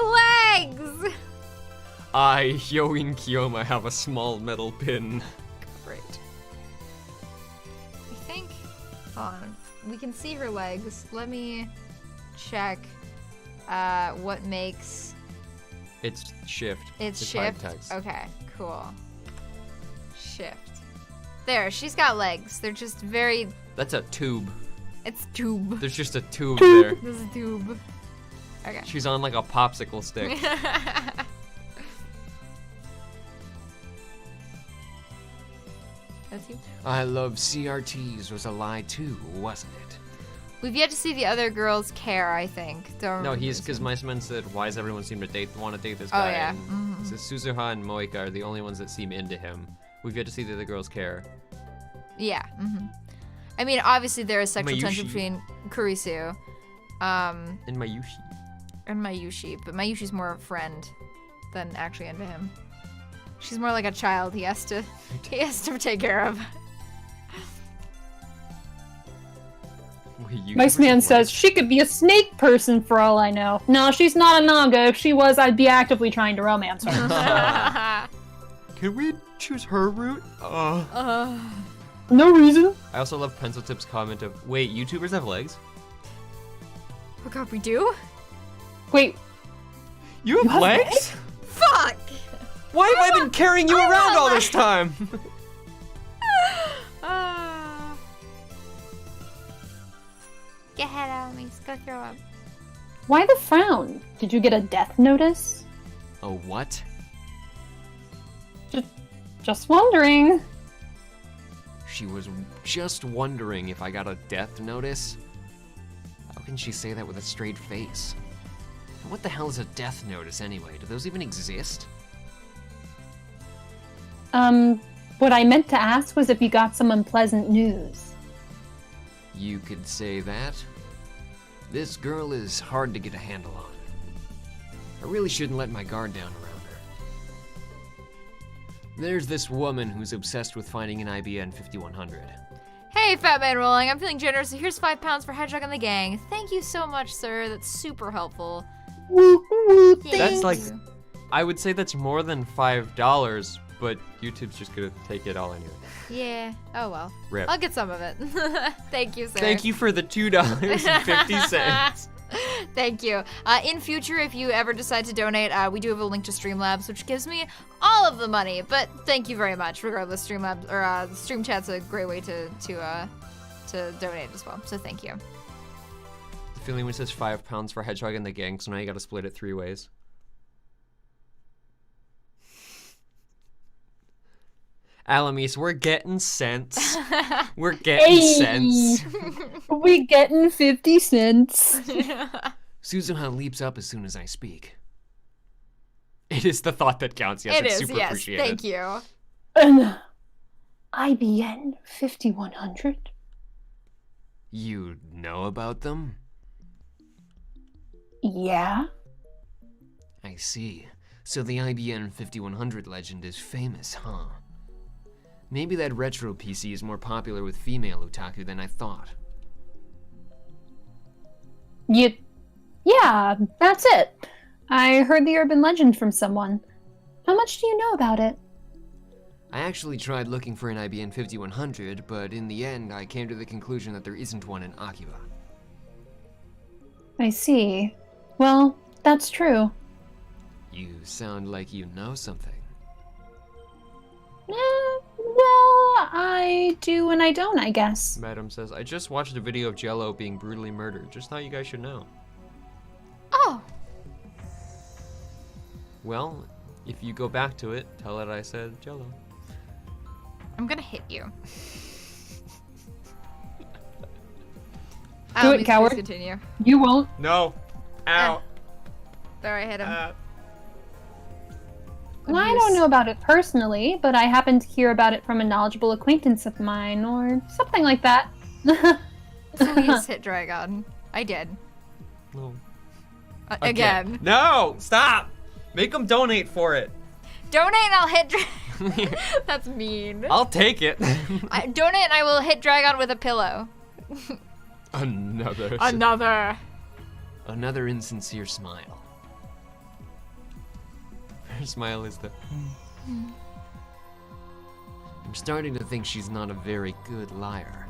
legs? I, Hyoin Kiyoma, have a small metal pin. Great. I think... Hold on. We can see her legs. Let me check what makes... It's shift. It's type shift? text. Okay, cool. Shift. There, she's got legs. They're just very... That's a tube. It's tube. There's just a tube there. This is tube. Okay. She's on like a popsicle stick. That's you. I love CRTs was a lie too, wasn't it? We've yet to see the other girls care, I think. Don't No, remember he's this because one. Miceman said, why does everyone seem to want to date this Oh, guy? yeah. And so Suzuha and Moika are the only ones that seem into him. We've yet to see the other girls care. Yeah. I mean, obviously there is sexual tension Mayushi. between Kurisu And Mayushi. and Mayushi, but Mayushi's more a friend than actually into him. She's more like a child he has to take care of. Mice Man says she could be a snake person for all I know. No, she's not a Naga. If she was, I'd be actively trying to romance her. Can we choose her route? No reason. I also love Pencil Tip's comment of, wait, YouTubers have legs? Oh god, we do? Wait, You have legs? Fuck! Why have I been carrying you around all this time? Go ahead, Alamis. Go throw up. why the frown? Did you get a death notice? Oh, what? Just wondering. She was just wondering if I got a death notice? How can she say that with a straight face? And what the hell is a death notice anyway? Do those even exist? What I meant to ask was if you got some unpleasant news. You could say that. This girl is hard to get a handle on. I really shouldn't let my guard down around her. There's this woman who's obsessed with finding an IBN 5100. Hey, Fat Man Rolling, I'm feeling generous, so here's £5 for Hedgehog and the gang. Thank you so much, sir. That's super helpful. That's like, I would say that's more than $5, but YouTube's just gonna take it all anyway. Yeah. Oh well. Rip. I'll get some of it. Thank you, sir. Thank you for the $2.50. Thank you. In future, if you ever decide to donate, we do have a link to Streamlabs, which gives me all of the money. But thank you very much. Regardless, Streamlabs or Stream Chat's a great way to donate as well. So thank you. The feeling when it says £5 for Hedgehog and the gang, so now you gotta split it 3 ways. Alamis, we're getting cents. We're getting cents. We getting 50 cents. Suzuha leaps up as soon as I speak. It is the thought that counts. Yes, It it's is, super yes. appreciated. Thank you. An IBN 5100? You know about them? Yeah. I see. So the IBN 5100 legend is famous, huh? Maybe that retro PC is more popular with female otaku than I thought. Yeah, that's it. I heard the urban legend from someone. How much do you know about it? I actually tried looking for an IBN 5100, but in the end I came to the conclusion that there isn't one in Akiba. I see. Well, that's true. You sound like you know something. Well, I do and I don't, I guess. Madam says, I just watched a video of Jello being brutally murdered. Just thought you guys should know. Oh. Well, if you go back to it, tell it I said Jello. I'm gonna hit you. Do it, coward. Please continue. You won't. No. Ow. There, I hit him. Well, I don't know about it personally, but I happened to hear about it from a knowledgeable acquaintance of mine, or something like that. Please hit Dragon. I did. No. Again. No! Stop! Make them donate for it. Donate and I'll hit Dragon. That's mean. I'll take it. Donate and I will hit Dragon with a pillow. Another insincere smile. Her smile is the... I'm starting to think she's not a very good liar.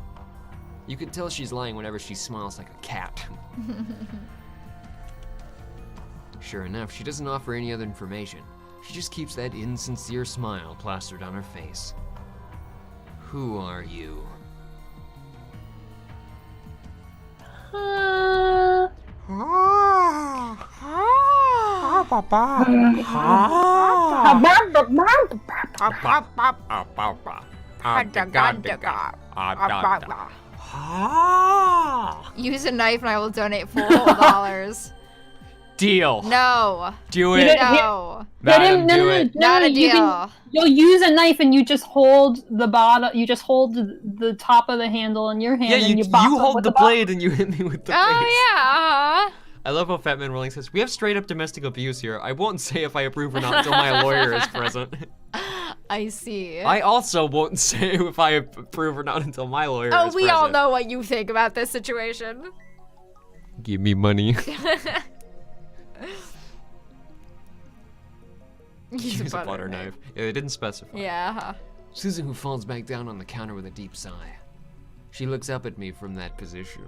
You can tell she's lying whenever she smiles like a cat. Sure enough, she doesn't offer any other information. She just keeps that insincere smile plastered on her face. Who are you? Use a knife and I will donate $4. Deal. No. Do You it. don't- No. Madam, do it. Not a you deal. You'll use a knife and you just hold the bottom. You just hold the top of the handle in your hand. Yeah, and you bop it hold with the bottom. blade and you hit me with the face. Oh, yeah. I love how Fat Man Rolling says, we have straight up domestic abuse here. I won't say if I approve or not until my lawyer is present. I see. I also won't say if I approve or not until my lawyer Oh, is we all present. know what you think about this situation. Give me money. Use a butter knife. Yeah, they didn't specify. Yeah. Suzu falls back down on the counter with a deep sigh. She looks up at me from that position.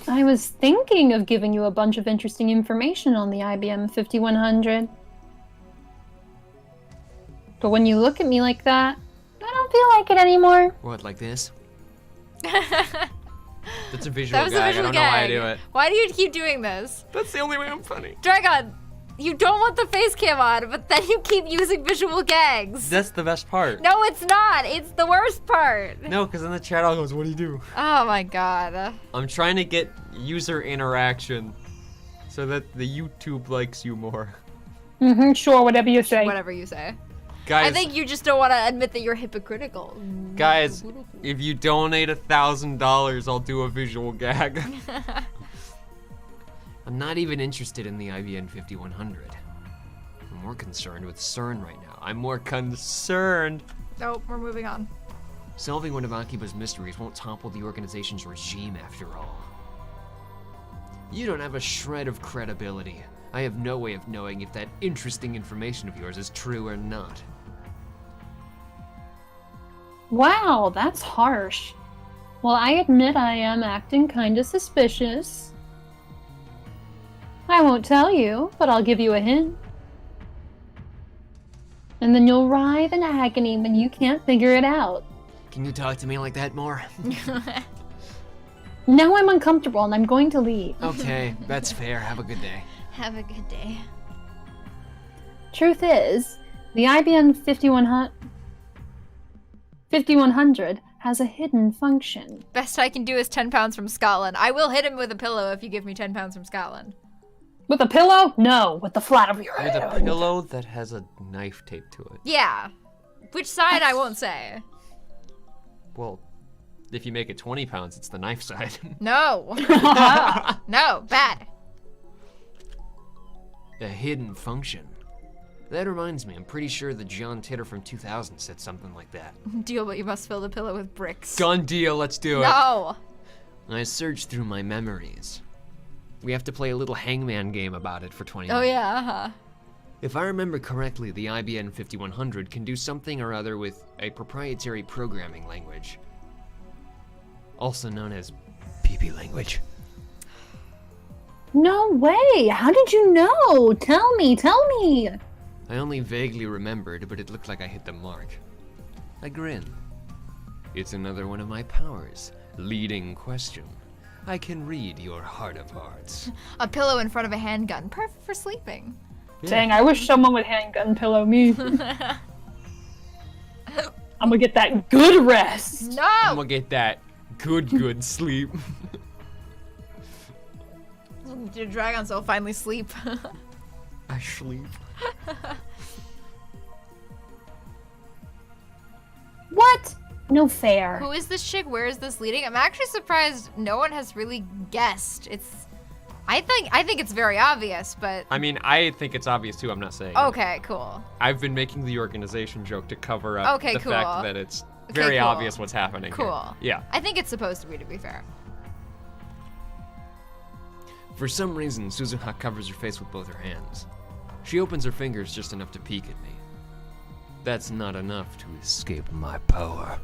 I was thinking of giving you a bunch of interesting information on the IBM 5100. But when you look at me like that, I don't feel like it anymore. What, like this? That's a visual That was gag. a visual I don't know why I gag. do it. Why do you keep doing this? That's the only way I'm funny. Dragon, you don't want the face cam on, but then you keep using visual gags. That's the best part. No, it's not. It's the worst part. No, because in the chat all goes, what do you do? Oh my god. I'm trying to get user interaction so that the YouTube likes you more. Sure, whatever you say. Whatever you say. Guys, I think you just don't want to admit that you're hypocritical. guys, if you donate $1,000, I'll do a visual gag. I'm not even interested in the IBM 5100. I'm more concerned with CERN right now. I'm more concerned. Nope, we're moving on. Solving one of Akiba's mysteries won't topple the organization's regime after all. You don't have a shred of credibility. I have no way of knowing if that interesting information of yours is true or not. Wow, that's harsh. Well, I admit I am acting kinda suspicious. I won't tell you, but I'll give you a hint. And then you'll writhe in agony when you can't figure it out. Can you talk to me like that more? Now I'm uncomfortable and I'm going to leave. Okay, that's fair. Have a good day. Have a good day. Truth is, the IBM 5100 has a hidden function. Best I can do is 10 pounds from Scotland. I will hit him with a pillow if you give me 10 pounds from Scotland. With a pillow? No, with the flat of your With head. a pillow that has a knife taped to it. Yeah. Which side I won't say. Well, if you make it 20 pounds, it's the knife side. No. No, bad. A hidden function. That reminds me, I'm pretty sure the John Titter from 2000 said something like that. Deal, but you must fill the pillow with bricks. Done deal, let's do it. No. I searched through my memories. We have to play a little hangman game about it for 20 Oh minutes. yeah, uh-huh. If I remember correctly, the IBM 5100 can do something or other with a proprietary programming language, also known as PP language. No way! How did you know? Tell me! I only vaguely remembered, but it looked like I hit the mark. I grin. It's another one of my powers. Leading question. I can read your heart of hearts. A pillow in front of a handgun. Perfect for sleeping. Dang, I wish someone would handgun pillow me. I'm gonna get that good rest. I'm No! gonna get that good sleep. Your dragons will finally sleep. I sleep. What? No fair. Who is this chick? Where is this leading? I'm actually surprised no one has really guessed. I think it's very obvious, but I mean, I think it's obvious too, I'm not saying it. okay, cool. I've been making the organization joke to cover up Okay, the cool. fact that it's Okay, very cool. obvious what's happening here. Cool. Yeah. I think it's supposed to be fair. For some reason, Suzuha covers her face with both her hands. She opens her fingers just enough to peek at me. That's not enough to escape my power.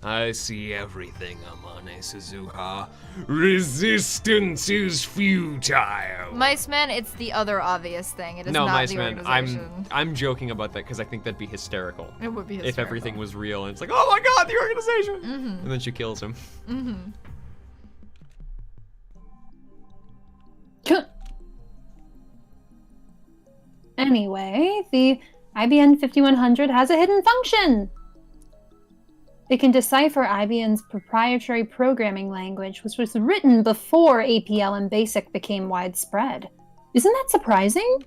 I see everything, Amane Suzuha. Resistance is futile. Mice Man, it's the other obvious thing. It is No, not Mice the Man, organization. I'm joking about that because I think that'd be hysterical. It would be If everything was real and it's like, oh my god, the organization! Mm-hmm. And then she kills him. Mm-hmm. Anyway, the IBM 5100 has a hidden function. It can decipher IBM's proprietary programming language, which was written before APL and BASIC became widespread. Isn't that surprising?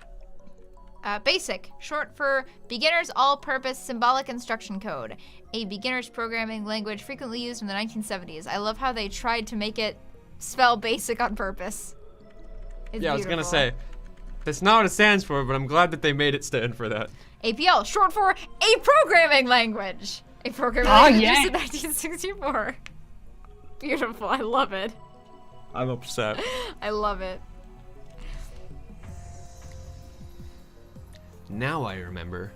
BASIC, short for Beginner's All-Purpose Symbolic Instruction Code, a beginner's programming language frequently used in the 1970s. I love how they tried to make it spell basic on purpose. It's Yeah, I was gonna beautiful. say, That's not what it stands for, but I'm glad that they made it stand for that. APL, short for a programming language. A programming Oh, language yeah. in 1964. Beautiful, I love it. I'm upset. I love it. Now I remember.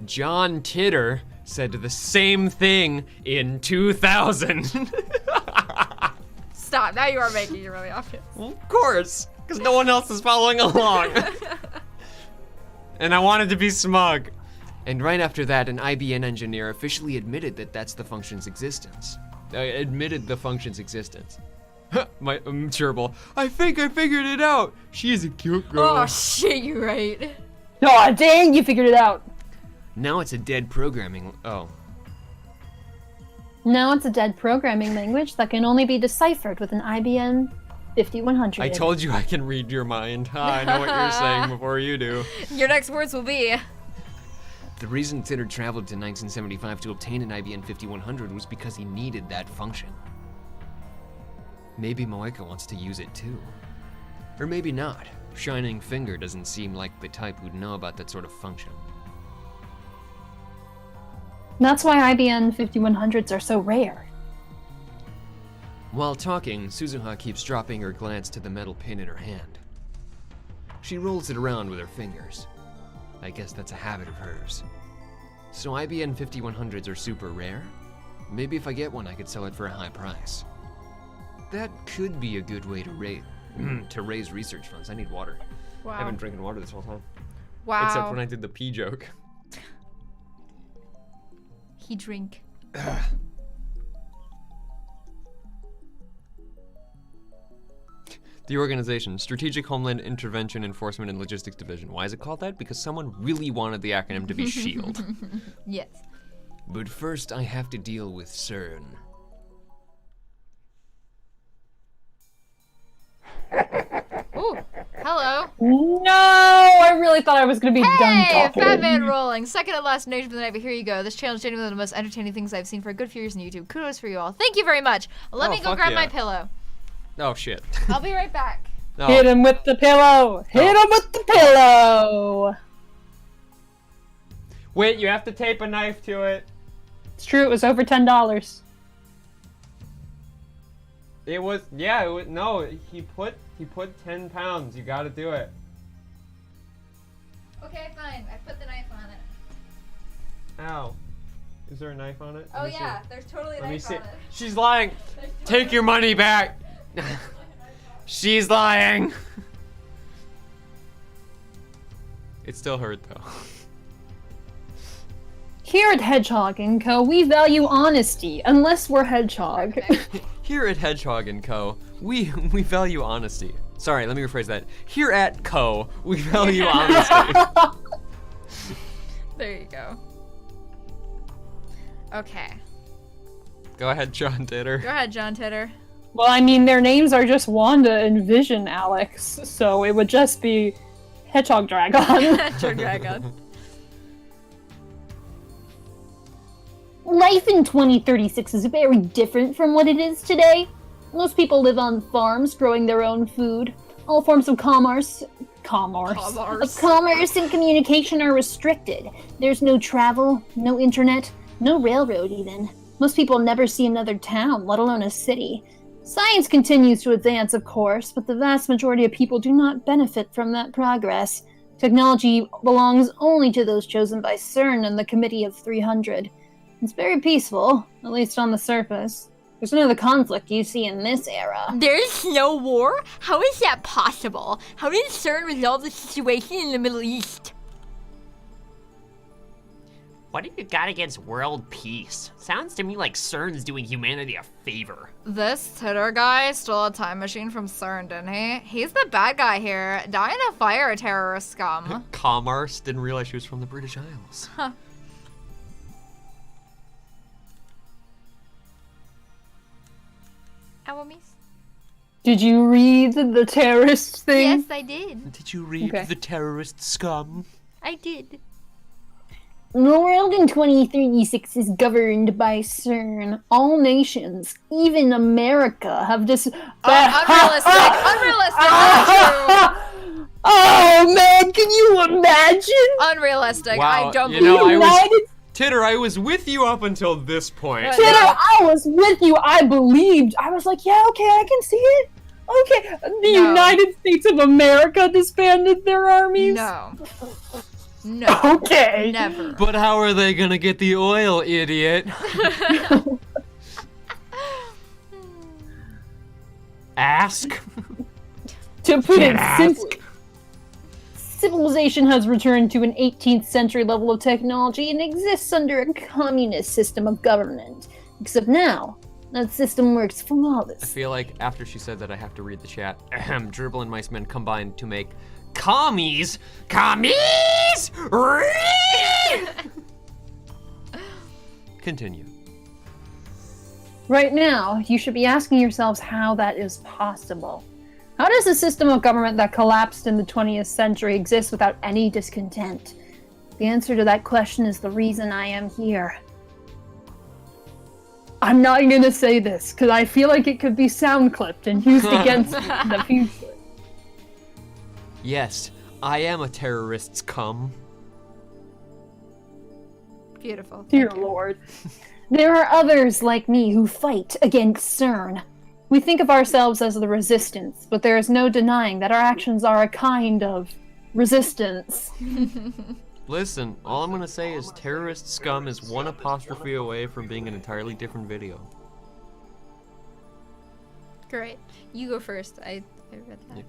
John Titter said the same thing in 2000. Stop, now you are making it really obvious. Of course, because no one else is following along. And I wanted to be smug. And right after that, an IBN engineer officially admitted that that's the function's existence. Admitted the function's existence. My gerbil. I think I figured it out. She is a cute girl. Oh shit, you're right. Aw, dang, you figured it out. Now it's a dead programming. Oh. Now it's a dead programming language that can only be deciphered with an IBM 5100. I told you I can read your mind. I know what you're saying before you do. Your next words will be. The reason Titter traveled to 1975 to obtain an IBN 5100 was because he needed that function. Maybe Moeka wants to use it too. Or maybe not. Shining Finger doesn't seem like the type who'd know about that sort of function. That's why IBM 5100s are so rare. While talking, Suzuha keeps dropping her glance to the metal pin in her hand. She rolls it around with her fingers. I guess that's a habit of hers. So IBN 5100s are super rare? Maybe if I get one, I could sell it for a high price. That could be a good way to raise research funds. I need water. Wow. I've been drinking water this whole time. Wow. Except when I did the pee joke. He drink. The organization, Strategic Homeland Intervention Enforcement and Logistics Division. Why is it called that? Because someone really wanted the acronym to be SHIELD. Yes. But first, I have to deal with CERN. Ooh, hello. No, I really thought I was gonna be done Hey, talking. Fat Man rolling. Second to last donation for the night, but here you go. This channel is genuinely one of the most entertaining things I've seen for a good few years on YouTube. Kudos for you all. Thank you very much. Let Oh, me go fuck grab yeah. my pillow. Oh, shit. I'll be right back. No. Hit him with the pillow. Hit him with the pillow. Wait, you have to tape a knife to it. It's true. It was over $10. It was, yeah, it was, no, he put 10 pounds. You gotta do it. Okay, fine. I put the knife on it. Ow. Is there a knife on it? Oh Let me see. yeah, there's totally a Let me knife see. on it. She's lying. Take your money back. She's lying. It still hurt though. Here at Hedgehog & Co., we value honesty, unless we're Hedgehog. Here at Hedgehog & Co., we value honesty. Sorry, let me rephrase that. Here at Co., we value honesty. There you go. Okay. Go ahead, John Titter. Go ahead, John Titter. Well, I mean, their names are just Wanda and Vision, Alex, so it would just be Hedgehog Dragon. Dragon. Life in 2036 is very different from what it is today. Most people live on farms growing their own food. All forms of commerce and communication are restricted. There's no travel, no internet, no railroad even. Most people never see another town, let alone a city. Science continues to advance, of course, but the vast majority of people do not benefit from that progress. Technology belongs only to those chosen by CERN and the Committee of 300. It's very peaceful, at least on the surface. There's none of the conflict you see in this era. There's no war? How is that possible? How did CERN resolve the situation in the Middle East? What do you got against world peace? Sounds to me like CERN's doing humanity a favor. This Titter guy stole a time machine from CERN, didn't he? He's the bad guy here. Die in a fire, terrorist scum. Commerce. Didn't realize she was from the British Isles. Huh. Awamis? Did you read the terrorist thing? Yes, I did. Did you read Okay. The Terrorist Scum? I did. The world in 2036 is governed by CERN. All nations, even America, have Unrealistic. Unrealistic. Not true. Oh man, imagine? Unrealistic. Wow, I don't you know, believe Titter, I was with you up until this point. Titter, I was with you. I believed. I was like, yeah, okay, I can see it. Okay, the United States of America disbanded their armies? No. No. Okay. Never. But how are they gonna get the oil, idiot? Ask. To put it Ask. simply, civilization has returned to an 18th century level of technology and exists under a communist system of government. Except now, that system works I flawless. feel like after she said that, I have to read the chat. Ahem. Dribble and Mice Men combined to make commies. Commies! Continue. Right now, you should be asking yourselves how that is possible. How does a system of government that collapsed in the 20th century exist without any discontent? The answer to that question is the reason I am here. I'm not gonna say this, because I feel like it could be sound clipped and used against me in the future. Yes, I am a terrorist's cum. Beautiful. Dear Lord. There are others like me who fight against CERN. We think of ourselves as the resistance, but there is no denying that our actions are a kind of resistance. Listen, all I'm gonna say is terrorist scum is one apostrophe away from being an entirely different video. Great. You go first. I read that.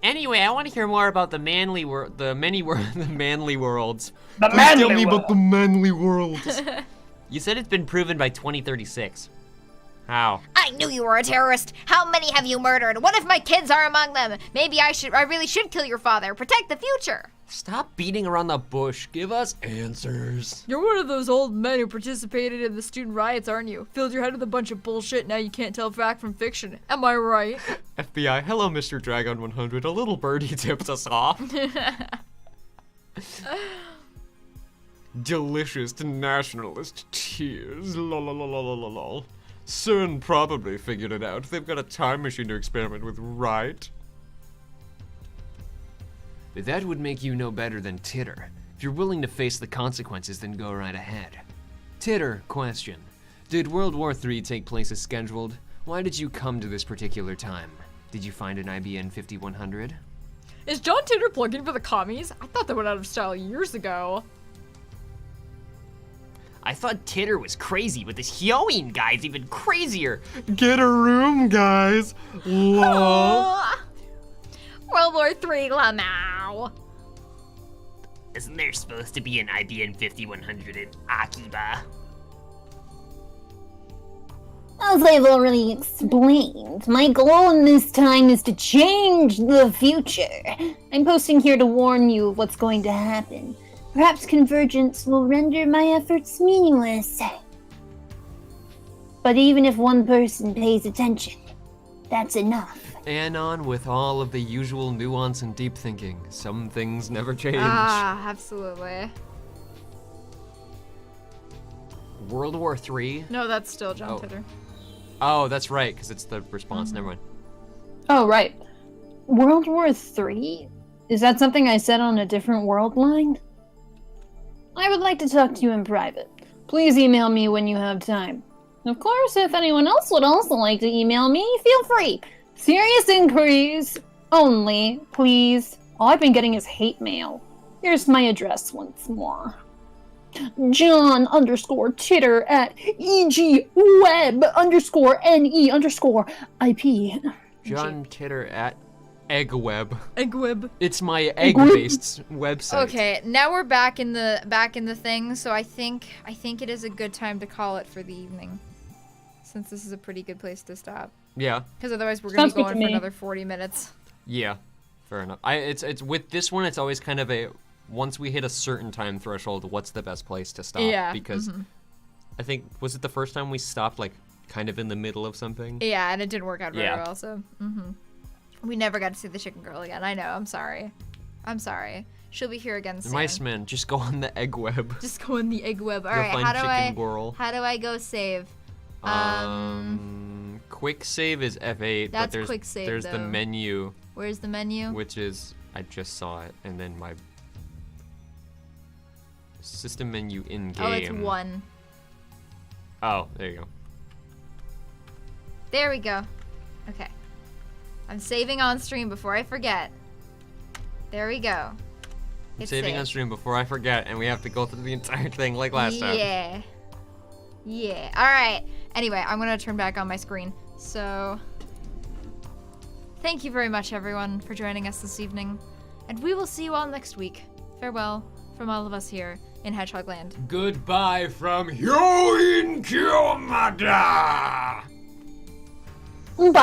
Anyway, I want to hear more about the manly world, the manly worlds. The manly world. the manly worlds. You said it's been proven by 2036. How? I knew you were a terrorist. How many have you murdered? What if my kids are among them? Maybe I really should kill your father. Protect the future. Stop beating around the bush. Give us answers. You're one of those old men who participated in the student riots, aren't you? Filled your head with a bunch of bullshit, now you can't tell fact from fiction. Am I right? FBI, hello, Mr. Dragon 100. A little birdie tipped us off. Delicious nationalist tears. Lol. CERN probably figured it out. They've got a time machine to experiment with, right? But that would make you no better than Titter. If you're willing to face the consequences, then go right ahead. Titter, question. Did World War III take place as scheduled? Why did you come to this particular time? Did you find an IBN 5100? Is John Titter plugging for the commies? I thought that went out of style years ago. I thought Titter was crazy, but this Hyoin guy's even crazier. Get a room, guys. Lol. World War III, Lamau. Isn't there supposed to be an IBN 5100 in Akiba? As I've already explained, my goal in this time is to change the future. I'm posting here to warn you of what's going to happen. Perhaps convergence will render my efforts meaningless. But even if one person pays attention, that's enough. Anon with all of the usual nuance and deep thinking. Some things never change. Ah, absolutely. World War III? No, that's still John Oh. Titter. Oh, that's right, because it's the response. Never mind. Oh, right. World War III? Is that something I said on a different world line? I would like to talk to you in private. Please email me when you have time. Of course, if anyone else would also like to email me, feel free. Serious inquiries only, please. All I've been getting is hate mail. Here's my address once more. John_Titter at EGWeb_NE_IP. John Titter at Eggweb. Eggweb. It's my egg-based website. Okay, now we're back in the thing, so I think it is a good time to call it for the evening. Since this is a pretty good place to stop. Yeah. Because otherwise we're gonna Sounds be good to going for me. another 40 minutes. Yeah. Fair enough. It's with this one, it's always kind of a once we hit a certain time threshold, what's the best place to stop? Yeah, Because I think was it the first time we stopped like kind of in the middle of something? Yeah, and it didn't work out very Yeah. well, so we never got to see the chicken girl again. I know, I'm sorry. She'll be here again soon. Mice Man, just go on the egg web. Just go in the egg web. You'll Alright, find how do chicken girl. how do I go save? Quick save is F8, That's but there's quick save, there's the though. menu, Where's the menu? which is I just saw it, and then my System menu in game. Oh, it's 1. Oh, there you go. There we go. Okay. I'm saving on stream before I forget. There we go. I'm It's saving on saved. stream before I forget, and we have to go through the entire thing like last time. Yeah. Yeah. All right. Anyway, I'm going to turn back on my screen. So, thank you very much, everyone, for joining us this evening. And we will see you all next week. Farewell from all of us here in Hedgehogland. Goodbye from Hyoin Kyomada!